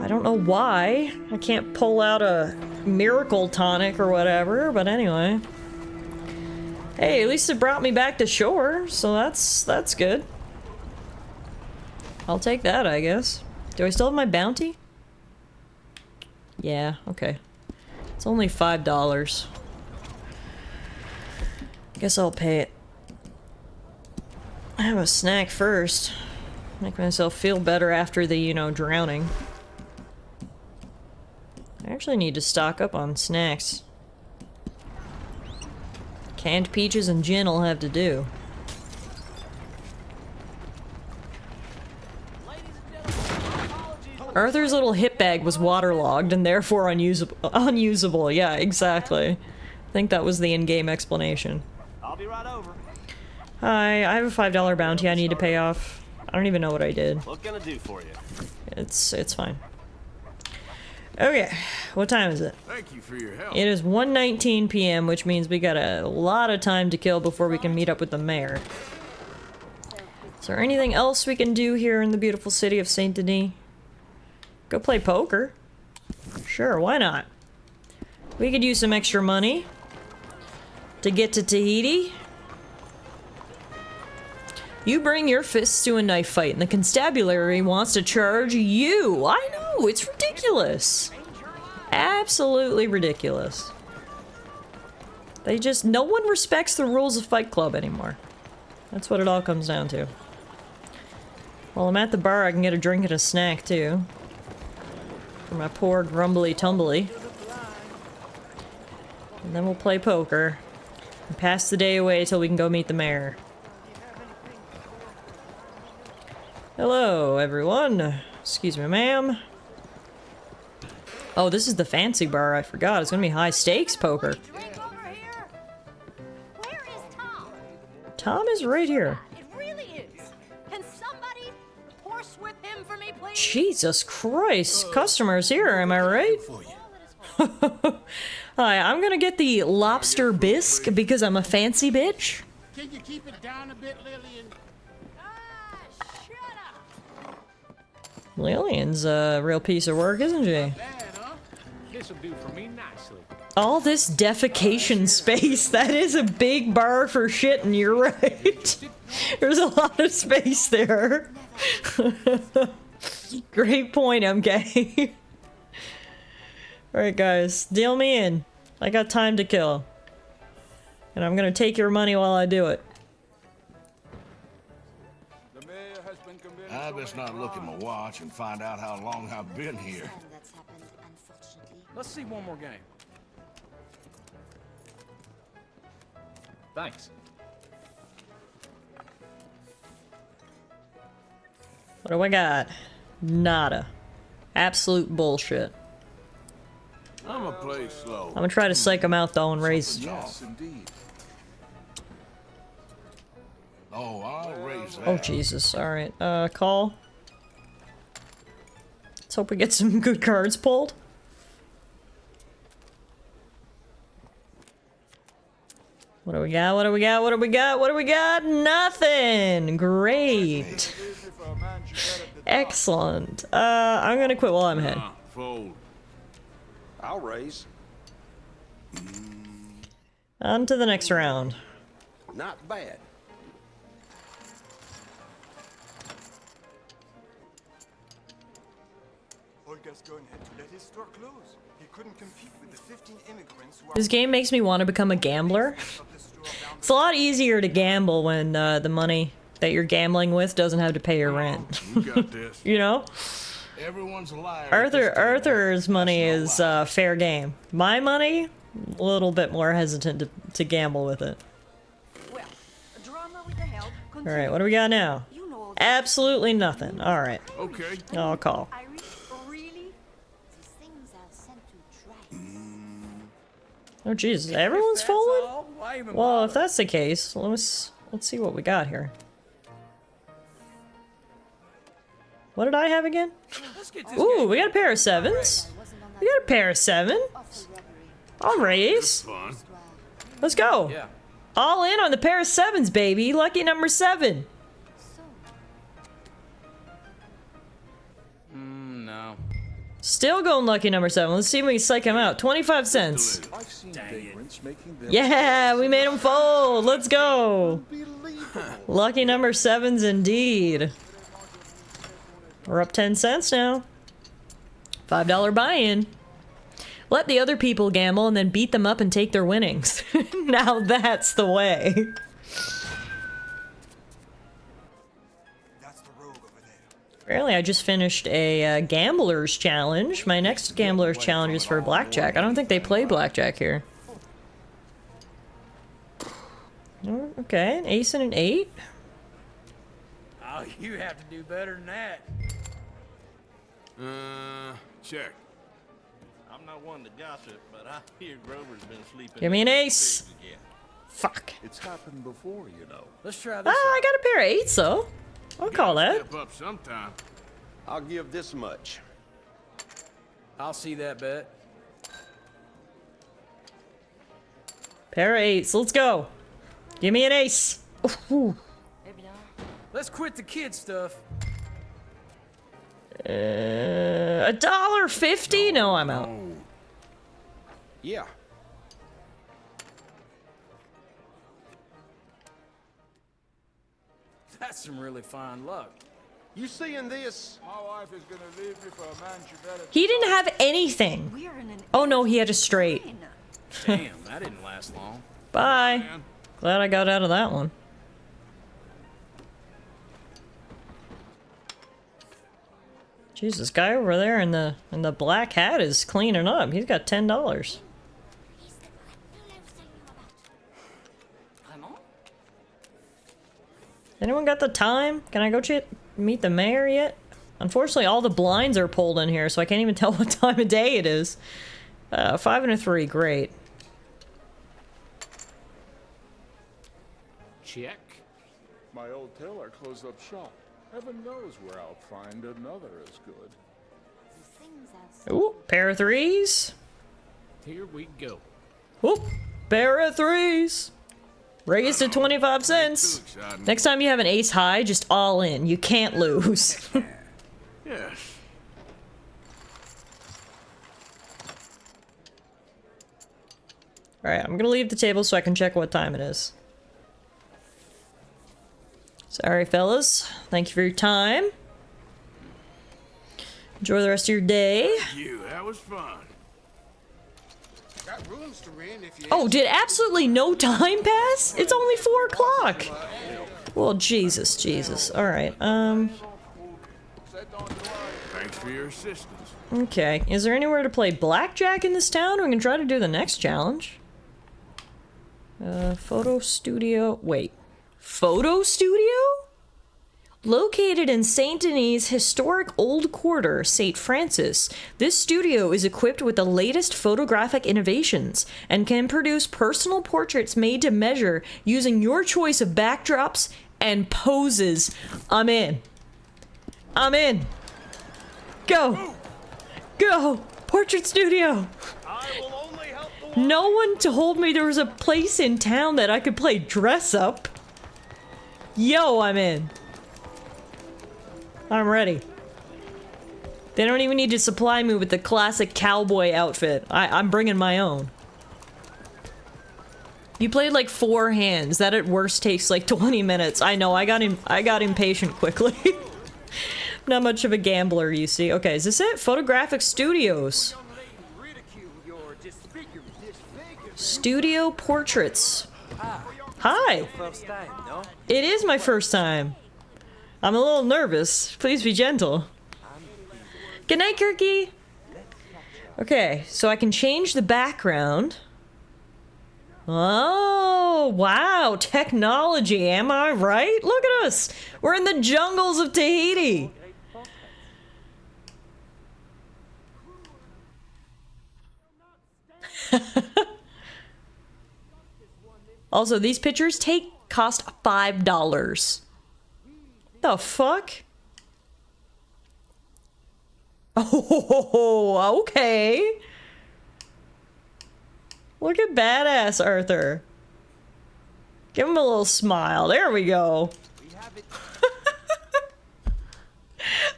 I don't know why. I can't pull out a miracle tonic or whatever, but anyway. Hey, at least it brought me back to shore, so that's good. I'll take that, I guess. Do I still have my bounty? Yeah, okay. It's only $5. Guess I'll pay it. I have a snack first. Make myself feel better after the, you know, drowning. I actually need to stock up on snacks. Canned peaches and gin will have to do. Arthur's little hip bag was waterlogged and therefore unusable. Yeah, exactly. I think that was the in-game explanation. I'll be right over. Hi, I have a $5 bounty I need to pay off. I don't even know what I did. What can I do for you? It's fine. Okay, what time is it? Thank you for your help. It is 1:19 p.m., which means we got a lot of time to kill before we can meet up with the mayor. Is there anything else we can do here in the beautiful city of Saint Denis? Go play poker. Sure, why not? We could use some extra money to get to Tahiti. You bring your fists to a knife fight and the constabulary wants to charge you. I know, it's ridiculous. Absolutely ridiculous. They just, no one respects the rules of Fight Club anymore. That's what it all comes down to. While I'm at the bar, I can get a drink and a snack too. For my poor grumbly tumbly. And then we'll play poker. And pass the day away till we can go meet the mayor. Hello, everyone. Excuse me, ma'am. Oh, this is the fancy bar. I forgot. It's gonna be high stakes poker. Tom is right here. It really is. Can somebody horsewhip him for me, please? Jesus Christ. Customers here, am I right? Hi, I'm gonna get the lobster bisque because I'm a fancy bitch. Can you keep it down a bit, Lillian? Lillian's a real piece of work, isn't she? This'll do for me nicely. All this defecation space. That is a big bar for shitting, you're right. There's a lot of space there. Great point, MK. Alright guys, deal me in. I got time to kill. And I'm gonna take your money while I do it. I best not look at my watch and find out how long I've been here. Let's see one more game. Thanks. What do I got? Nada. Absolute bullshit. I'ma play slow. I'm gonna try to psych him out though and raise. Yes, indeed. Oh, I'll raise that. Oh Jesus! All right, call. Let's hope we get some good cards pulled. What do we got? What do we got? What do we got? What do we got? Nothing! Great! Excellent. I'm gonna quit while I'm ahead. Fold. I'll raise. On to the next round. Not bad. Olga's going ahead to let his store close. He couldn't compete with the 15 immigrants who are... This game makes me want to become a gambler. It's a lot easier to gamble when the money that you're gambling with doesn't have to pay your rent. You got this. You know? Everyone's a liar. Arthur's money is fair game. My money, a little bit more hesitant to gamble with it. Well, a drama with the help. All right, what do we got now? Absolutely nothing. All right. Okay. I'll call. Oh Jesus! Everyone's falling. Well, if that's the case, let's see what we got here. What did I have again? Ooh, we got a pair of sevens. We got a pair of sevens. I'll raise. Let's go. Yeah. All in on the pair of sevens, baby. Lucky number 7. No. Still going lucky number 7. Let's see if we can psych him out. 25 cents. Yeah, we made him fold. Let's go. Lucky number 7s indeed. We're up 10 cents now. $5 buy-in. Let the other people gamble and then beat them up and take their winnings. Now that's the way. Apparently I just finished a Gambler's Challenge. My next Gambler's Challenge is for Blackjack. I don't think they play Blackjack here. Okay, an ace and an 8. Oh, you have to do better than that. Check. I'm not one to gossip, but I hear Grover's been sleeping. Give me an ace. Fuck. It's happened before, you know. Let's try this. I got a pair of 8s though. I'll call that. Step up sometime. I'll give this much. I'll see that bet. Pair of 8s. Let's go. Give me an ace. Ooh. Let's quit the kid stuff. $1.50? No, I'm out. Yeah. That's some really fine luck. You seeing this? My wife is gonna leave me for a man she better. He didn't have anything. Oh no, he had a straight. Damn, that didn't last long. Bye. Glad I got out of that one. Jesus, guy over there in the black hat is cleaning up. He's got $10. Anyone got the time? Can I go meet the mayor yet? Unfortunately, all the blinds are pulled in here, so I can't even tell what time of day it is. 5 and a 3, great. Check. My old tailor closed up shop. Heaven knows where I'll find another as good. Ooh, pair of 3s. Here we go. Whoop, pair of 3s. Raise to 25 cents. Next time you have an ace high, just all in. You can't lose. Yes. Alright, I'm gonna leave the table so I can check what time it is. Sorry, fellas. Thank you for your time. Enjoy the rest of your day. Thank you. That was fun. Got rooms to rent if you. Oh, did absolutely no time pass? It's only 4 o'clock. Well, Jesus. Alright, Thanks for your assistance. okay. Is there anywhere to play blackjack in this town? We can try to do the next challenge. Photo studio. Wait. Photo studio? Located in Saint Denis' historic Old Quarter, St. Francis, this studio is equipped with the latest photographic innovations and can produce personal portraits made to measure using your choice of backdrops and poses. I'm in. I'm in. Go. Go. Portrait studio. No one told me there was a place in town that I could play dress up. Yo, I'm in. I'm ready. They don't even need to supply me with the classic cowboy outfit. I'm bringing my own. You played like 4 hands. That at worst takes like 20 minutes. I know, I got impatient quickly. Not much of a gambler, you see. Okay, is this it? Photographic Studios. Studio portraits. Hi. It is my first time. I'm a little nervous. Please be gentle. Good night, Kirky. Okay, so I can change the background. Oh, wow. Technology, am I right? Look at us. We're in the jungles of Tahiti. Also, these pictures cost $5. The fuck? Oh, okay. Look at badass Arthur. Give him a little smile. There we go.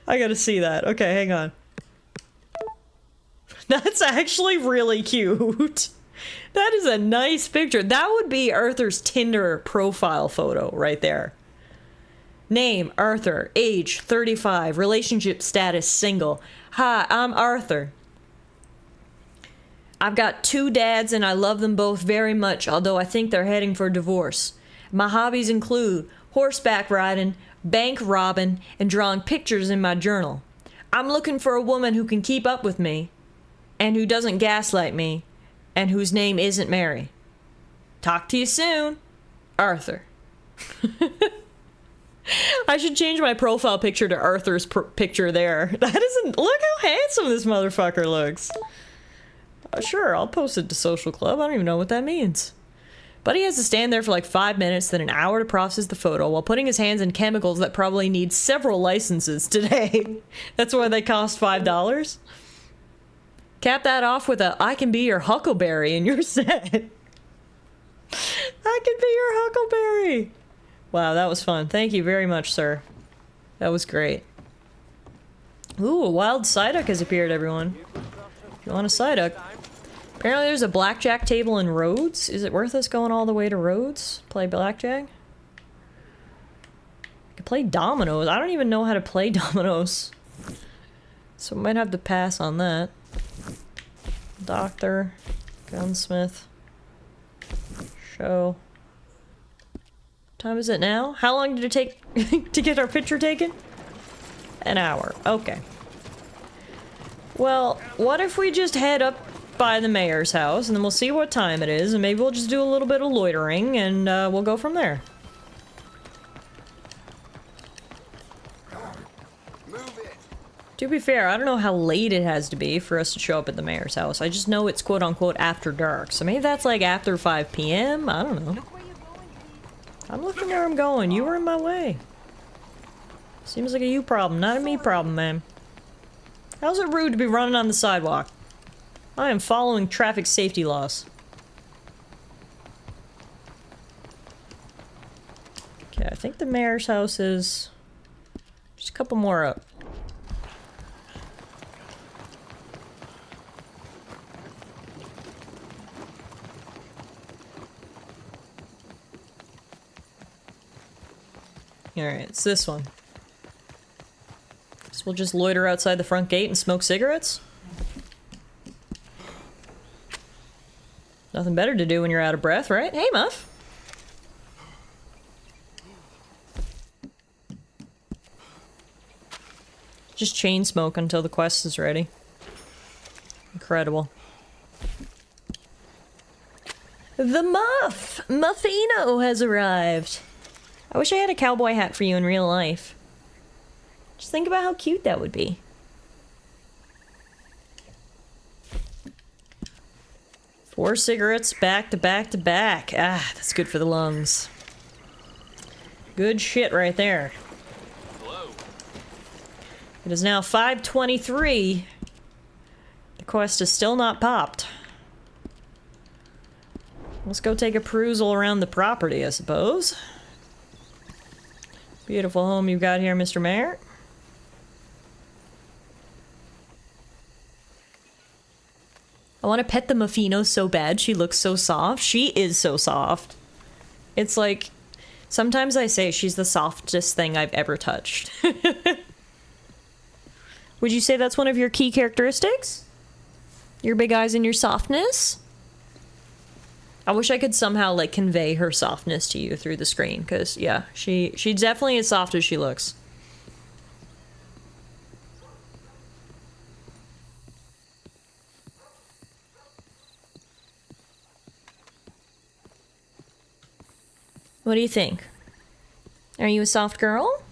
I gotta see that. Okay, hang on. That's actually really cute. That is a nice picture. That would be Arthur's Tinder profile photo right there. Name, Arthur. Age, 35. Relationship status, single. Hi, I'm Arthur. I've got 2 dads and I love them both very much, although I think they're heading for divorce. My hobbies include horseback riding, bank robbing, and drawing pictures in my journal. I'm looking for a woman who can keep up with me, and who doesn't gaslight me, and whose name isn't Mary. Talk to you soon, Arthur. I should change my profile picture to Arthur's picture there. That isn't... Look how handsome this motherfucker looks. Sure, I'll post it to Social Club. I don't even know what that means. But he has to stand there for like 5 minutes, then an hour to process the photo, while putting his hands in chemicals that probably need several licenses today. That's why they cost $5. Cap that off with a, I can be your huckleberry, and you're set. I can be your huckleberry. Wow, that was fun. Thank you very much, sir. That was great. Ooh, a wild Psyduck has appeared, everyone. If you want a Psyduck. Apparently there's a blackjack table in Rhodes. Is it worth us going all the way to Rhodes? Play blackjack? I could play dominoes. I don't even know how to play dominoes. So I might have to pass on that. Doctor. Gunsmith. Show. What time is it now? How long did it take to get our picture taken? An hour. Okay. Well, what if we just head up by the mayor's house, and then we'll see what time it is, and maybe we'll just do a little bit of loitering, and we'll go from there. To be fair, I don't know how late it has to be for us to show up at the mayor's house. I just know it's quote-unquote after dark, so maybe that's like after 5 p.m.? I don't know. I'm looking where I'm going. You were in my way. Seems like a you problem, not a me problem, man. How's it rude to be running on the sidewalk? I am following traffic safety laws. Okay, I think the mayor's house is just a couple more up. Alright, it's this one. So we'll just loiter outside the front gate and smoke cigarettes? Nothing better to do when you're out of breath, right? Hey, Muff! Just chain smoke until the quest is ready. Incredible. The Muff! Muffino has arrived! I wish I had a cowboy hat for you in real life. Just think about how cute that would be. Four cigarettes back to back to back. Ah, that's good for the lungs. Good shit right there. Hello. It is now 5:23. The quest is still not popped. Let's go take a perusal around the property, I suppose. Beautiful home you've got here, Mr. Mayor. I want to pet the Muffino so bad. She looks so soft. She is so soft. It's like, sometimes I say she's the softest thing I've ever touched. Would you say that's one of your key characteristics? Your big eyes and your softness? I wish I could somehow, like, convey her softness to you through the screen, because, yeah, she definitely is soft as she looks. What do you think? Are you a soft girl?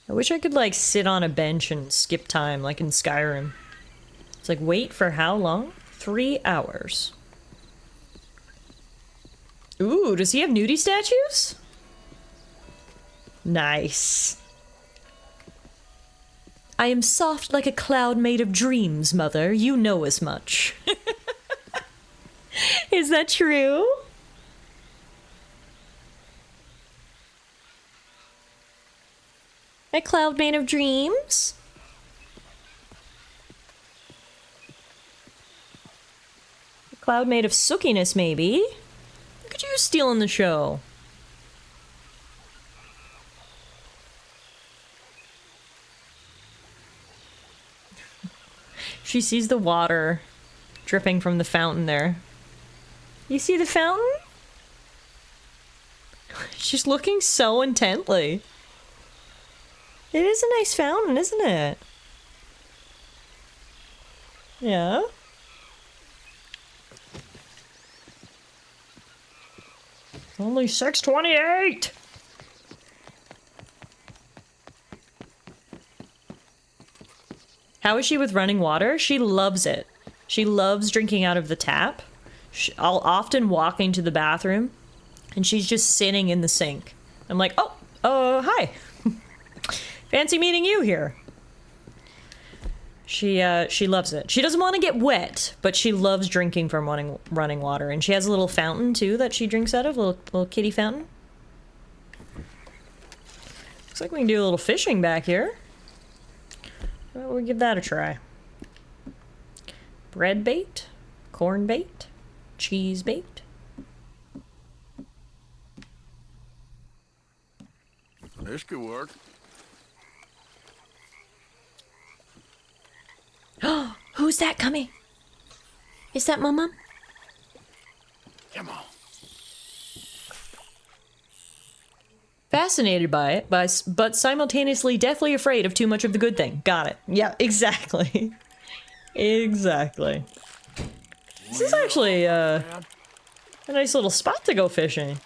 I wish I could, like, sit on a bench and skip time, like in Skyrim. It's like, wait for how long? 3 hours. Ooh, does he have nudie statues? Nice. I am soft like a cloud made of dreams, Mother. You know as much. Is that true? A cloud made of dreams? A cloud made of sookiness, maybe? Look at you stealing the show. She sees the water dripping from the fountain there. You see the fountain? She's looking so intently. It is a nice fountain, isn't it? Yeah. Only 6:28. How is she with running water? She loves it. She loves drinking out of the tap. I'll often walk into the bathroom and she's just sitting in the sink. I'm like, oh, hi. Fancy meeting you here. She loves it. She doesn't want to get wet, but she loves drinking from running water. And she has a little fountain, too, that she drinks out of. Little kitty fountain. Looks like we can do a little fishing back here. Well, we'll give that a try. Bread bait, corn bait, cheese bait. This could work. Who's that coming? Is that my mom? Come on. Fascinated by it, but simultaneously deathly afraid of too much of the good thing. Got it. Yeah, exactly. Exactly. This is actually a nice little spot to go fishing.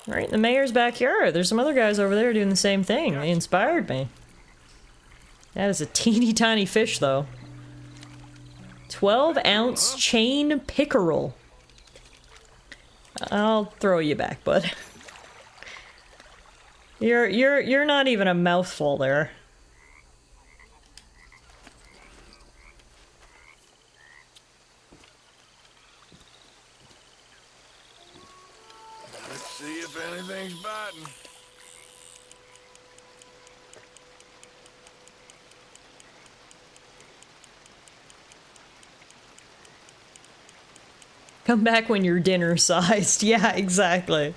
Right in the mayor's backyard. There's some other guys over there doing the same thing. They inspired me. That is a teeny tiny fish, though. 12-ounce chain pickerel. I'll throw you back, bud. You're not even a mouthful there. Let's see if anything's biting. Come back when you're dinner sized. Yeah, exactly.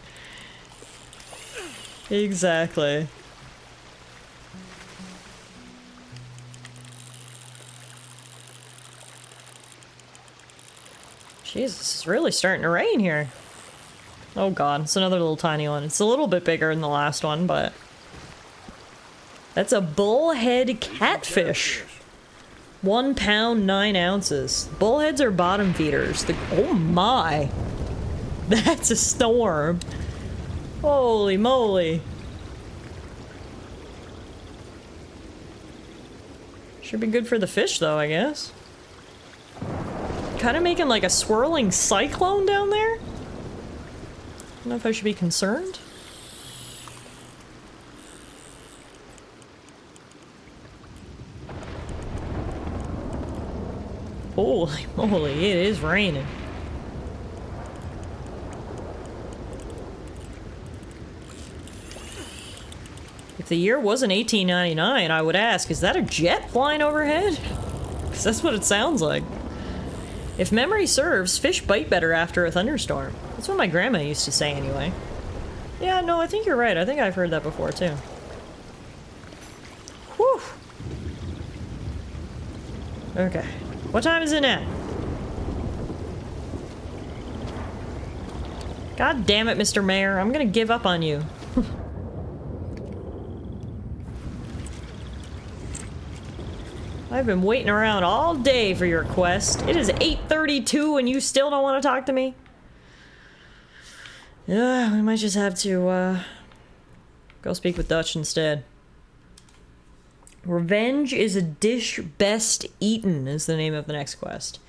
Exactly. Jesus, it's really starting to rain here. Oh god, it's another little tiny one. It's a little bit bigger than the last one, but... That's a bullhead catfish. 1 pound, 9 ounces. Bullheads are bottom feeders. Oh my! That's a storm. Holy moly. Should be good for the fish though, I guess. Kind of making like a swirling cyclone down there? I don't know if I should be concerned. Holy moly, it is raining. If the year wasn't 1899, I would ask, is that a jet flying overhead? Because that's what it sounds like. If memory serves, fish bite better after a thunderstorm. That's what my grandma used to say anyway. Yeah, no, I think you're right. I think I've heard that before too. Whew. Okay. What time is it now? God damn it, Mr. Mayor. I'm gonna give up on you. I've been waiting around all day for your quest. It is 8:32 and you still don't want to talk to me? Yeah, we might just have to, go speak with Dutch instead. Revenge is a dish best eaten is the name of the next quest.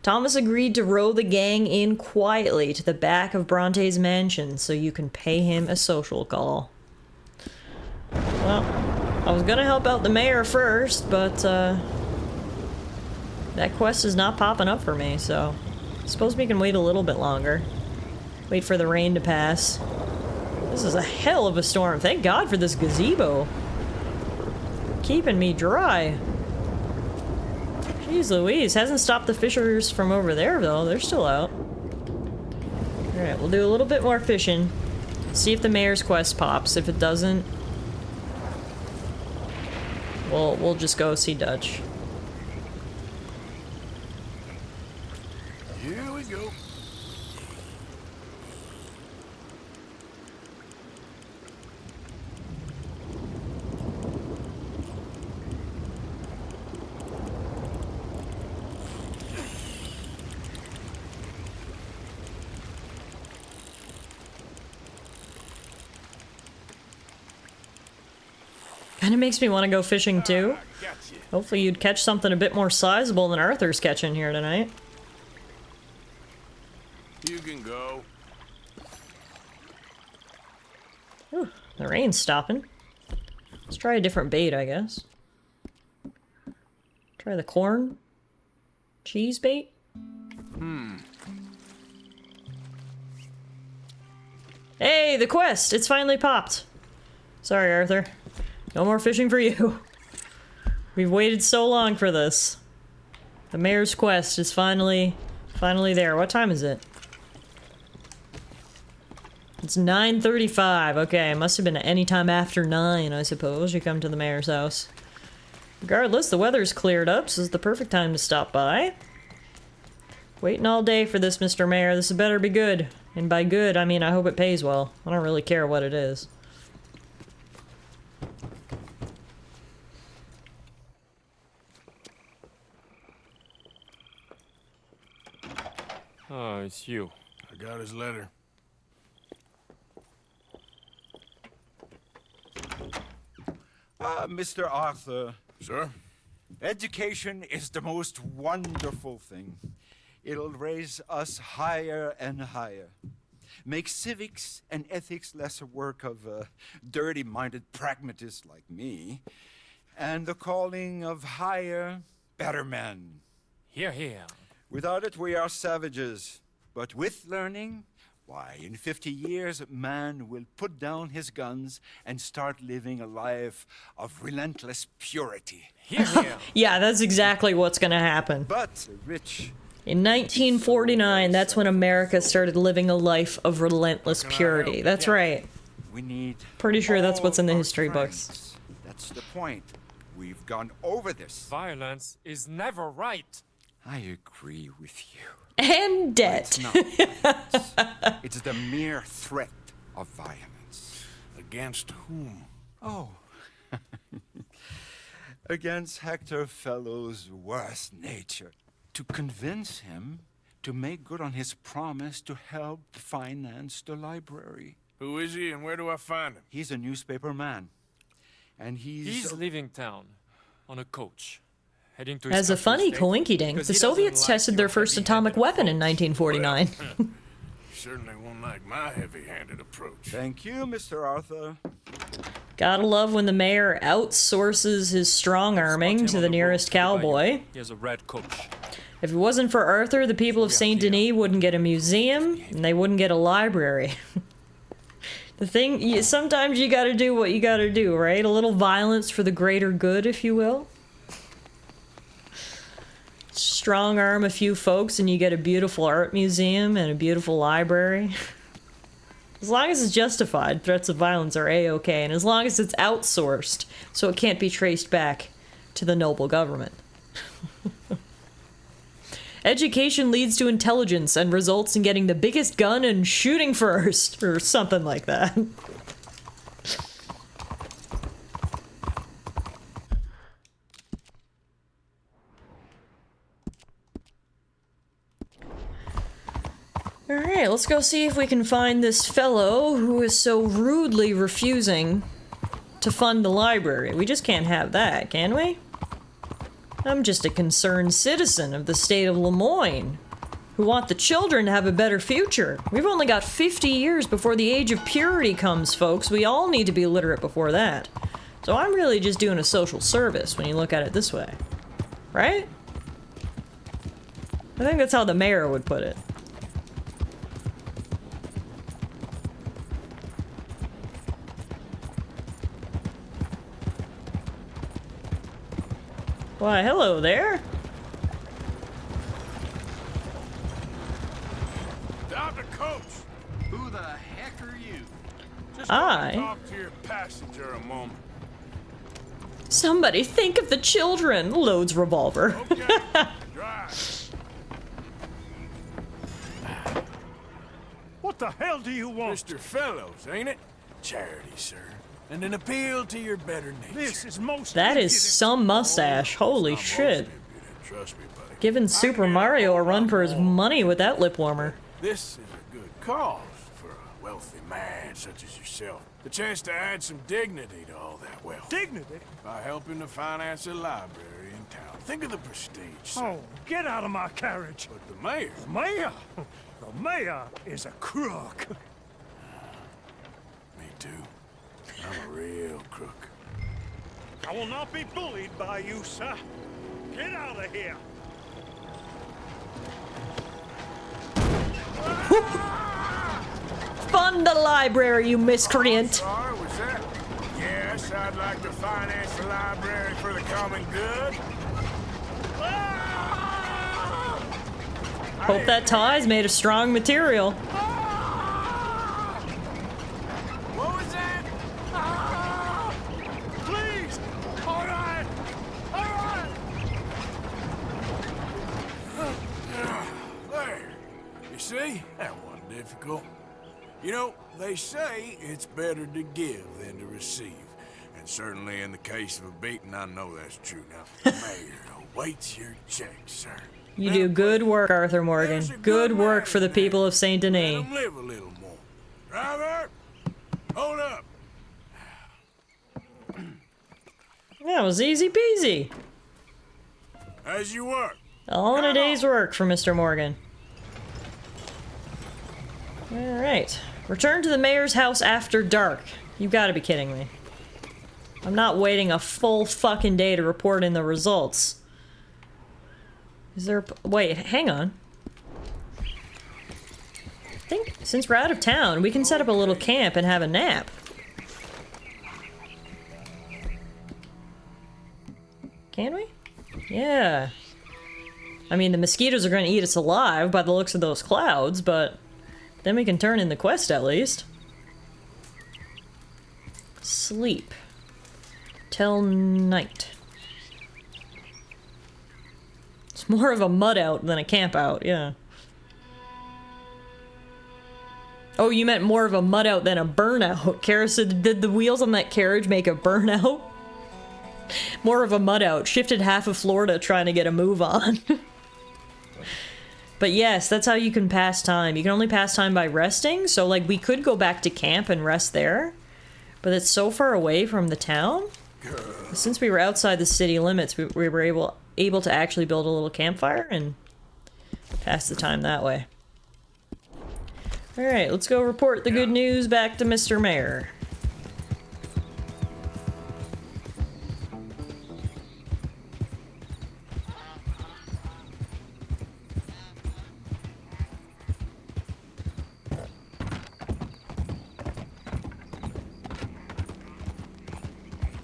Thomas agreed to row the gang in quietly to the back of Bronte's mansion so you can pay him a social call. Well... I was gonna help out the mayor first, but, that quest is not popping up for me, so... I suppose we can wait a little bit longer. Wait for the rain to pass. This is a hell of a storm. Thank God for this gazebo. Keeping me dry. Jeez Louise. Hasn't stopped the fishers from over there, though. They're still out. Alright, we'll do a little bit more fishing. See if the mayor's quest pops. If it doesn't, we'll just go see Dutch. Here we go. Kinda makes me want to go fishing too. Hopefully you'd catch something a bit more sizable than Arthur's catching here tonight. You can go. Ooh, the rain's stopping. Let's try a different bait, I guess. Try the corn cheese bait. Hey, the quest! It's finally popped. Sorry, Arthur. No more fishing for you. We've waited so long for this. The mayor's quest is finally there. What time is it? It's 9:35. Okay, it must have been any time after 9, I suppose. You come to the mayor's house. Regardless, the weather's cleared up, so it's the perfect time to stop by. Waiting all day for this, Mr. Mayor. This had better be good. And by good, I mean I hope it pays well. I don't really care what it is. Oh, it's you. I got his letter. Mr. Arthur. Sir? Education is the most wonderful thing. It'll raise us higher and higher. Make civics and ethics less a work of dirty-minded pragmatists like me, and the calling of higher, better men. Here, here. Without it, we are savages. But with learning, why, in 50 years, man will put down his guns and start living a life of relentless purity. Here, here. Yeah, that's exactly what's gonna happen. But the rich... In 1949, that's when America started living a life of relentless purity. That's right. We need... Pretty sure that's what's in the history books. That's the point. We've gone over this. Violence is never right. I agree with you. And debt. It's not. It's the mere threat of violence. Against whom? Oh. Against Hector Fellow's worst nature. To convince him to make good on his promise to help finance the library. Who is he and where do I find him? He's a newspaper man. And he's leaving town on a coach. Heading to As a funny coinkydink, the Soviets tested their first atomic weapon in 1949. Certainly won't like my heavy-handed approach. Thank you, Mr. Arthur. Gotta love when the mayor outsources his strong arming to the nearest cowboy. He has a red coach. If it wasn't for Arthur, the people of Saint Denis wouldn't get a museum, and they wouldn't get a library. The thing, sometimes you gotta do what you gotta do, right? A little violence for the greater good, if you will. Strong arm a few folks and you get a beautiful art museum and a beautiful library. As long as it's justified, threats of violence are a-okay, and as long as it's outsourced, so it can't be traced back to the noble government. Education leads to intelligence and results in getting the biggest gun and shooting first, or something like that. Alright, let's go see if we can find this fellow who is so rudely refusing to fund the library. We just can't have that, can we? I'm just a concerned citizen of the state of Lemoyne, who want the children to have a better future. We've only got 50 years before the age of purity comes, folks. We all need to be literate before that. So I'm really just doing a social service when you look at it this way. Right? I think that's how the mayor would put it. Why, hello there. Dr. Coach, who the heck are you? Just talk to your passenger a moment. Somebody think of the children. Loads revolver. Drive. What the hell do you want? Mr. Fellows, ain't it? Charity, sir. And an appeal to your better nature. This is most That is some mustache. Holy shit. Trust me, buddy. Giving Super Mario a run for his money with that lip warmer. This is a good cause for a wealthy man such as yourself. The chance to add some dignity to all that wealth. Dignity? By helping to finance a library in town. Think of the prestige, sir. Oh, get out of my carriage. But the mayor... The mayor? The mayor is a crook. Me too. I'm a real crook. I will not be bullied by you, sir. Get out of here. Fund the library, you miscreant. Sorry, was that? Yes, I'd like to finance the library for the common good. Hope that tie's made of strong material. What was that? Please! All right! All right! There. You see? That wasn't difficult. You know, they say it's better to give than to receive. And certainly in the case of a beating, I know that's true. Now, the mayor awaits your check, sir. You do good work, Arthur Morgan. Good work for the people of Saint Denis. Let 'em live a little more. Driver, hold up. That was easy peasy. As you work. All in a day's work for Mr. Morgan. Alright. Return to the mayor's house after dark. You gotta be kidding me. I'm not waiting a full fucking day to report in the results. Is there a... Wait, hang on. I think since we're out of town, we can set up a little camp and have a nap. Can we? Yeah. I mean, the mosquitoes are going to eat us alive by the looks of those clouds, but then we can turn in the quest at least. Sleep. Till night. It's more of a mud out than a camp out, yeah. Oh, you meant more of a mud out than a burnout. Kara said, did the wheels on that carriage make a burnout? More of a mud out. Shifted half of Florida trying to get a move on. But yes, that's how you can pass time. You can only pass time by resting, so like we could go back to camp and rest there. But it's so far away from the town. Since we were outside the city limits, we were able to actually build a little campfire and pass the time that way. Alright, let's go report the good news back to Mr. Mayor.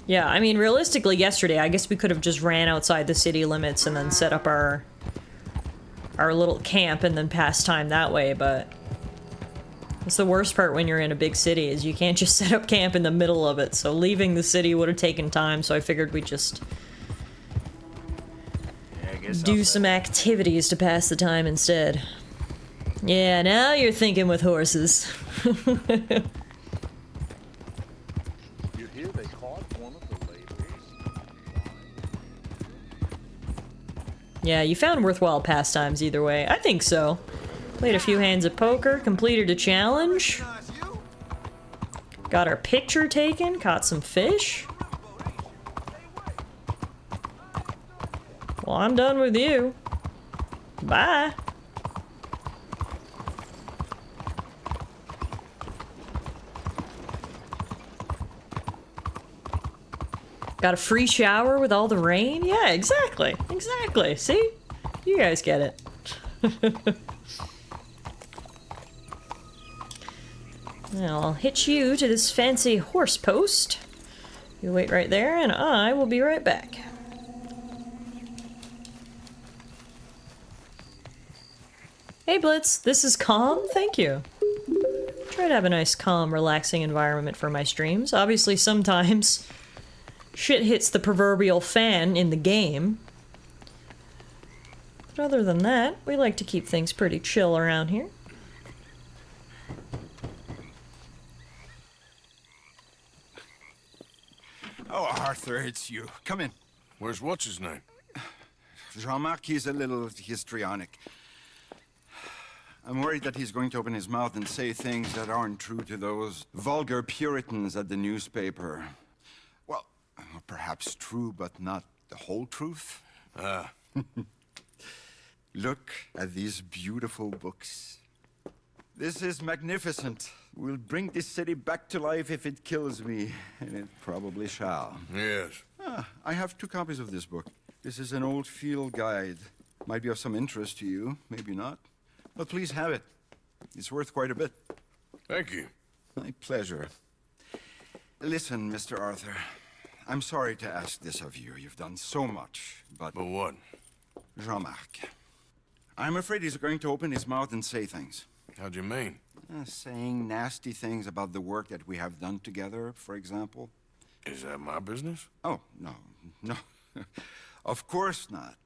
Yeah, I mean, realistically, yesterday, I guess we could have just ran outside the city limits and then set up our little camp and then pass time that way, but it's the worst part when you're in a big city is you can't just set up camp in the middle of it, so leaving the city would have taken time, so I figured we'd just do some activities to pass the time instead. Yeah, now you're thinking with horses. Yeah, you found worthwhile pastimes either way. I think so. Played a few hands of poker, completed a challenge. Got our picture taken, caught some fish. Well, I'm done with you. Bye. Got a free shower with all the rain? Yeah, exactly. Exactly. See? You guys get it. Now, I'll hitch you to this fancy horse post. You wait right there, and I will be right back. Hey Blitz, this is calm, thank you. Try to have a nice, calm, relaxing environment for my streams. Obviously, sometimes shit hits the proverbial fan in the game. But other than that, we like to keep things pretty chill around here. Oh, Arthur, it's you. Come in. Where's what's-his-name? Jean-Marc, he's a little histrionic. I'm worried that he's going to open his mouth and say things that aren't true to those vulgar Puritans at the newspaper. Well, perhaps true, but not the whole truth. Look at these beautiful books. This is magnificent. We'll bring this city back to life if it kills me, and it probably shall. Yes. I have 2 copies of this book. This is an old field guide. Might be of some interest to you, maybe not. But please have it. It's worth quite a bit. Thank you. My pleasure. Listen, Mr. Arthur. I'm sorry to ask this of you. You've done so much, but... But what? Jean-Marc. I'm afraid he's going to open his mouth and say things. How do you mean? Saying nasty things about the work that we have done together, for example. Is that my business? Oh, no. Of course not.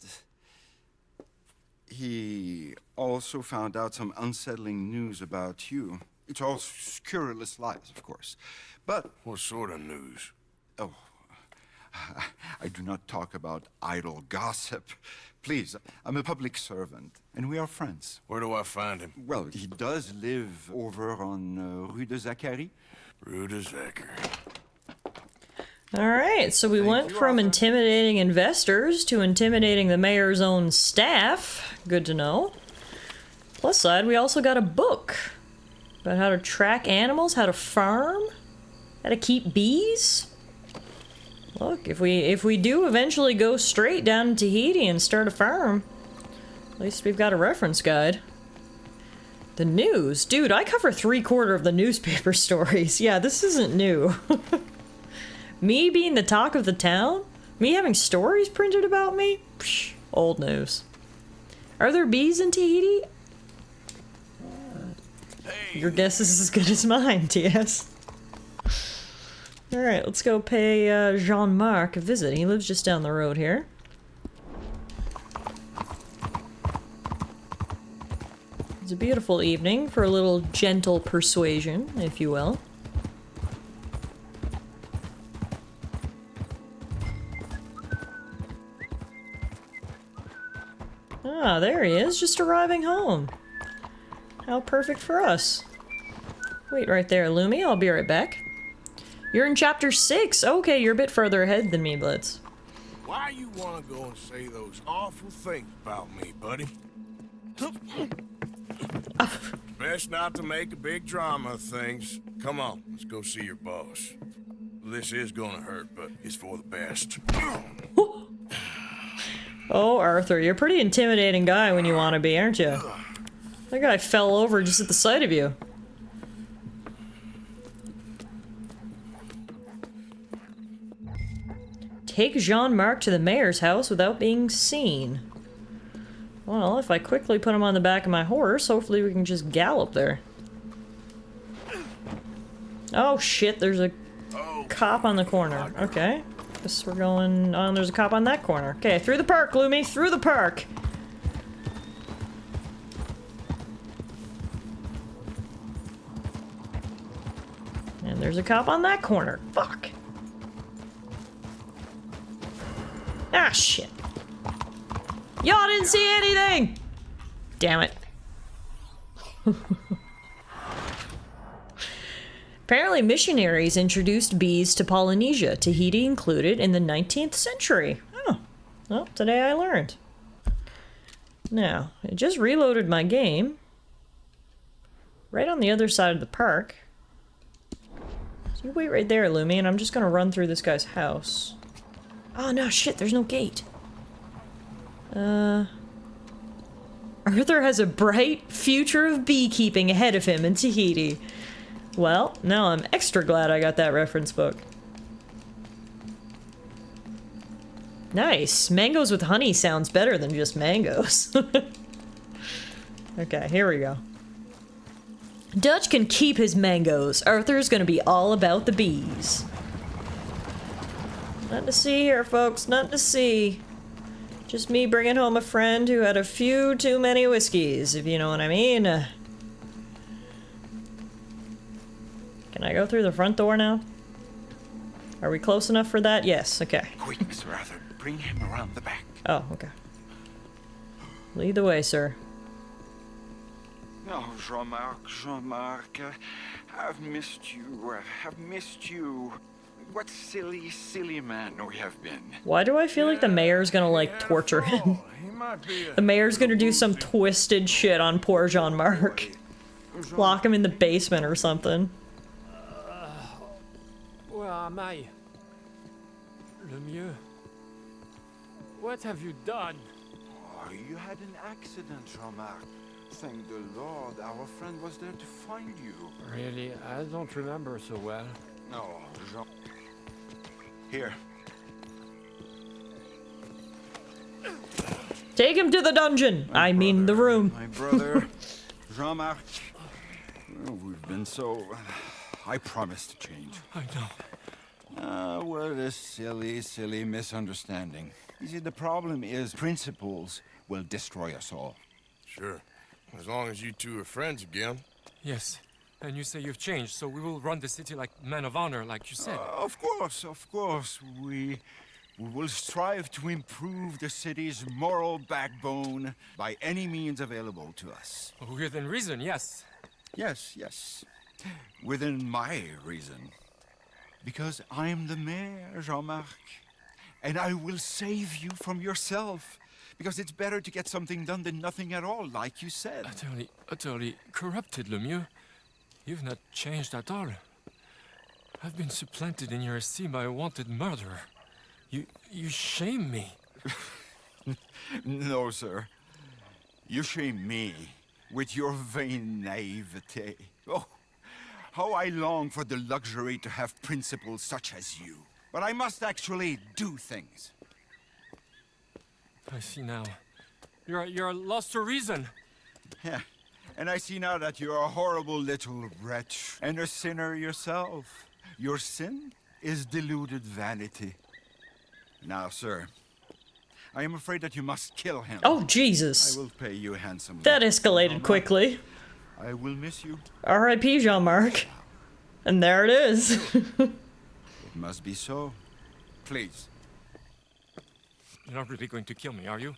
He also found out some unsettling news about you. It's all scurrilous lies, of course. But... What sort of news? Oh, I do not talk about idle gossip. Please, I'm a public servant, and we are friends. Where do I find him? Well, he does live over on Rue de Zachary. Rue de Zachary. Alright, so we went from intimidating investors to intimidating the mayor's own staff. Good to know. Plus side, we also got a book about how to track animals, how to farm, how to keep bees. Look, if we do eventually go straight down to Tahiti and start a farm, at least we've got a reference guide. The news? Dude, I cover 3/4 of the newspaper stories. Yeah, this isn't new. Me being the talk of the town? Me having stories printed about me? Psh, old news. Are there bees in Tahiti? Your guess is as good as mine, TS. Alright, let's go pay Jean-Marc a visit. He lives just down the road here. It's a beautiful evening for a little gentle persuasion, if you will. Ah, there he is, just arriving home. How perfect for us. Wait right there, Lumi, I'll be right back. You're in chapter 6. Okay, you're a bit further ahead than me, Blitz. Why you wanna go and say those awful things about me, buddy? Best not to make a big drama of things. Come on, let's go see your boss. This is gonna hurt, but it's for the best. Oh, Arthur, you're a pretty intimidating guy when you want to be, aren't you? That guy fell over just at the sight of you. Take Jean-Marc to the mayor's house without being seen. Well, if I quickly put him on the back of my horse, hopefully we can just gallop there. Oh shit, there's a cop on the corner. Okay. Guess we're going on. There's a cop on that corner. Okay, through the park, Lumi, through the park. And there's a cop on that corner. Fuck. Ah, shit. Y'all didn't see anything! Damn it. Apparently missionaries introduced bees to Polynesia, Tahiti included, in the 19th century. Oh, well, today I learned. Now, I just reloaded my game. Right on the other side of the park. So you wait right there, Lumi, and I'm just gonna run through this guy's house. Oh no, shit, there's no gate. Arthur has a bright future of beekeeping ahead of him in Tahiti. Well, now I'm extra glad I got that reference book. Nice. Mangoes with honey sounds better than just mangoes. Okay, here we go. Dutch can keep his mangoes. Arthur's gonna be all about the bees. Nothing to see here, folks. Nothing to see. Just me bringing home a friend who had a few too many whiskeys, if you know what I mean. Can I go through the front door now? Are we close enough for that? Yes, okay. Quick, Sir Arthur. Bring him around the back. Oh, okay. Lead the way, sir. Oh, Jean-Marc, I've missed you. I've missed you. What silly, silly man we have been. Why do I feel like the mayor's gonna, like, torture him? The mayor's gonna do some twisted shit on poor Jean-Marc. Lock him in the basement or something. Where am I? Lemieux? What have you done? Oh, you had an accident, Jean-Marc. Thank the Lord, our friend was there to find you. Really? I don't remember so well. No, Jean... Here. Take him to the dungeon! I mean the room. My brother, Jean-Marc. Oh, we've been so... I promise to change. I know. What a silly, silly misunderstanding. You see, the problem is principles will destroy us all. Sure. As long as you two are friends again. Yes. And you say you've changed, so we will run the city like men of honor, like you said. Of course. We will strive to improve the city's moral backbone by any means available to us. Within reason, yes. Yes. Within my reason. Because I'm the mayor, Jean-Marc. And I will save you from yourself. Because it's better to get something done than nothing at all, like you said. Utterly corrupted, Lemieux. You've not changed at all. I've been supplanted in your esteem by a wanted murderer. You shame me. No, sir. You shame me with your vain naivete. Oh, how I long for the luxury to have principles such as you. But I must actually do things. I see now. You're lost to reason. Yeah, and I see now that you're a horrible little wretch and a sinner yourself. Your sin is deluded vanity. Now, sir, I am afraid that you must kill him. Oh, Jesus. I will pay you handsomely. That escalated quickly. I will miss you. R.I.P. Jean-Marc. And there it is. It must be so. Please. You're not really going to kill me, are you?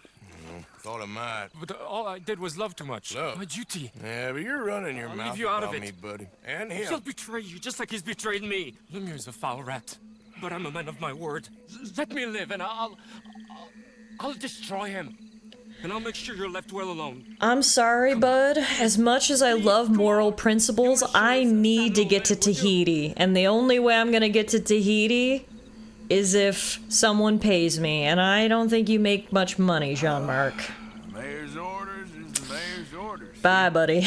Thought I might. But all I did was love too much. Love? My duty. Yeah, but you're running your I'll mouth leave you out about of me, it. buddy. And him. He'll betray you just like he's betrayed me. Lemieux is a foul rat. But I'm a man of my word. Let me live and I'll destroy him. And I'll make sure you're left well alone. I'm sorry, bud. As much as I love moral principles, I need to get to Tahiti. And the only way I'm gonna get to Tahiti is if someone pays me. And I don't think you make much money, Jean-Marc. Mayor's orders is the mayor's orders. Bye, buddy.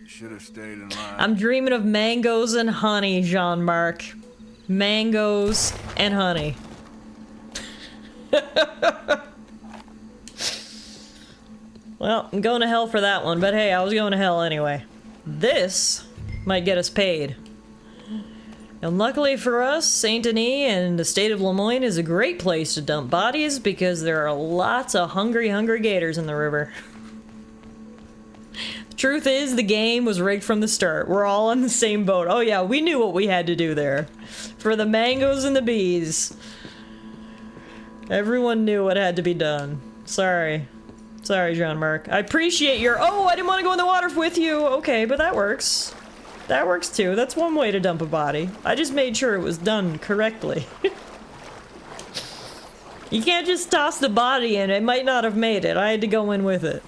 Should have stayed in line. I'm dreaming of mangoes and honey, Jean-Marc. Mangoes and honey. Well, I'm going to hell for that one, but hey, I was going to hell anyway. This might get us paid. And luckily for us, Saint Denis and the state of Lemoyne is a great place to dump bodies because there are lots of hungry gators in the river. The truth is, the game was rigged from the start. We're all on the same boat. Oh yeah, we knew what we had to do there. For the mangoes and the bees. Everyone knew what had to be done. Sorry. Sorry, Jean-Marc. I appreciate your- oh, I didn't want to go in the water with you! Okay, but that works. That works too. That's one way to dump a body. I just made sure it was done correctly. You can't just toss the body in. It might not have made it. I had to go in with it.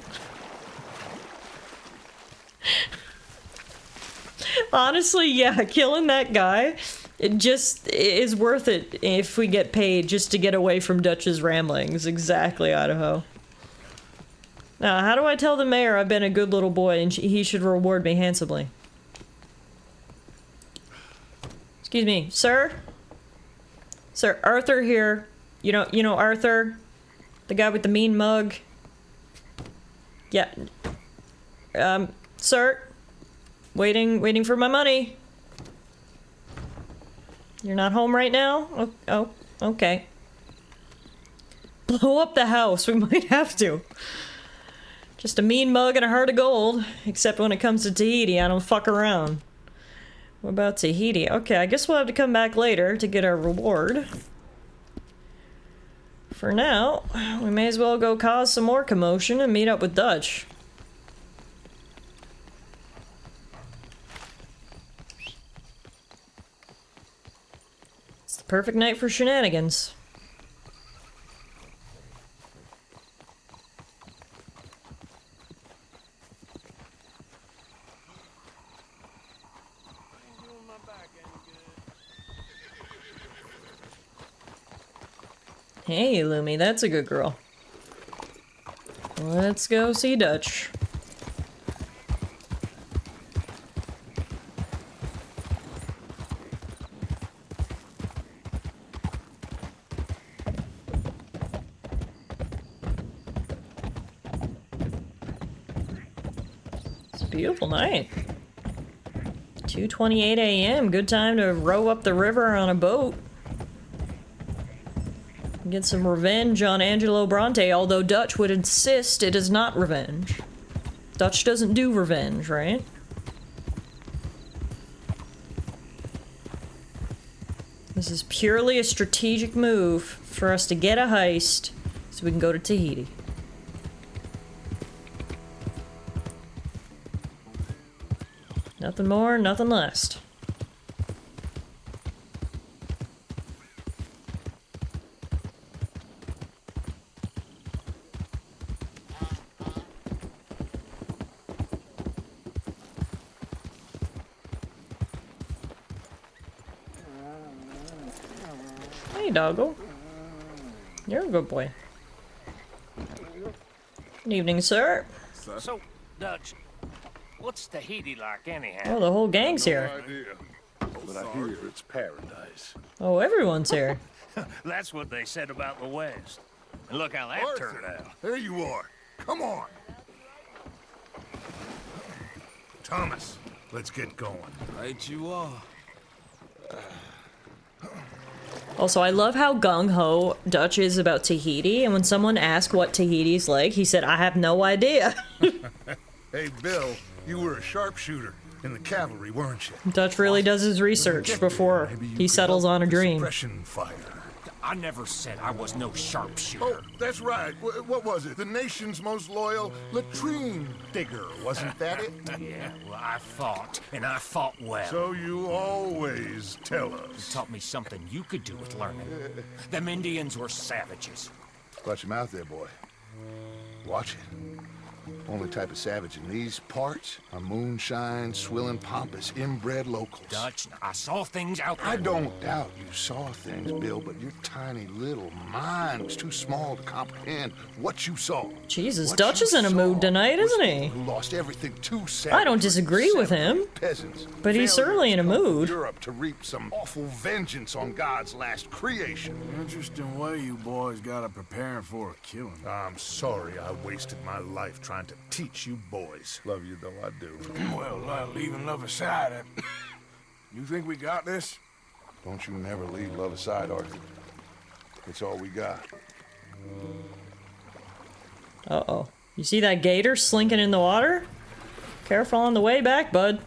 Honestly, yeah, killing that guy It just is worth it if we get paid just to get away from Dutch's ramblings. Exactly, Idaho. Now, how do I tell the mayor I've been a good little boy and he should reward me handsomely? Excuse me, sir? Sir, Arthur here. You know Arthur? The guy with the mean mug? Yeah. Sir? Waiting for my money. You're not home right now? Oh, okay. Blow up the house, we might have to. Just a mean mug and a heart of gold. Except when it comes to Tahiti, I don't fuck around. What about Tahiti? Okay, I guess we'll have to come back later to get our reward. For now, we may as well go cause some more commotion and meet up with Dutch. It's the perfect night for shenanigans. Hey, Lumi, that's a good girl. Let's go see Dutch. It's a beautiful night. 2:28 a.m. Good time to row up the river on a boat. Get some revenge on Angelo Bronte, although Dutch would insist it is not revenge. Dutch doesn't do revenge, right? This is purely a strategic move for us to get a heist so we can go to Tahiti. Nothing more, nothing less. Hey, doggo. You're a good boy. Good evening, sir. So, Dutch, what's Tahiti like anyhow? Oh, the whole gang's here. But I hear it's paradise. Oh, everyone's here. That's what they said about the West. And look how that Arthur, turned out. There you are. Come on. Thomas, let's get going. Right you are. Also, I love how gung-ho Dutch is about Tahiti, and when someone asked what Tahiti's like, he said, I have no idea. Hey, Bill, you were a sharpshooter in the cavalry, weren't you? Dutch really does his research before he settles on a dream. Suppression fire. I never said I was no sharpshooter. Oh, that's right. What was it? The nation's most loyal latrine digger, wasn't that it? Yeah, well, I fought, and I fought well. So you always tell You us. taught me something you could do with learning. Them Indians were savages. Watch your mouth there, boy. Watch it. Only type of savage in these parts are moonshine, swilling, pompous, inbred locals. Dutch, I saw things out there. I don't doubt you saw things, Bill, but your tiny little mind was too small to comprehend what you saw. Jesus, Dutch is in a mood tonight, isn't he? Who lost everything to I don't disagree with him, peasants, but he's certainly in a mood. Europe to reap some awful vengeance on God's last creation. Interesting way you boys got to preparing for a killing. I'm sorry I wasted my life trying to teach you boys. Love you though I do. Well, leaving love aside, you think we got this? Don't you never leave love aside, Arthur. It's all we got. Uh-oh. You see that gator slinking in the water? Careful on the way back, bud.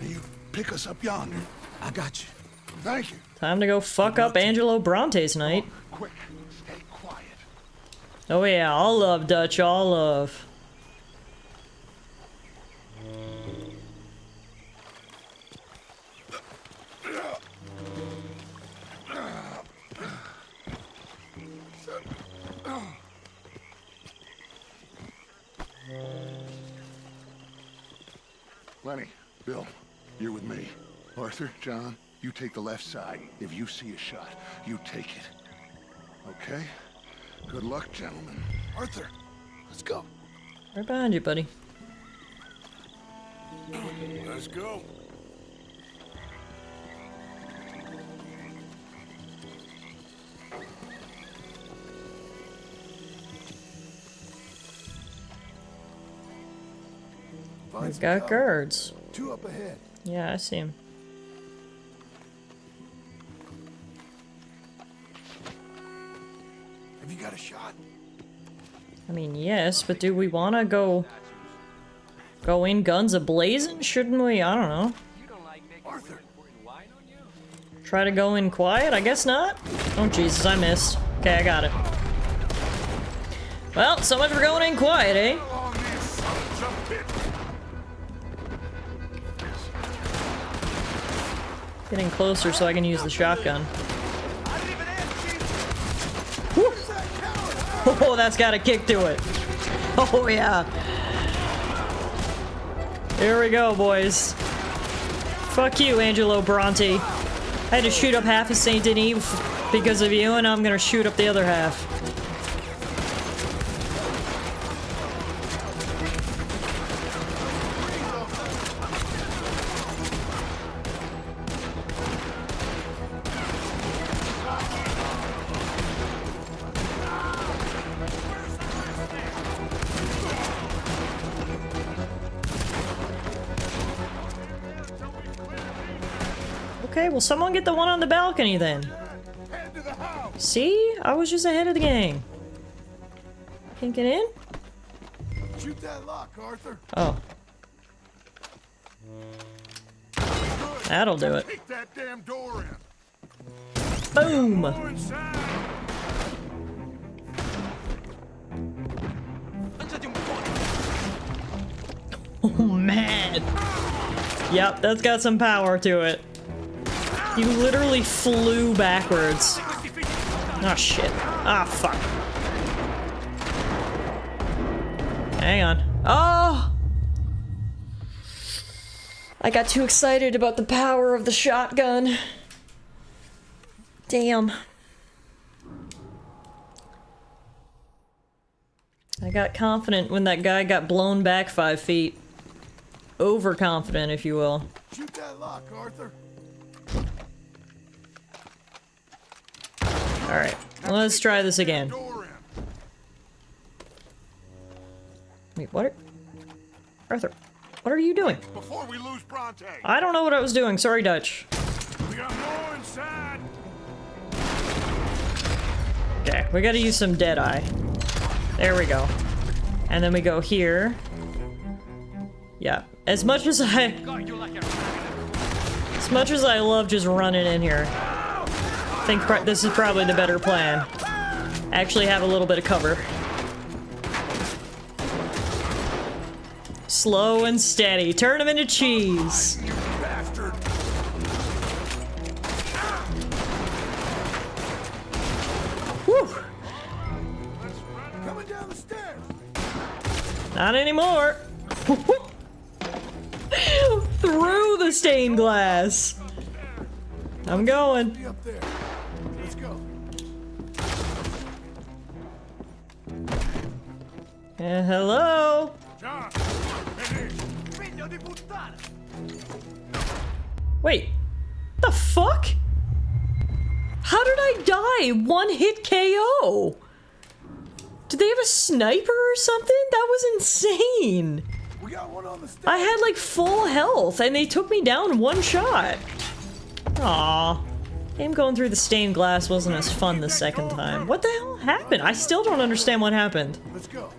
You pick us up yonder. I got you. Thank you. Time to go fuck up Angelo Bronte's night. Quick, stay quiet. Oh yeah, all love, Dutch, all love. Lenny, Bill, you're with me. Arthur, John, you take the left side. If you see a shot, you take it. Okay? Good luck, gentlemen. Arthur, let's go. Right behind you, buddy. Let's go. We've got guards. 2 up ahead. Yeah, I see him. Have you got a shot? I mean, yes, but do we want to go in guns a-blazing? Shouldn't we? I don't know. Arthur. Try to go in quiet? I guess not. Oh, Jesus, I missed. Okay, I got it. Well, so much for going in quiet, eh? Getting closer so I can use the shotgun. Woo. Oh, that's got a kick to it. Oh, yeah. Here we go, boys. Fuck you, Angelo Bronte. I had to shoot up half of St. Denis because of you, and I'm gonna shoot up the other half. Okay, well someone get the one on the balcony then. See? I was just ahead of the gang. Can't get in? Shoot that lock, Arthur. Oh. That'll do it. Kick that damn door in. Boom! Oh man! Yep, that's got some power to it. You literally flew backwards. Oh shit. Ah, fuck. Hang on. Oh! I got too excited about the power of the shotgun. Damn. I got confident when that guy got blown back 5 feet. Overconfident, if you will. Shoot that lock, Arthur. Alright, let's try this again. Wait, what? Arthur, what are you doing? Before we lose Bronte. I don't know what I was doing. Sorry, Dutch. We got more inside. Okay, we gotta use some Deadeye. There we go. And then we go here. Yeah, as much as I love just running in here, I think this is probably the better plan. Actually have a little bit of cover. Slow and steady. Turn them into cheese. Whew. Coming down the stairs. Not anymore. Through the stained glass. I'm going. Be up there. Let's go. Hello. Wait. The fuck? How did I die? One hit KO. Did they have a sniper or something? That was insane. We got one on the stairs. I had like full health and they took me down one shot. Aww. Him going through the stained glass wasn't as fun the second time. What the hell happened? I still don't understand what happened. Let's go.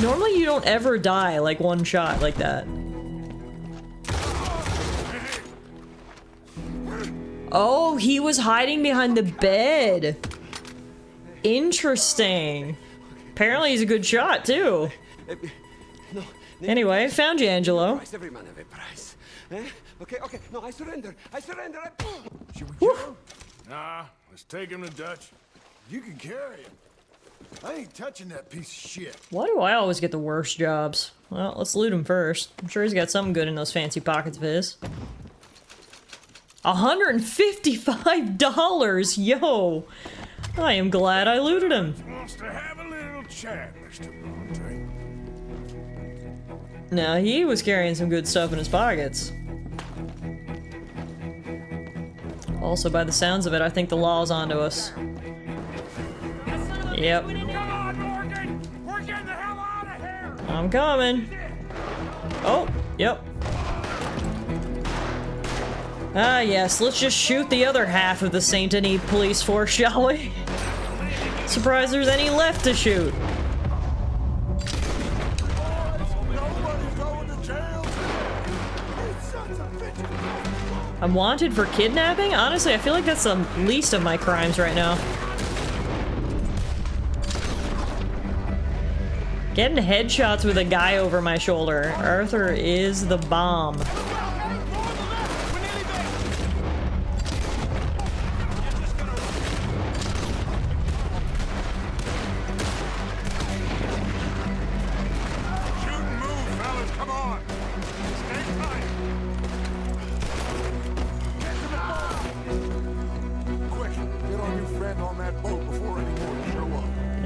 Normally you don't ever die like one shot like that. Oh, he was hiding behind the bed. Interesting. Apparently he's a good shot too. Anyway, found you, Angelo. Every man have a price. Eh? Okay, okay. No, I surrender. I surrender. Should we kill him? Nah, let's take him to Dutch. You can carry him. I ain't touching that piece of shit. Why do I always get the worst jobs? Well, let's loot him first. I'm sure he's got something good in those fancy pockets of his. $155, yo! I am glad I looted him. Wants to have a little chat, Mr. Bronte. Now, he was carrying some good stuff in his pockets. Also, by the sounds of it, I think the law's onto us. Yep. Come on, Morgan! We're getting the hell out of here! I'm coming. Oh, yep. Ah, yes, let's just shoot the other half of the Saint Denis police force, shall we? Surprised there's any left to shoot. I'm wanted for kidnapping? Honestly, I feel like that's the least of my crimes right now. Getting headshots with a guy over my shoulder. Arthur is the bomb.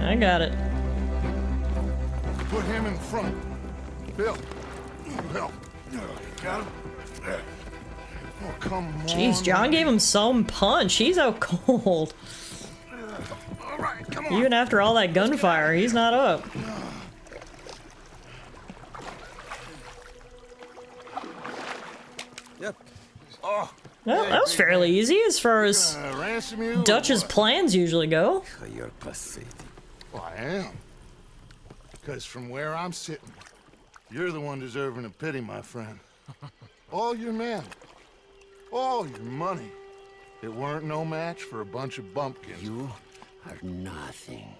I got it. Put him in front. Bill. Bill. Got him? Oh, come on. Jeez, John gave him some punch. He's out cold. All right, come on. Even after all that gunfire, he's not up. Yep. Oh. Well, that was fairly easy as far as ransom you? Dutch's plans usually go. You're pathetic. Well, I am. Because from where I'm sitting, you're the one deserving of pity, my friend. All your men, all your money, it weren't no match for a bunch of bumpkins. You are nothing.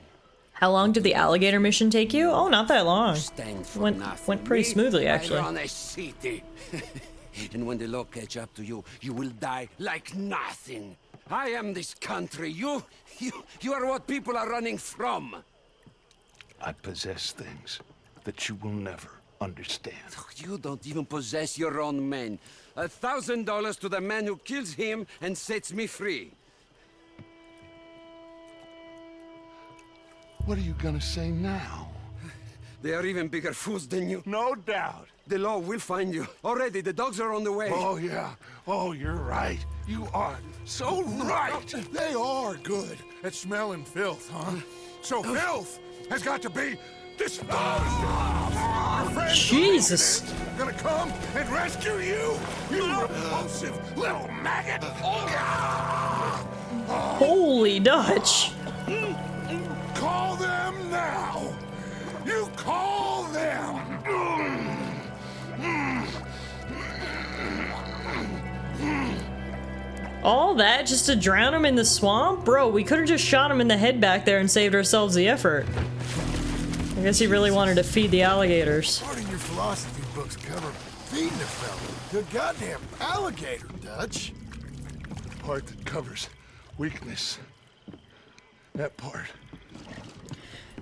How long did the alligator mission take you? Oh, not that long. Went pretty smoothly, actually. On a city. And when the law catch up to you, you will die like nothing. I am this country. You are what people are running from. I possess things that you will never understand. You don't even possess your own men. $1,000 to the man who kills him and sets me free. What are you gonna say now? They are even bigger fools than you. No doubt. The law will find you. Already, the dogs are on the way. Oh, yeah. Oh, you're right. You are so right. They are good at smelling filth, huh? So filth has got to be disposed of. Jesus. Gonna come and rescue you, you repulsive little maggot. Holy Dutch. Call them now. You call them. All that just to drown him in the swamp? Bro, we could have just shot him in the head back there and saved ourselves the effort. I guess he really wanted to feed the alligators. Part of your philosophy books cover feeding a fella. The goddamn alligator, Dutch. Part that covers weakness. That part.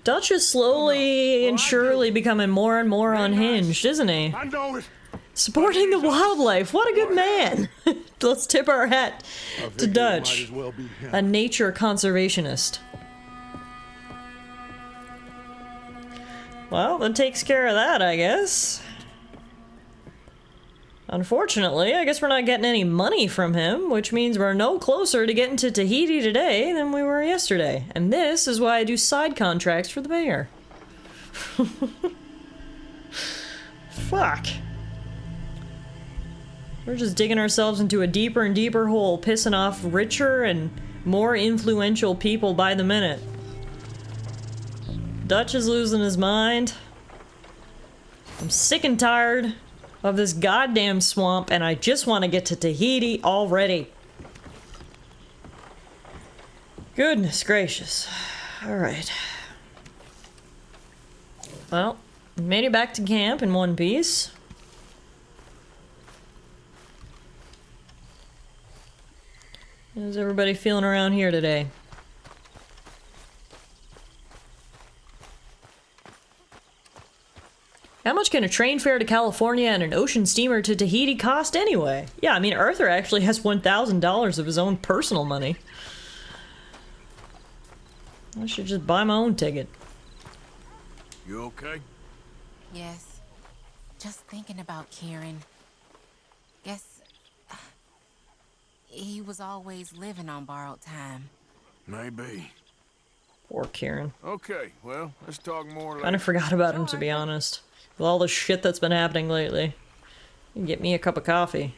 Dutch is slowly and surely becoming more and more unhinged, isn't he? I know it. Supporting the wildlife. What a good man. Let's tip our hat to Dutch, a nature conservationist. Well, that takes care of that, I guess. Unfortunately, I guess we're not getting any money from him, which means we're no closer to getting to Tahiti today than we were yesterday. And this is why I do side contracts for the mayor. Fuck. We're just digging ourselves into a deeper and deeper hole, pissing off richer and more influential people by the minute. Dutch is losing his mind. I'm sick and tired of this goddamn swamp, and I just want to get to Tahiti already. Goodness gracious. Alright. Well, made it back to camp in one piece. How's everybody feeling around here today? How much can a train fare to California and an ocean steamer to Tahiti cost anyway? Yeah, I mean, Arthur actually has $1,000 of his own personal money. I should just buy my own ticket. You okay? Yes. Just thinking about Kieran. Guess he was always living on borrowed time. Maybe. Poor Kieran. Okay, well, let's talk more later. Kind of forgot about him, to be honest. With all the shit that's been happening lately. You can get me a cup of coffee.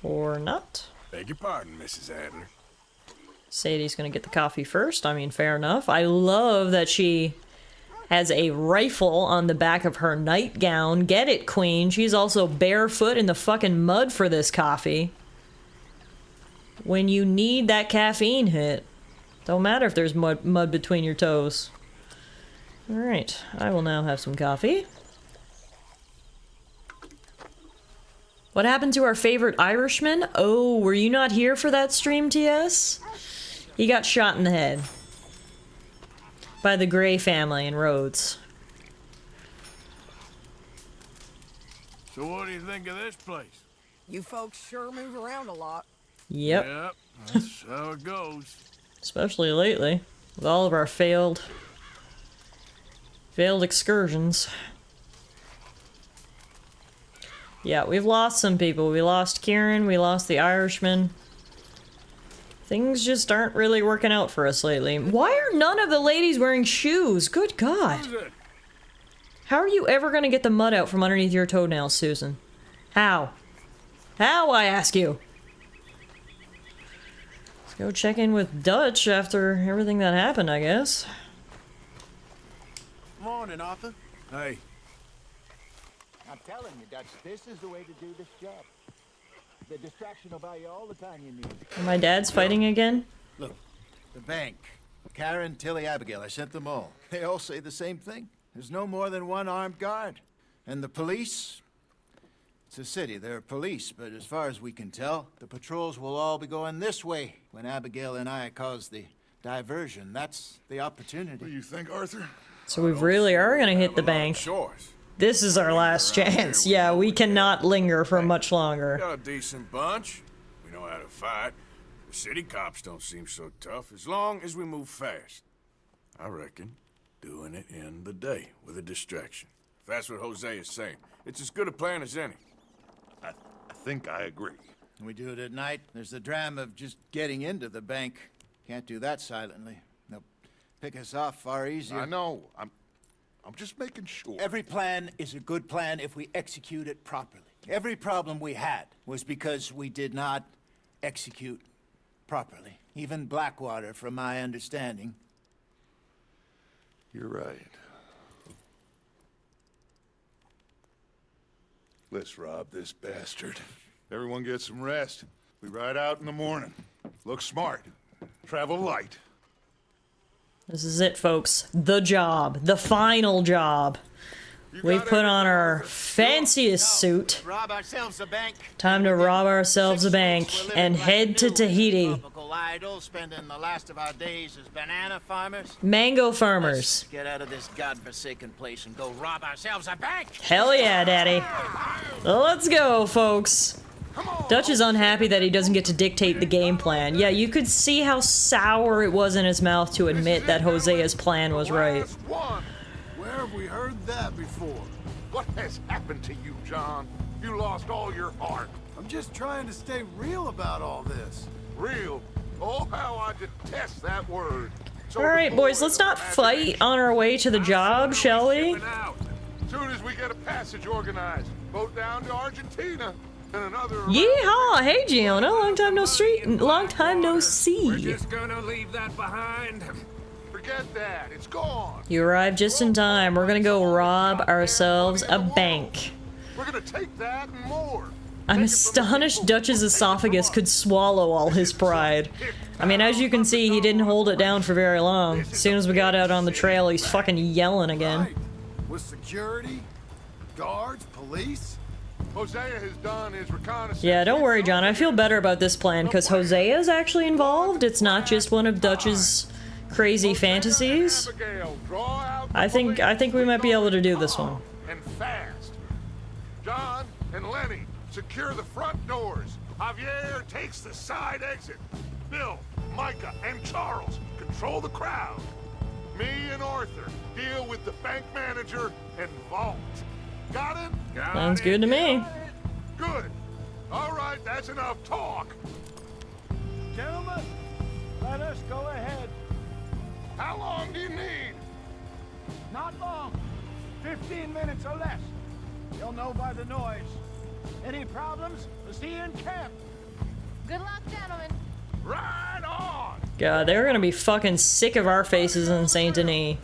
Or not. Beg your pardon, Mrs. Adler. Sadie's gonna get the coffee first. I mean, fair enough. I love that she has a rifle on the back of her nightgown. Get it, queen. She's also barefoot in the fucking mud for this coffee. When you need that caffeine hit. Don't matter if there's mud between your toes. Alright, I will now have some coffee. What happened to our favorite Irishman? Oh, were you not here for that stream, TS? He got shot in the head. By the Gray family in Rhodes. So what do you think of this place? You folks sure move around a lot. Yep. Yep, that's how it goes. Especially lately, with all of our failed excursions. Yeah, we've lost some people. We lost Kieran, we lost the Irishman. Things just aren't really working out for us lately. Why are none of the ladies wearing shoes? Good God. How are you ever gonna get the mud out from underneath your toenails, Susan? How? How, I ask you? Go check in with Dutch after everything that happened, I guess. Morning, Arthur. Hey. I'm telling you, Dutch, this is the way to do this job. The distraction will buy you all the time you need. My dad's fighting again? Look, the bank, Karen, Tilly, Abigail, I sent them all. They all say the same thing. There's no more than one armed guard. And the police? It's a city, there are police, but as far as we can tell, the patrols will all be going this way when Abigail and I cause the diversion. That's the opportunity. What do you think, Arthur? So we really are gonna hit the bank. This is our last chance. Yeah, we cannot linger for much longer. Got a decent bunch. We know how to fight. The city cops don't seem so tough as long as we move fast. I reckon doing it in the day with a distraction. If that's what Jose is saying, it's as good a plan as any. I think I agree. We do it at night. There's the drama of just getting into the bank. Can't do that silently. They'll pick us off far easier. I know. I'm just making sure. Every plan is a good plan if we execute it properly. Every problem we had was because we did not execute properly. Even Blackwater, from my understanding. You're right. Let's rob this bastard. Everyone get some rest. We ride out in the morning. Look smart. Travel light. This is it, folks. The job. The final job. We've put on our fanciest suit. Rob ourselves a bank. Time to rob ourselves a bank and head to Tahiti. Idle, spending the last of our days as banana farmers. Mango farmers. Let's get out of this godforsaken place and go rob ourselves a bank. Hell yeah, Daddy. Let's go, folks. Dutch is unhappy that he doesn't get to dictate the game plan. Yeah, you could see how sour it was in his mouth to admit that Hosea's plan was right. Where have we heard that before? What has happened to you, John? You lost all your heart. I'm just trying to stay real about all this. Real? Oh, how I detest that word. So Alright, boys, let's not fight on our way to the job, shall we? Soon as we get a passage organized, boat down to Argentina. Yeehaw! Hey, Giona. Long time no see. We're just gonna leave that behind. Forget that. It's gone. You arrived just in time. We're gonna go rob ourselves a bank. We're gonna take that and more. I'm astonished Dutch's esophagus could swallow all his pride. I mean, as you can see, he didn't hold it down for very long. As soon as we got out on the trail, he's fucking yelling again. With security, guards, police. Hosea has done his reconnaissance. Yeah, don't worry, John. I feel better about this plan because Hosea is actually involved. It's not just one of Dutch's crazy fantasies. Abigail, draw out I think we might be able to do this one. And fast. John and Lenny, secure the front doors. Javier takes the side exit. Bill, Micah, and Charles control the crowd. Me and Arthur deal with the bank manager and vault. Got it? Sounds good to me. Good. All right, that's enough talk. Gentlemen, let us go ahead. How long do you need? Not long. 15 minutes or less. You'll know by the noise. Any problems? We'll see you in camp. Good luck, gentlemen. Right on. God, they're gonna be fucking sick of our faces in Saint Denis.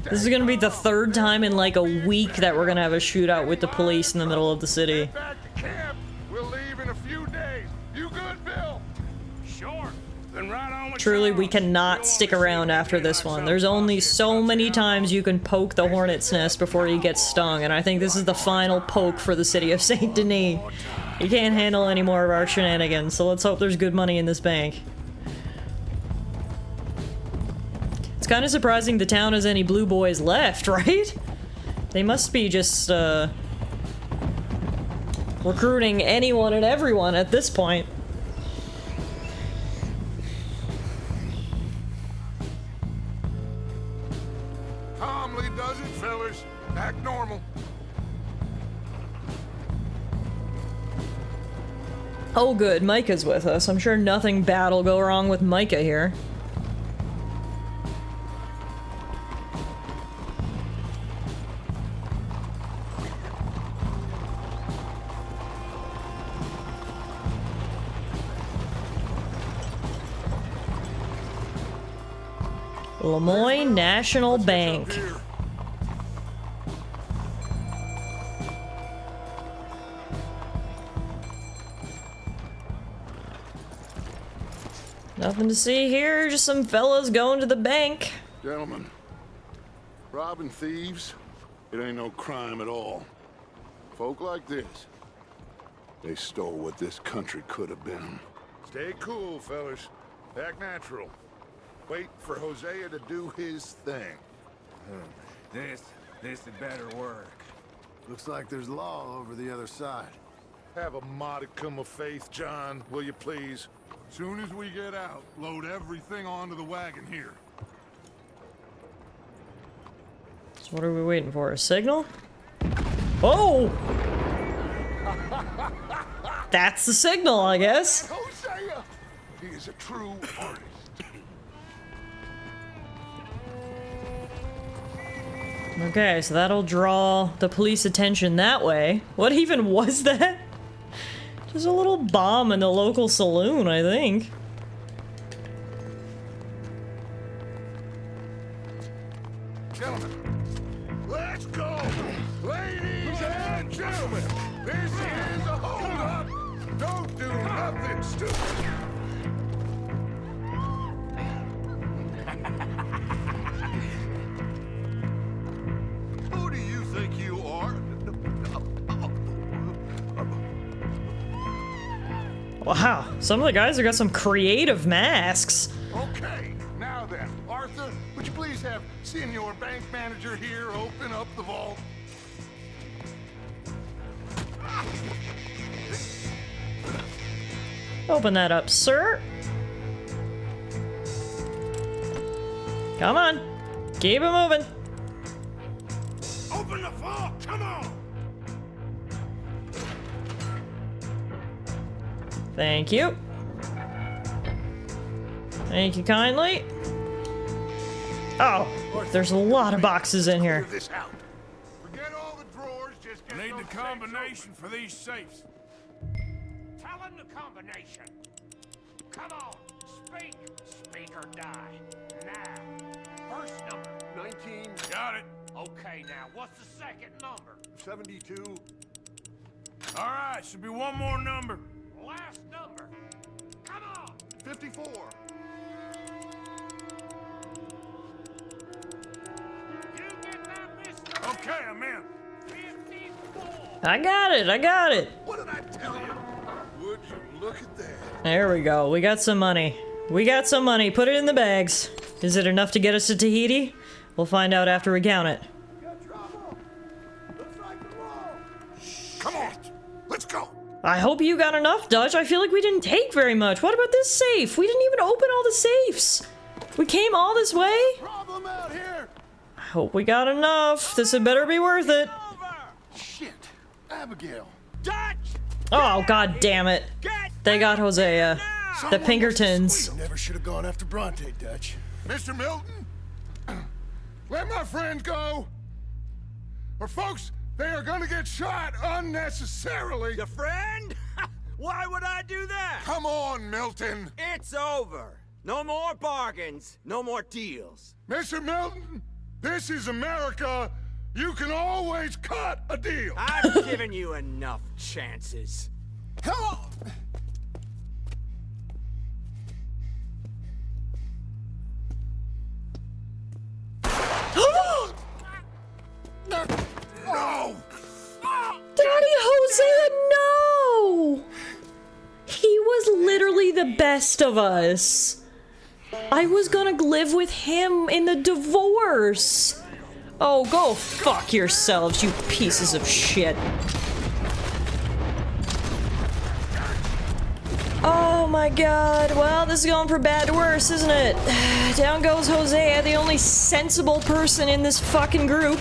This is gonna be the third time in like a week that we're gonna have a shootout with the police in the middle of the city. Back to camp. We'll leave in a few days. You good, Bill? Sure. Then right on with Truly, we cannot stick around after this one. There's only so many times you can poke the hornet's nest before you get stung, and I think this is the final poke for the city of Saint Denis. You can't handle any more of our shenanigans, so let's hope there's good money in this bank. It's kind of surprising the town has any blue boys left, right? They must be just, recruiting anyone and everyone at this point. Calmly does it, fellas. Act normal. Oh good, Micah's with us. I'm sure nothing bad will go wrong with Micah here. Lemoyne National Bank. Nothing to see here, just some fellas going to the bank. Gentlemen, robbing thieves, it ain't no crime at all. Folk like this, they stole what this country could have been. Stay cool, fellas. Act natural. Wait for Hosea to do his thing. This had better work. Looks like there's law over the other side. Have a modicum of faith, John, will you please? Soon as we get out, load everything onto the wagon here. So what are we waiting for? A signal? Oh! That's the signal, I guess. Hosea! He is a true artist. Okay, so that'll draw the police attention that way. What even was that? Just a little bomb in the local saloon, I think. Gentlemen, let's go! Ladies and gentlemen, this is a hold-up! Don't do nothing stupid! Who do you think you are? Wow, some of the guys have got some creative masks. Okay, now then, Arthur, would you please have Senior Bank Manager here open up the vault? Open that up, sir. Come on. Keep it moving. Open the vault, come on! Thank you. Thank you kindly. Oh, there's a lot of boxes in here. Forget all the drawers, just get Need the combination for these safes. Tell him the combination. Come on, speak. Speak or die. Now, first number. 19. Got it. Okay, now, what's the second number? 72. All right, should be one more number. Last number. Come on. 54. You get that, mister? Okay, I'm in. 54. I got it, I got it. What did I tell you? Would you look at that? There we go, we got some money. We got some money, put it in the bags. Is it enough to get us to Tahiti? We'll find out after we count it. Come on, let's go. I hope you got enough, Dutch. I feel like we didn't take very much. What about this safe? We didn't even open all the safes. We came all this way? Problem out here. I hope we got enough. This had better be worth it. Shit. Abigail. Oh, god damn it. They got Hosea. The Pinkertons. Never should have gone after Bronte, Dutch. Mr. Milton, let my friends go. Or folks, they are gonna get shot unnecessarily. Your friend? Why would I do that? Come on, Milton. It's over. No more bargains, no more deals. Mr. Milton, this is America. You can always cut a deal. I've given you enough chances. Come on. No! Daddy Hosea, no! He was literally the best of us. I was gonna live with him in the divorce. Oh, go fuck yourselves, you pieces of shit. Oh my god, well, this is going from bad to worse, isn't it? Down goes Hosea, the only sensible person in this fucking group.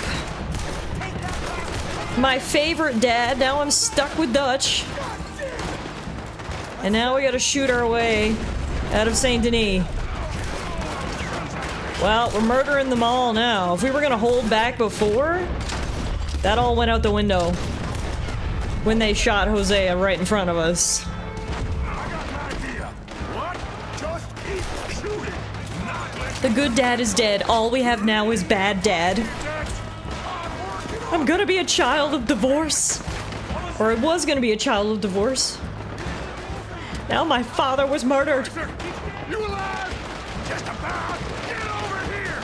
My favorite dad, now I'm stuck with Dutch. And now we gotta shoot our way out of Saint Denis. Well, we're murdering them all now. If we were gonna hold back before, that all went out the window when they shot Hosea right in front of us. The good dad is dead. All we have now is bad dad. I'm gonna be a child of divorce. Or I was gonna be a child of divorce. Now my father was murdered. You alive? Just about. Get over here.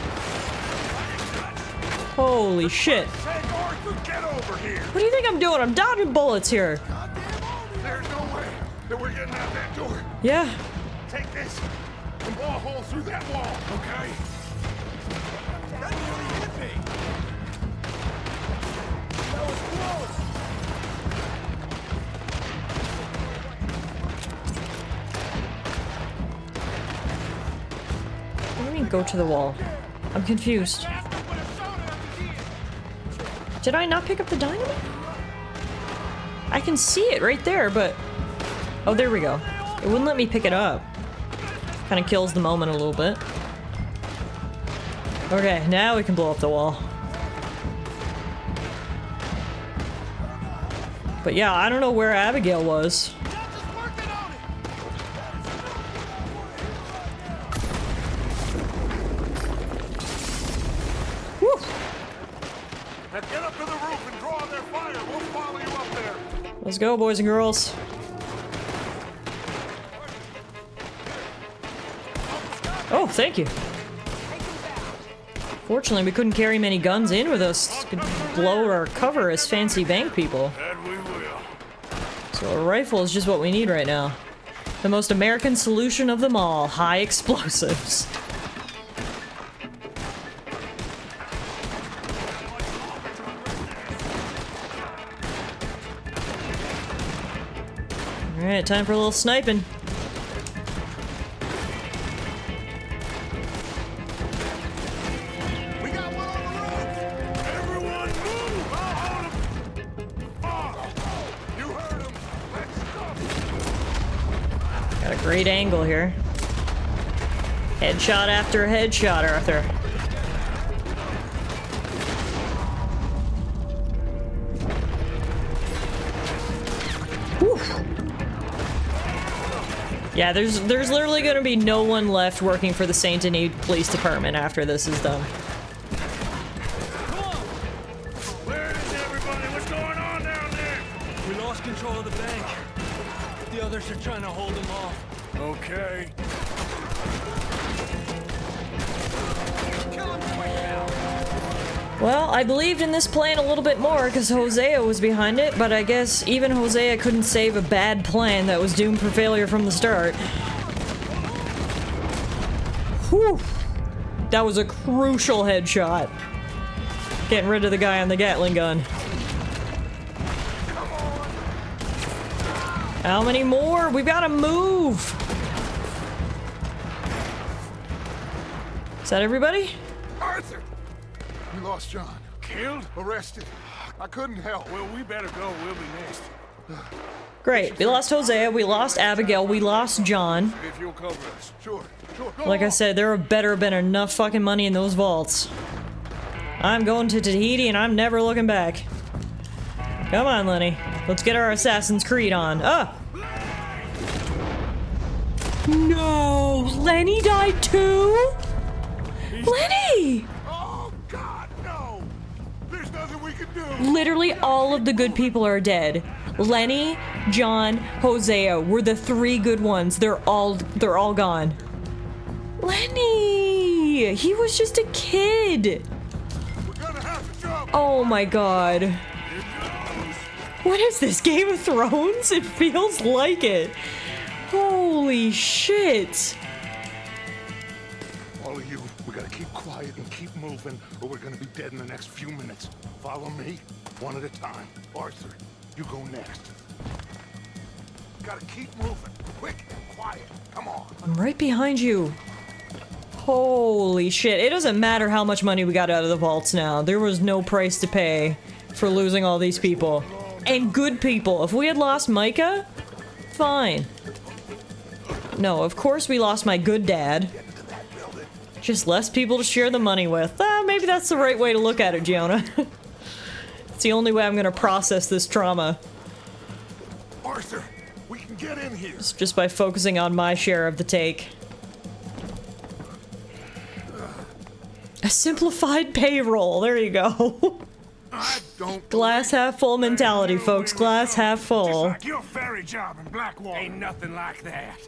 Holy shit. Get over here. What do you think I'm doing? I'm dodging bullets here. There's no way that we're getting out that door. Yeah. Take this and blow a hole through that wall, okay? That nearly hit me. That was close. What do you mean go to the wall? I'm confused. Did I not pick up the dynamite? I can see it right there, but... Oh, there we go. It wouldn't let me pick it up. Kind of kills the moment a little bit. Okay, now we can blow up the wall. But yeah, I don't know where Abigail was. Whew. Now get up to the roof and draw their fire. We'll follow you up there. Let's go, boys and girls. Oh, thank you. Fortunately, we couldn't carry many guns in with us. Could blow our cover as fancy bank people. And we will. So a rifle is just what we need right now. The most American solution of them all, high explosives. Alright, time for a little sniping. Got a great angle here. Headshot after headshot, Arthur. Whew. Yeah, there's literally gonna be no one left working for the Saint Denis Police Department after this is done. Where is everybody? What's going on down there? We lost control of the bank. The others are trying to hold them off. Okay. Well, I believed in this plan a little bit more because Hosea was behind it, but I guess even Hosea couldn't save a bad plan that was doomed for failure from the start. Whew. That was a crucial headshot. Getting rid of the guy on the Gatling gun. How many more? We've got to move. Is that everybody? Arthur! We lost John. Killed? Arrested. I couldn't help. Well, we better go. We'll be next. Great. We lost Hosea, we lost Abigail, we lost John. If you'll cover us. Sure, sure. Go Like I on. said, there better have been enough fucking money in those vaults. I'm going to Tahiti and I'm never looking back. Come on, Lenny. Let's get our Assassin's Creed on. Ah! No! Lenny died too? Lenny! Oh, God, no! There's nothing we can do! Literally all of the good people are dead. Lenny, John, Hosea were the 3 good ones. They're all gone. Lenny! He was just a kid! Oh my god. What is this, Game of Thrones? It feels like it. Holy shit. All of you, we gotta keep quiet and keep moving, or we're gonna be dead in the next few minutes. Follow me, one at a time. Arthur, you go next. Gotta keep moving, quick and quiet. Come on. I'm right behind you. Holy shit. It doesn't matter how much money we got out of the vaults now. There was no price to pay for losing all these people. And good people. If we had lost Micah, fine. No, of course we lost my good dad. Just less people to share the money with. Maybe that's the right way to look at it, Giona. It's the only way I'm gonna process this trauma. Arthur, we can get in here. It's just by focusing on my share of the take. A simplified payroll. There you go. Glass half full mentality, folks. Glass half full. Like your ferry job in Blackwater. Ain't nothing like that.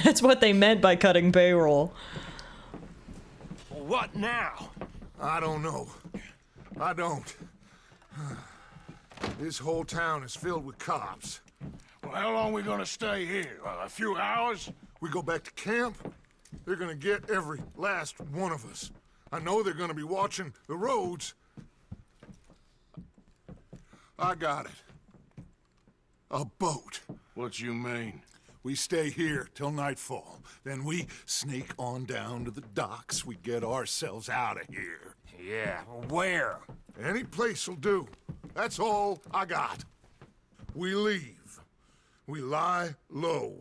That's what they meant by cutting payroll. What now? I don't know. I don't. This whole town is filled with cops. Well, how long we gonna stay here? A few hours? We go back to camp? They're gonna get every last one of us. I know they're gonna be watching the roads. I got it. A boat. What you mean? We stay here till nightfall. Then we sneak on down to the docks. We get ourselves out of here. Yeah, where? Any place will do. That's all I got. We leave. We lie low.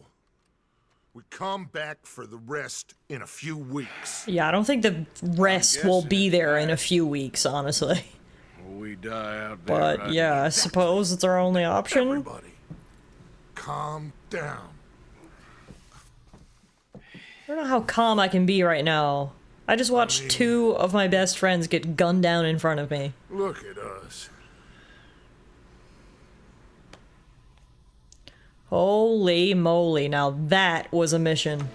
We come back for the rest in a few weeks. Yeah, I don't think the rest will be there in a few weeks, honestly. We die out there. But right? yeah, I suppose it's our only option. Everybody, calm down. I don't know how calm I can be right now. I just watched 2 of my best friends get gunned down in front of me. Look at us. Holy moly, now that was a mission.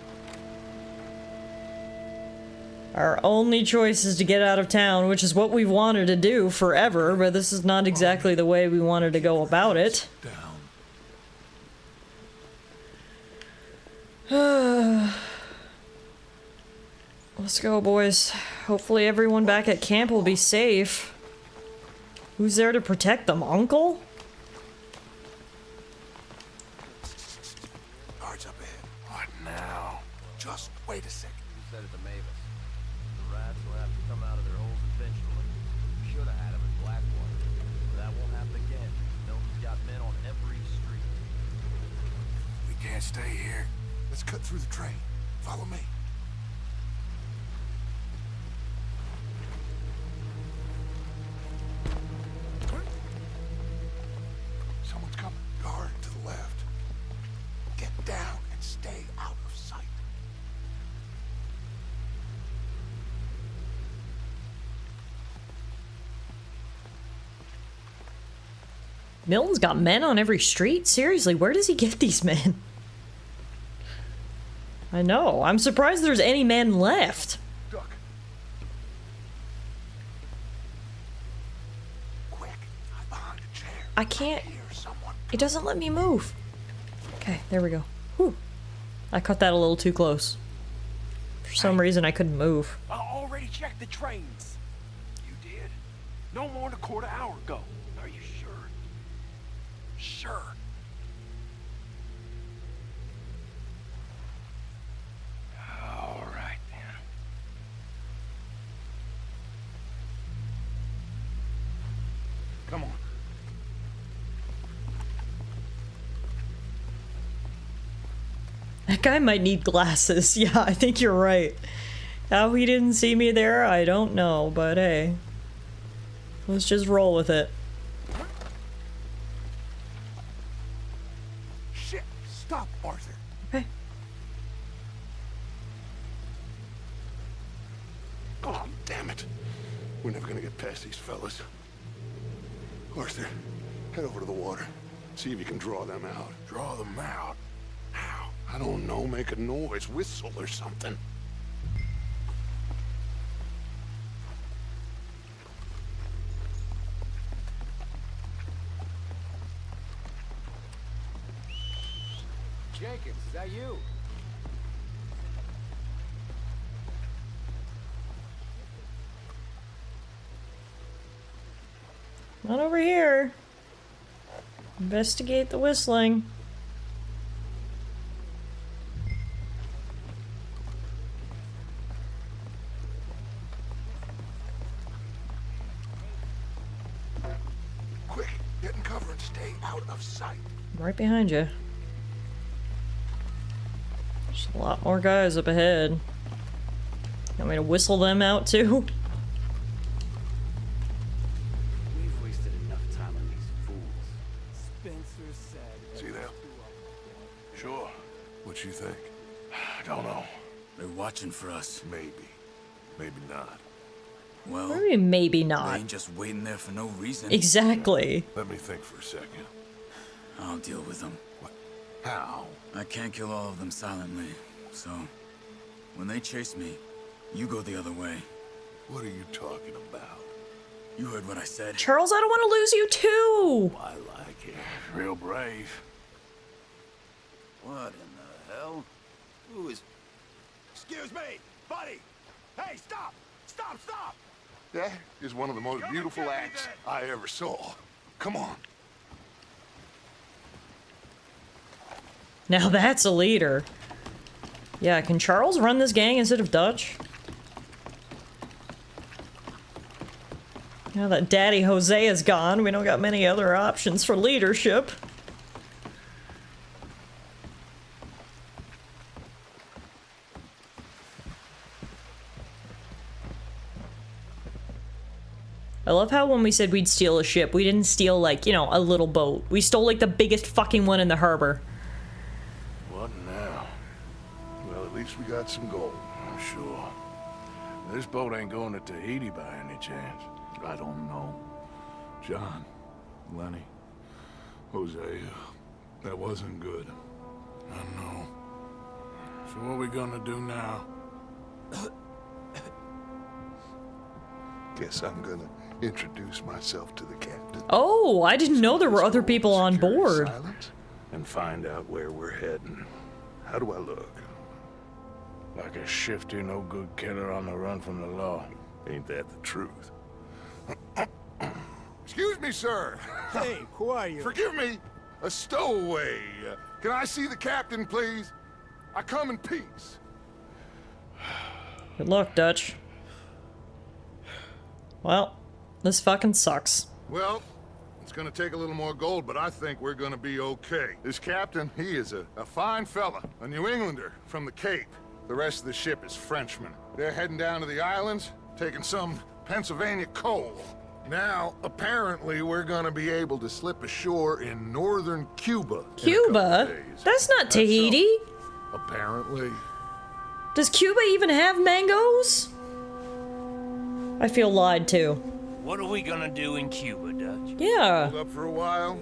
Our only choice is to get out of town, which is what we've wanted to do forever, but this is not exactly the way we wanted to go about it. Let's go, boys. Hopefully everyone back at camp will be safe. Who's there to protect them, Uncle? Guards up ahead. What now? Just wait a second. You said it to Mavis. The rats will have to come out of their holes eventually. We should have had them in Blackwater. But that won't happen again. Milton's got men on every street. We can't stay here. Let's cut through the train. Follow me. Someone's coming. Guard to the left. Get down and stay out of sight. Milton's got men on every street? Seriously, where does he get these men? I know. I'm surprised there's any men left. Duck. Quick, hide behind a chair. I can't. It doesn't let me move. Okay, there we go. Whew. I cut that a little too close. For some reason, I couldn't move. I already checked the trains. You did? No more than a quarter hour ago. Are you sure? Sure. All right, then. Come on. That guy might need glasses. Yeah, I think you're right. How he didn't see me there, I don't know, but hey. Let's just roll with it. Shit! Stop, Arthur. Okay. Oh, damn it. We're never gonna get past these fellas. Arthur, head over to the water. See if you can draw them out. Draw them out? How? I don't know. Make a noise. Whistle or something. Jenkins, is that you? Not over here. Investigate the whistling. Quick, get in cover and stay out of sight. Right behind you. There's a lot more guys up ahead. Want me to whistle them out too? We've wasted enough time on these fools. Spencer said. See them? Sure. What you think? I don't know. They're watching for us. Maybe. Maybe not. Well, What do you mean, maybe not? they ain't just waiting there for no reason. Exactly. Let me think for a second. I'll deal with them. What? How? I can't kill all of them silently, so when they chase me, you go the other way. What are you talking about? You heard what I said. Charles, I don't want to lose you too! I like it. Real brave. What in the hell? Who is... Excuse me, buddy! Hey, stop! Stop, stop! That is one of the most beautiful acts I ever saw. Come on. Now that's a leader. Yeah, can Charles run this gang instead of Dutch? Now that Daddy Jose is gone, we don't got many other options for leadership. I love how when we said we'd steal a ship, we didn't steal, like, you know, a little boat. We stole, like, the biggest fucking one in the harbor. What now? Well, at least we got some gold. I'm sure. This boat ain't going to Tahiti by any chance. I don't know. John, Lenny, Jose, that wasn't good. I know. So what are we gonna do now? Guess I'm gonna introduce myself to the captain. Oh, I didn't know there were other people on board. Silence and find out where we're heading. How do I look? Like a shifty, no-good killer on the run from the law. Ain't that the truth? Excuse me, sir. Hey, who are you? Forgive me. A stowaway. Can I see the captain, please? I come in peace. Good luck, Dutch. Well, this fucking sucks. Well, it's gonna take a little more gold, but I think we're gonna be okay. This captain, he is a fine fella, a New Englander from the Cape. The rest of the ship is Frenchmen. They're heading down to the islands, taking some Pennsylvania coal. Now, apparently, we're gonna be able to slip ashore in northern Cuba. Cuba? That's not Tahiti. Apparently. Does Cuba even have mangoes? I feel lied to. What are we gonna do in Cuba, Dutch? Yeah. Hold up for a while.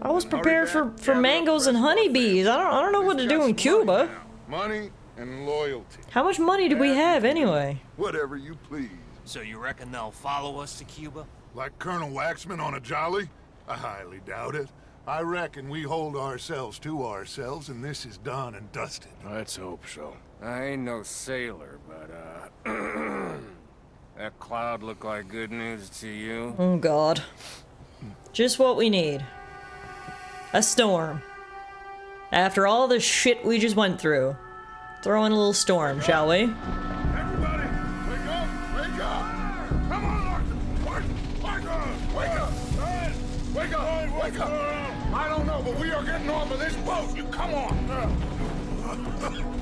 I was prepared for mangoes and honeybees. I don't know what to do in Cuba. Money and loyalty. How much money do we have anyway? Whatever you please. So you reckon they'll follow us to Cuba? Like Colonel Waxman on a jolly? I highly doubt it. I reckon we hold ourselves to ourselves, and this is done and dusted. Let's hope so. I ain't no sailor, but, that cloud look like good news to you? Oh, God. Just what we need. A storm. After all the shit we just went through. Throw in a little storm, shall we? Everybody, wake up! Wake up! Come on, Arthur! Wake up! Wake up! Wake up! I don't know, but we are getting off of this boat. You come on!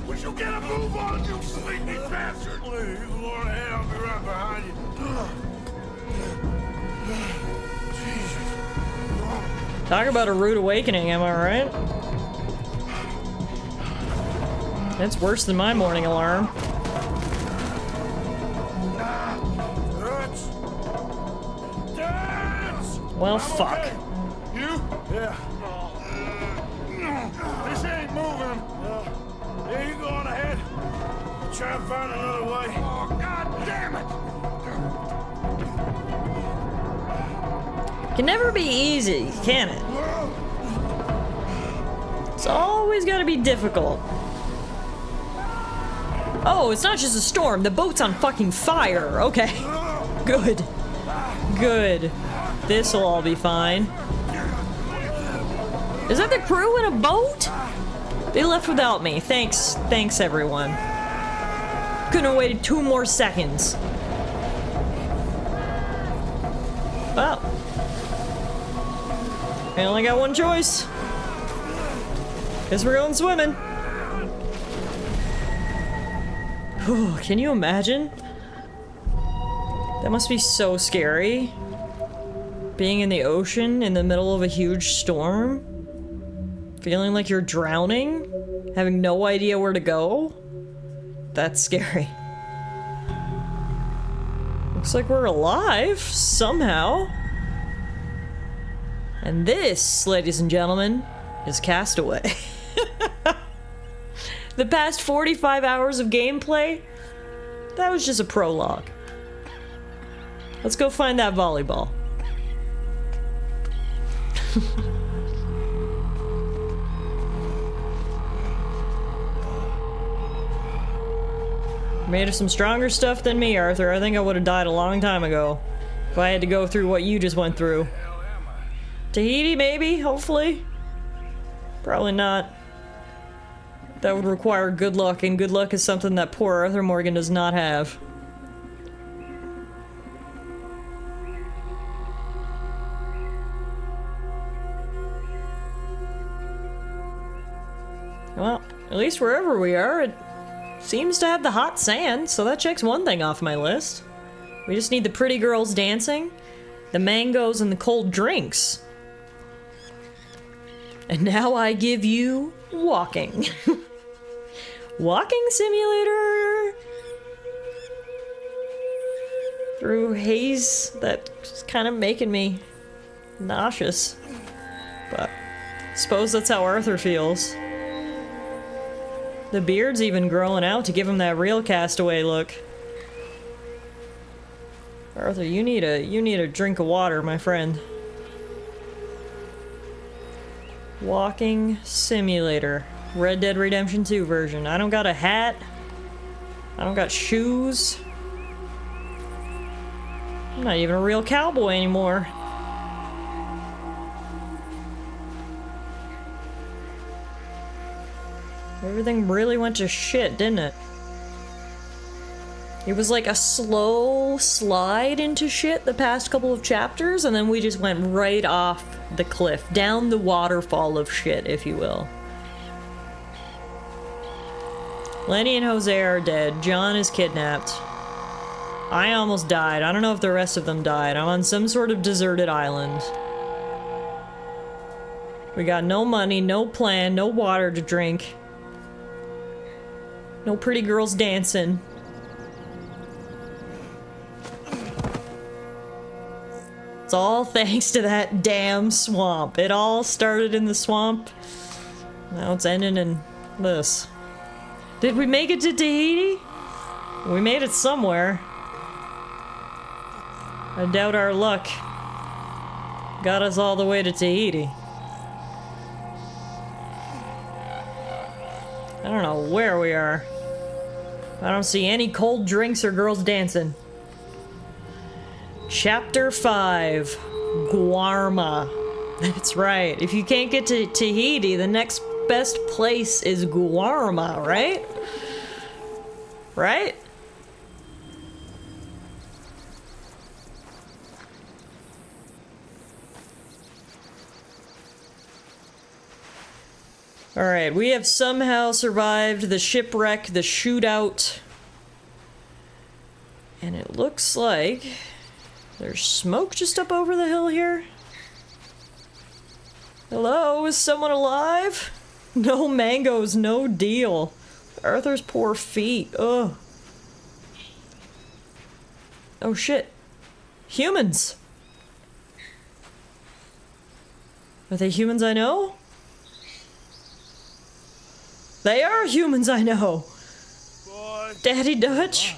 Would you get a move on, you sleepy bastard? Please, Lord, ahead, I'll be right behind you. Talk about a rude awakening, am I right? It's worse than my morning alarm. Well, fuck. Okay. You? Yeah. This ain't moving. Yeah, you go on ahead. Try and find another way. Oh, God damn it! Can never be easy, can it? It's always gotta be difficult. Oh, it's not just a storm. The boat's on fucking fire. Okay. Good. Good. This'll all be fine. Is that the crew in a boat? They left without me. Thanks, everyone. Couldn't have waited 2 more seconds. Well. I only got one choice. Guess we're going swimming. Whew, can you imagine? That must be so scary. Being in the ocean in the middle of a huge storm. Feeling like you're drowning. Having no idea where to go. That's scary. Looks like we're alive, somehow. And this, ladies and gentlemen, is Castaway. The past 45 hours of gameplay, that was just a prologue. Let's go find that volleyball. Made of some stronger stuff than me, Arthur. I think I would have died a long time ago if I had to go through what you just went through. Tahiti, maybe? Hopefully? Probably not. That would require good luck, and good luck is something that poor Arthur Morgan does not have. Well, at least wherever we are, it seems to have the hot sand, so that checks one thing off my list. We just need the pretty girls dancing, the mangoes, and the cold drinks. And now I give you walking. Walking simulator! Through haze that's kind of making me nauseous. But I suppose that's how Arthur feels. The beard's even growing out to give him that real Castaway look. Arthur, you need a drink of water, my friend. Walking simulator. Red Dead Redemption 2 version. I don't got a hat. I don't got shoes. I'm not even a real cowboy anymore. Everything really went to shit, didn't it? It was like a slow slide into shit the past couple of chapters, and then we just went right off the cliff, down the waterfall of shit, if you will. Lenny and Jose are dead. John is kidnapped. I almost died. I don't know if the rest of them died. I'm on some sort of deserted island. We got no money, no plan, no water to drink. No pretty girls dancing. It's all thanks to that damn swamp. It all started in the swamp. Now it's ending in this. Did we make it to Tahiti? We made it somewhere. I doubt our luck got us all the way to Tahiti. I don't know where we are. I don't see any cold drinks or girls dancing. Chapter 5. Guarma. That's right. If you can't get to Tahiti, the next best place is Guarma, right? Right? Alright, we have somehow survived the shipwreck, the shootout. And it looks like there's smoke just up over the hill here. Hello, is someone alive? No mangoes, no deal. Arthur's poor feet, ugh. Oh shit. Humans! Are they humans I know? They are humans I know! Daddy Dutch!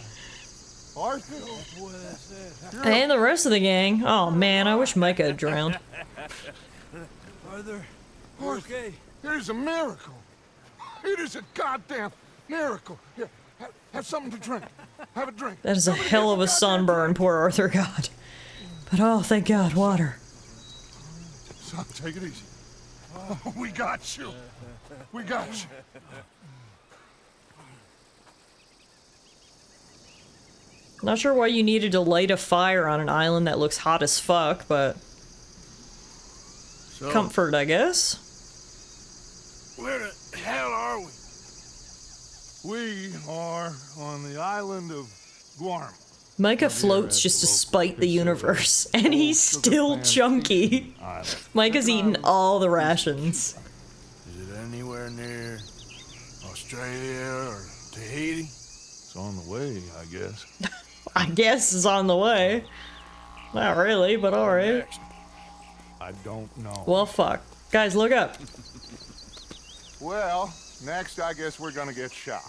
And the rest of the gang. Oh man, I wish Micah had drowned. Arthur, okay. It is a miracle. It is a goddamn miracle. Here, have something to drink. Have a drink. That is a hell of a sunburn poor Arthur got. But oh, thank God, water. Son, take it easy. Oh, we got you. We got you. Not sure why you needed to light a fire on an island that looks hot as fuck, but... So, comfort, I guess? Where the hell are we? We are on the island of Guam. Micah floats just to spite the universe, and he's still chunky. Micah's eaten all the rations. Is it anywhere near Australia or Tahiti? It's on the way, I guess. I guess it's on the way. Not really, but alright. I don't know. Well, fuck. Guys, look up. Well, next I guess we're gonna get shot.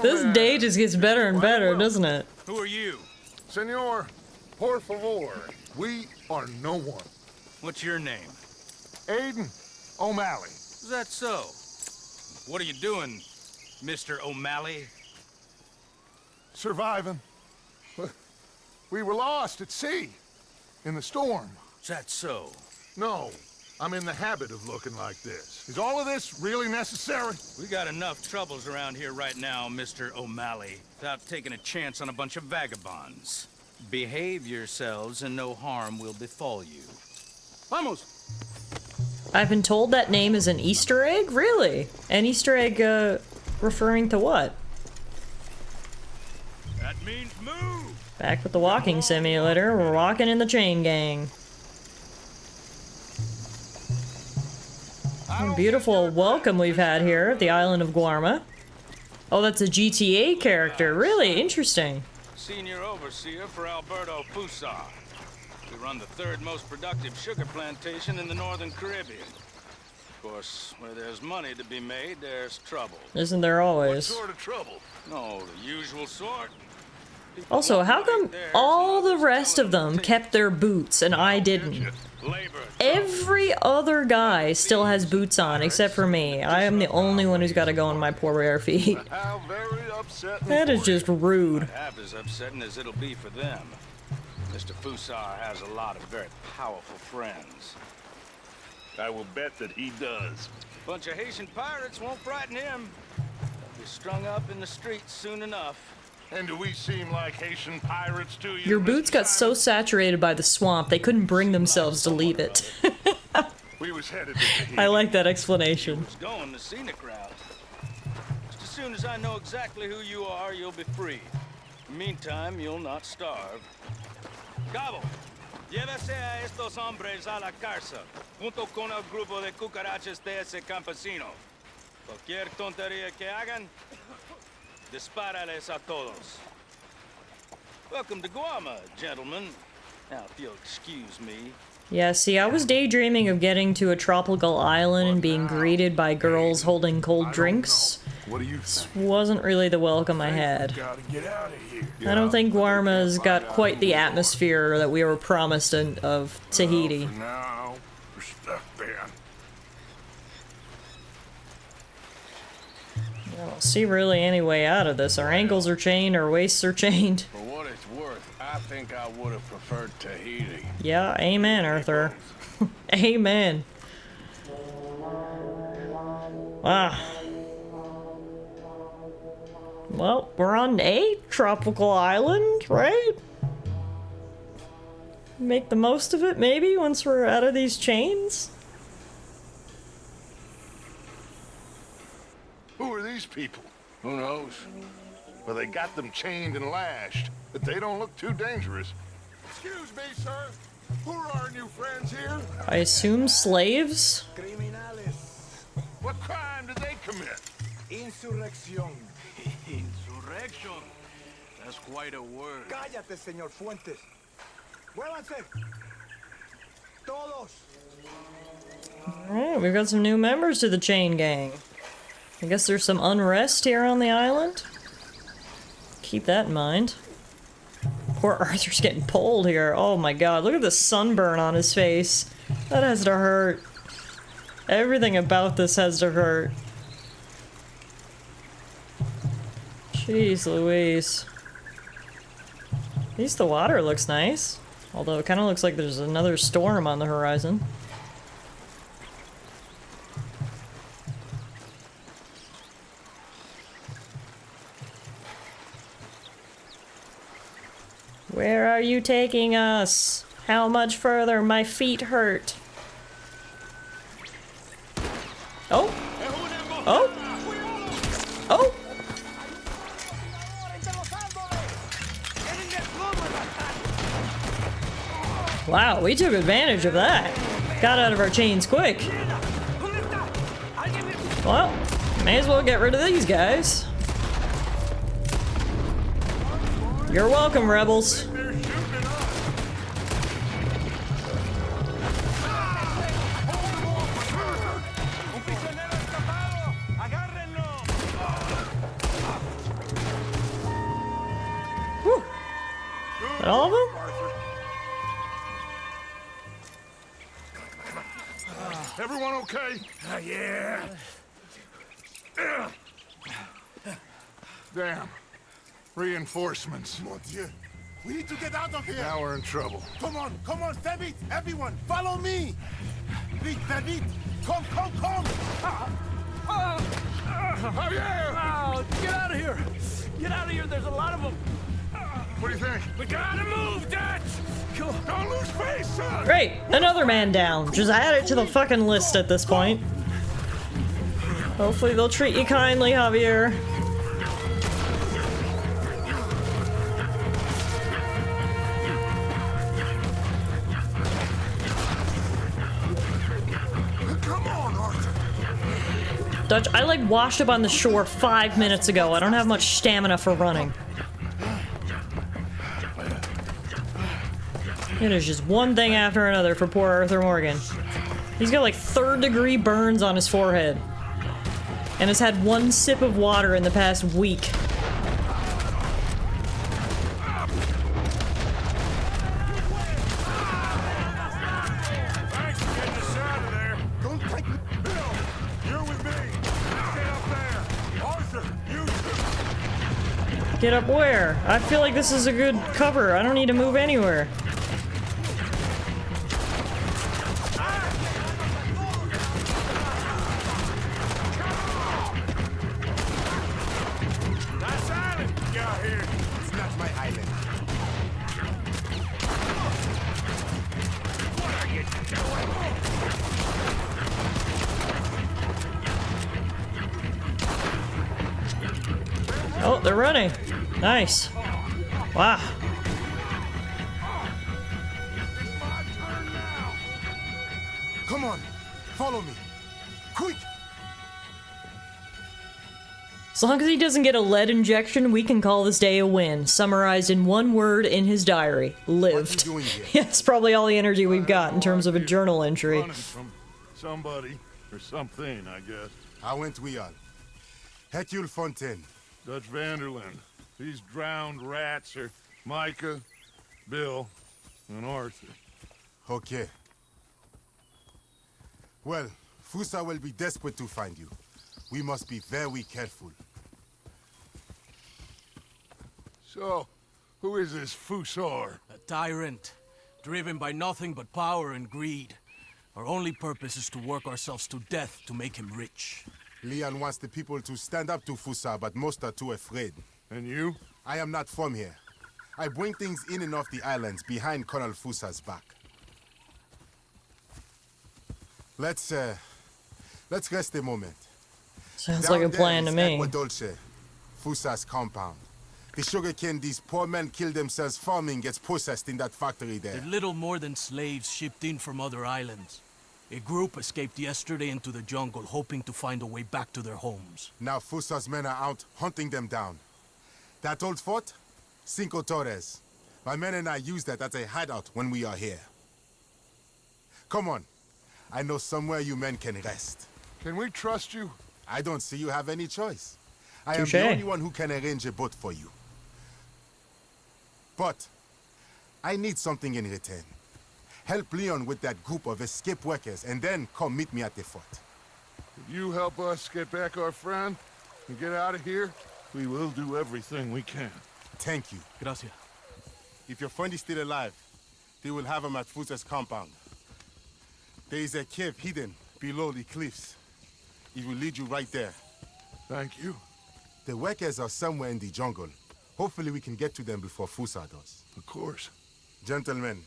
This day just gets better and better, doesn't it? Who are you? Senor, por favor, we are no one. What's your name? Aiden O'Malley. Is that so? What are you doing, Mr. O'Malley? Surviving. We were lost at sea. In the storm. Is that so? No. I'm in the habit of looking like this. Is all of this really necessary? We got enough troubles around here right now, Mr. O'Malley, without taking a chance on a bunch of vagabonds. Behave yourselves and no harm will befall you. Vamos! I've been told that name is an Easter egg? Really? An Easter egg, referring to what? That means move! Back with the walking simulator, we're walking in the chain gang. What a beautiful welcome we've had here at the island of Guarma. Oh, that's a GTA character. Really interesting. Senior overseer for Alberto Fusa. We run the third most productive sugar plantation in the Northern Caribbean. Of course, where there's money to be made, there's trouble. Isn't there always? What sort of trouble? No, the usual sort. Also, how come all the rest of them kept their boots and I didn't? Every other guy still has boots on, except for me. I am the only one who's got to go on my poor bare feet. That is just rude. Half as upsetting as it'll be for them. Mr. Fusar has a lot of very powerful friends. I will bet that he does. Bunch of Haitian pirates won't frighten him. They'll be strung up in the streets soon enough. And do we seem like Haitian pirates to you? Your boots got so saturated by the swamp, they couldn't bring themselves to leave it. We was headed to I like that explanation. Going the scenic route. Just as soon as I know exactly who you are, you'll be free. In the meantime, you'll not starve. Cabo, llévese a estos hombres a la cárcel, junto con el grupo de cucarachas de ese campesino. Cualquier tontería que hagan, dispárales a todos. Welcome to Guarma, gentlemen. Now, if you'll excuse me. Yeah, see, I was daydreaming of getting to a tropical island and being greeted by girls holding cold drinks. What do you This wasn't really the welcome I had. I don't think Guarma's got quite the atmosphere that we were promised of Tahiti. Now, we're stuck then. see really any way out of this. Our ankles are chained, our waists are chained. For what it's worth, I think I would have preferred Tahiti. Yeah, amen, Arthur. Amen. Wow. Well, we're on a tropical island, right? Make the most of it, maybe, once we're out of these chains? Who are these people? Who knows? Well, they got them chained and lashed, but they don't look too dangerous. Excuse me, sir. Who are our new friends here? I assume slaves? What crime did they commit? Insurrección. Insurrection? That's quite a word. Cállate, señor Fuentes. Muévanse. Todos. Alright, we've got some new members to the chain gang. I guess there's some unrest here on the island. Keep that in mind. Poor Arthur's getting pulled here. Oh my god, look at the sunburn on his face. That has to hurt. Everything about this has to hurt. Jeez Louise. At least the water looks nice. Although it kind of looks like there's another storm on the horizon. Where are you taking us? How much further? My feet hurt. Oh! Oh! Oh! Wow, we took advantage of that. Got out of our chains quick. Well, may as well get rid of these guys. You're welcome, rebels. Whew. That all of them? Everyone okay? Yeah. Damn. Reinforcements. Mon Dieu. We need to get out of here. Now we're in trouble. Come on, fais vite. Everyone, follow me. Vite, fais vite. Come. Javier! Oh, get out of here! Get out of here, there's a lot of them! What do you think? We gotta move, Dutch! Don't lose face, son! Great! Another man down. Just add it to the fucking list at this point. Hopefully they'll treat you kindly, Javier. Come on, Arthur. Dutch, I like washed up on the shore 5 minutes ago. I don't have much stamina for running. It is just one thing after another for poor Arthur Morgan. He's got like 3rd-degree burns on his forehead. And has had 1 sip of water in the past week. Thanks for getting us out of there. Don't take me. Bill, you're with me. Let's get up there. Arthur, you too. Get up where? I feel like this is a good cover. I don't need to move anywhere. Nice island you got here. It's not my island. What are you doing? Oh, they're running. Nice. Wow. Come on, follow me. Quick! As long as he doesn't get a lead injection, we can call this day a win. Summarized in one word in his diary. Lived. Yeah, it's probably all the energy we've got in terms of a journal entry. Running from somebody or something, I guess. How went we on? Hercule Fontaine. Dutch Vanderlyn. These drowned rats are Micah, Bill, and Arthur. Okay. Well, Fusa will be desperate to find you. We must be very careful. So, who is this Fusar? A tyrant, driven by nothing but power and greed. Our only purpose is to work ourselves to death to make him rich. Leon wants the people to stand up to Fusar, but most are too afraid. And you? I am not from here. I bring things in and off the islands behind Colonel Fusar's back. Let's rest a moment. Sounds like a plan to me. Agua Dulce, Fusar's compound. The sugarcane these poor men kill themselves farming gets processed in that factory there. They're little more than slaves shipped in from other islands. A group escaped yesterday into the jungle, hoping to find a way back to their homes. Now Fusar's men are out hunting them down. That old fort? Cinco Torres. My men and I use that as a hideout when we are here. Come on. I know somewhere you men can rest. Can we trust you? I don't see you have any choice. I am Touché. the only one who can arrange a boat for you. But I need something in return. Help Leon with that group of escape workers and then come meet me at the fort. If you help us get back our friend and get out of here, we will do everything we can. Thank you. Gracias. If your friend is still alive, they will have him at Fusar's compound. There is a cave hidden below the cliffs. It will lead you right there. Thank you. The workers are somewhere in the jungle. Hopefully we can get to them before Fusar does. Of course. Gentlemen,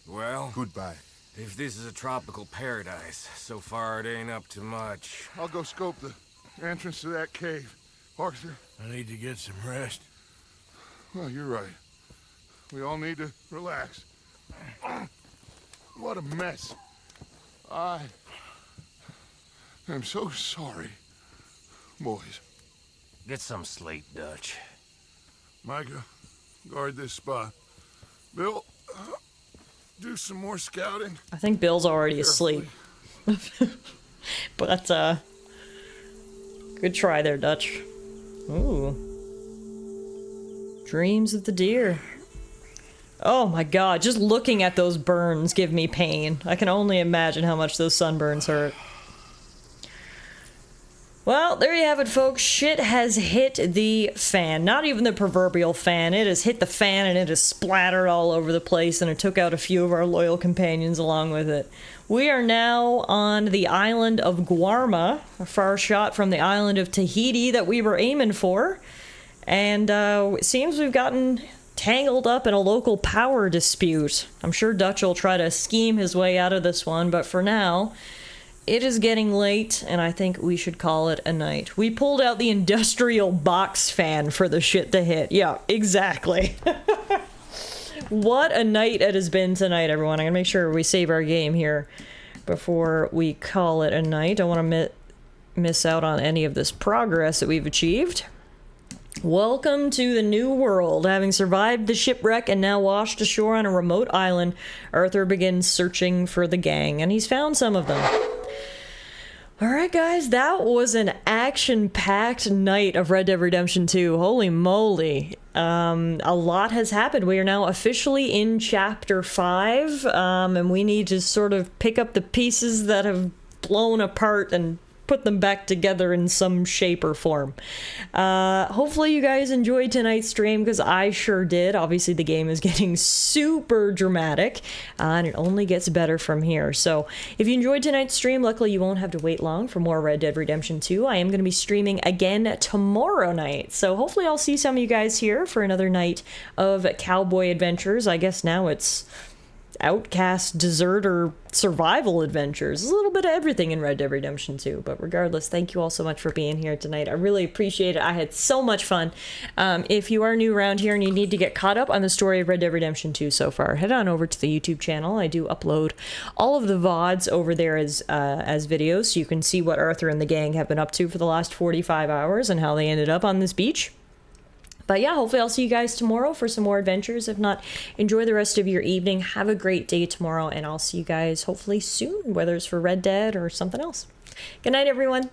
Well, goodbye. if this is a tropical paradise, so far it ain't up to much. I'll go scope the entrance to that cave. Arthur? I need to get some rest. Well, you're right. We all need to relax. What a mess. I am so sorry, boys. Get some sleep, Dutch. Micah, guard this spot. Bill, do some more scouting. I think Bill's already asleep. But, good try there, Dutch. Ooh. Dreams of the deer. Oh my god, just looking at those burns give me pain. I can only imagine how much those sunburns hurt. Well, there you have it, folks. Shit has hit the fan. Not even the proverbial fan. It has hit the fan and it has splattered all over the place, and it took out a few of our loyal companions along with it. We are now on the island of Guarma, a far shot from the island of Tahiti that we were aiming for. And it seems we've gotten tangled up in a local power dispute. I'm sure Dutch will try to scheme his way out of this one, but for now, it is getting late, and I think we should call it a night. We pulled out the industrial box fan for the shit to hit. Yeah, exactly. What a night it has been tonight, everyone. I'm gonna make sure we save our game here before we call it a night. Don't want to miss out on any of this progress that we've achieved. Welcome to the new world. Having survived the shipwreck and now washed ashore on a remote island, Arthur begins searching for the gang, and he's found some of them. Alright guys, that was an action-packed night of Red Dead Redemption 2. Holy moly. A lot has happened. We are now officially in Chapter 5, and we need to sort of pick up the pieces that have blown apart and put them back together in some shape or form. Hopefully you guys enjoyed tonight's stream, because I sure did. Obviously the game is getting super dramatic, and it only gets better from here. So if you enjoyed tonight's stream, luckily you won't have to wait long for more Red Dead Redemption 2. I am going to be streaming again tomorrow night, so hopefully I'll see some of you guys here for another night of cowboy adventures. I guess now it's outcast, deserter, survival adventures. A little bit of everything in Red Dead Redemption 2. But regardless, thank you all so much for being here tonight. I really appreciate it. I had so much fun. If you are new around here and you need to get caught up on the story of Red Dead Redemption 2 so far, head on over to the YouTube channel. I do upload all of the VODs over there as videos, so you can see what Arthur and the gang have been up to for the last 45 hours and how they ended up on this beach. But yeah, hopefully I'll see you guys tomorrow for some more adventures. If not, enjoy the rest of your evening. Have a great day tomorrow, and I'll see you guys hopefully soon, whether it's for Red Dead or something else. Good night, everyone.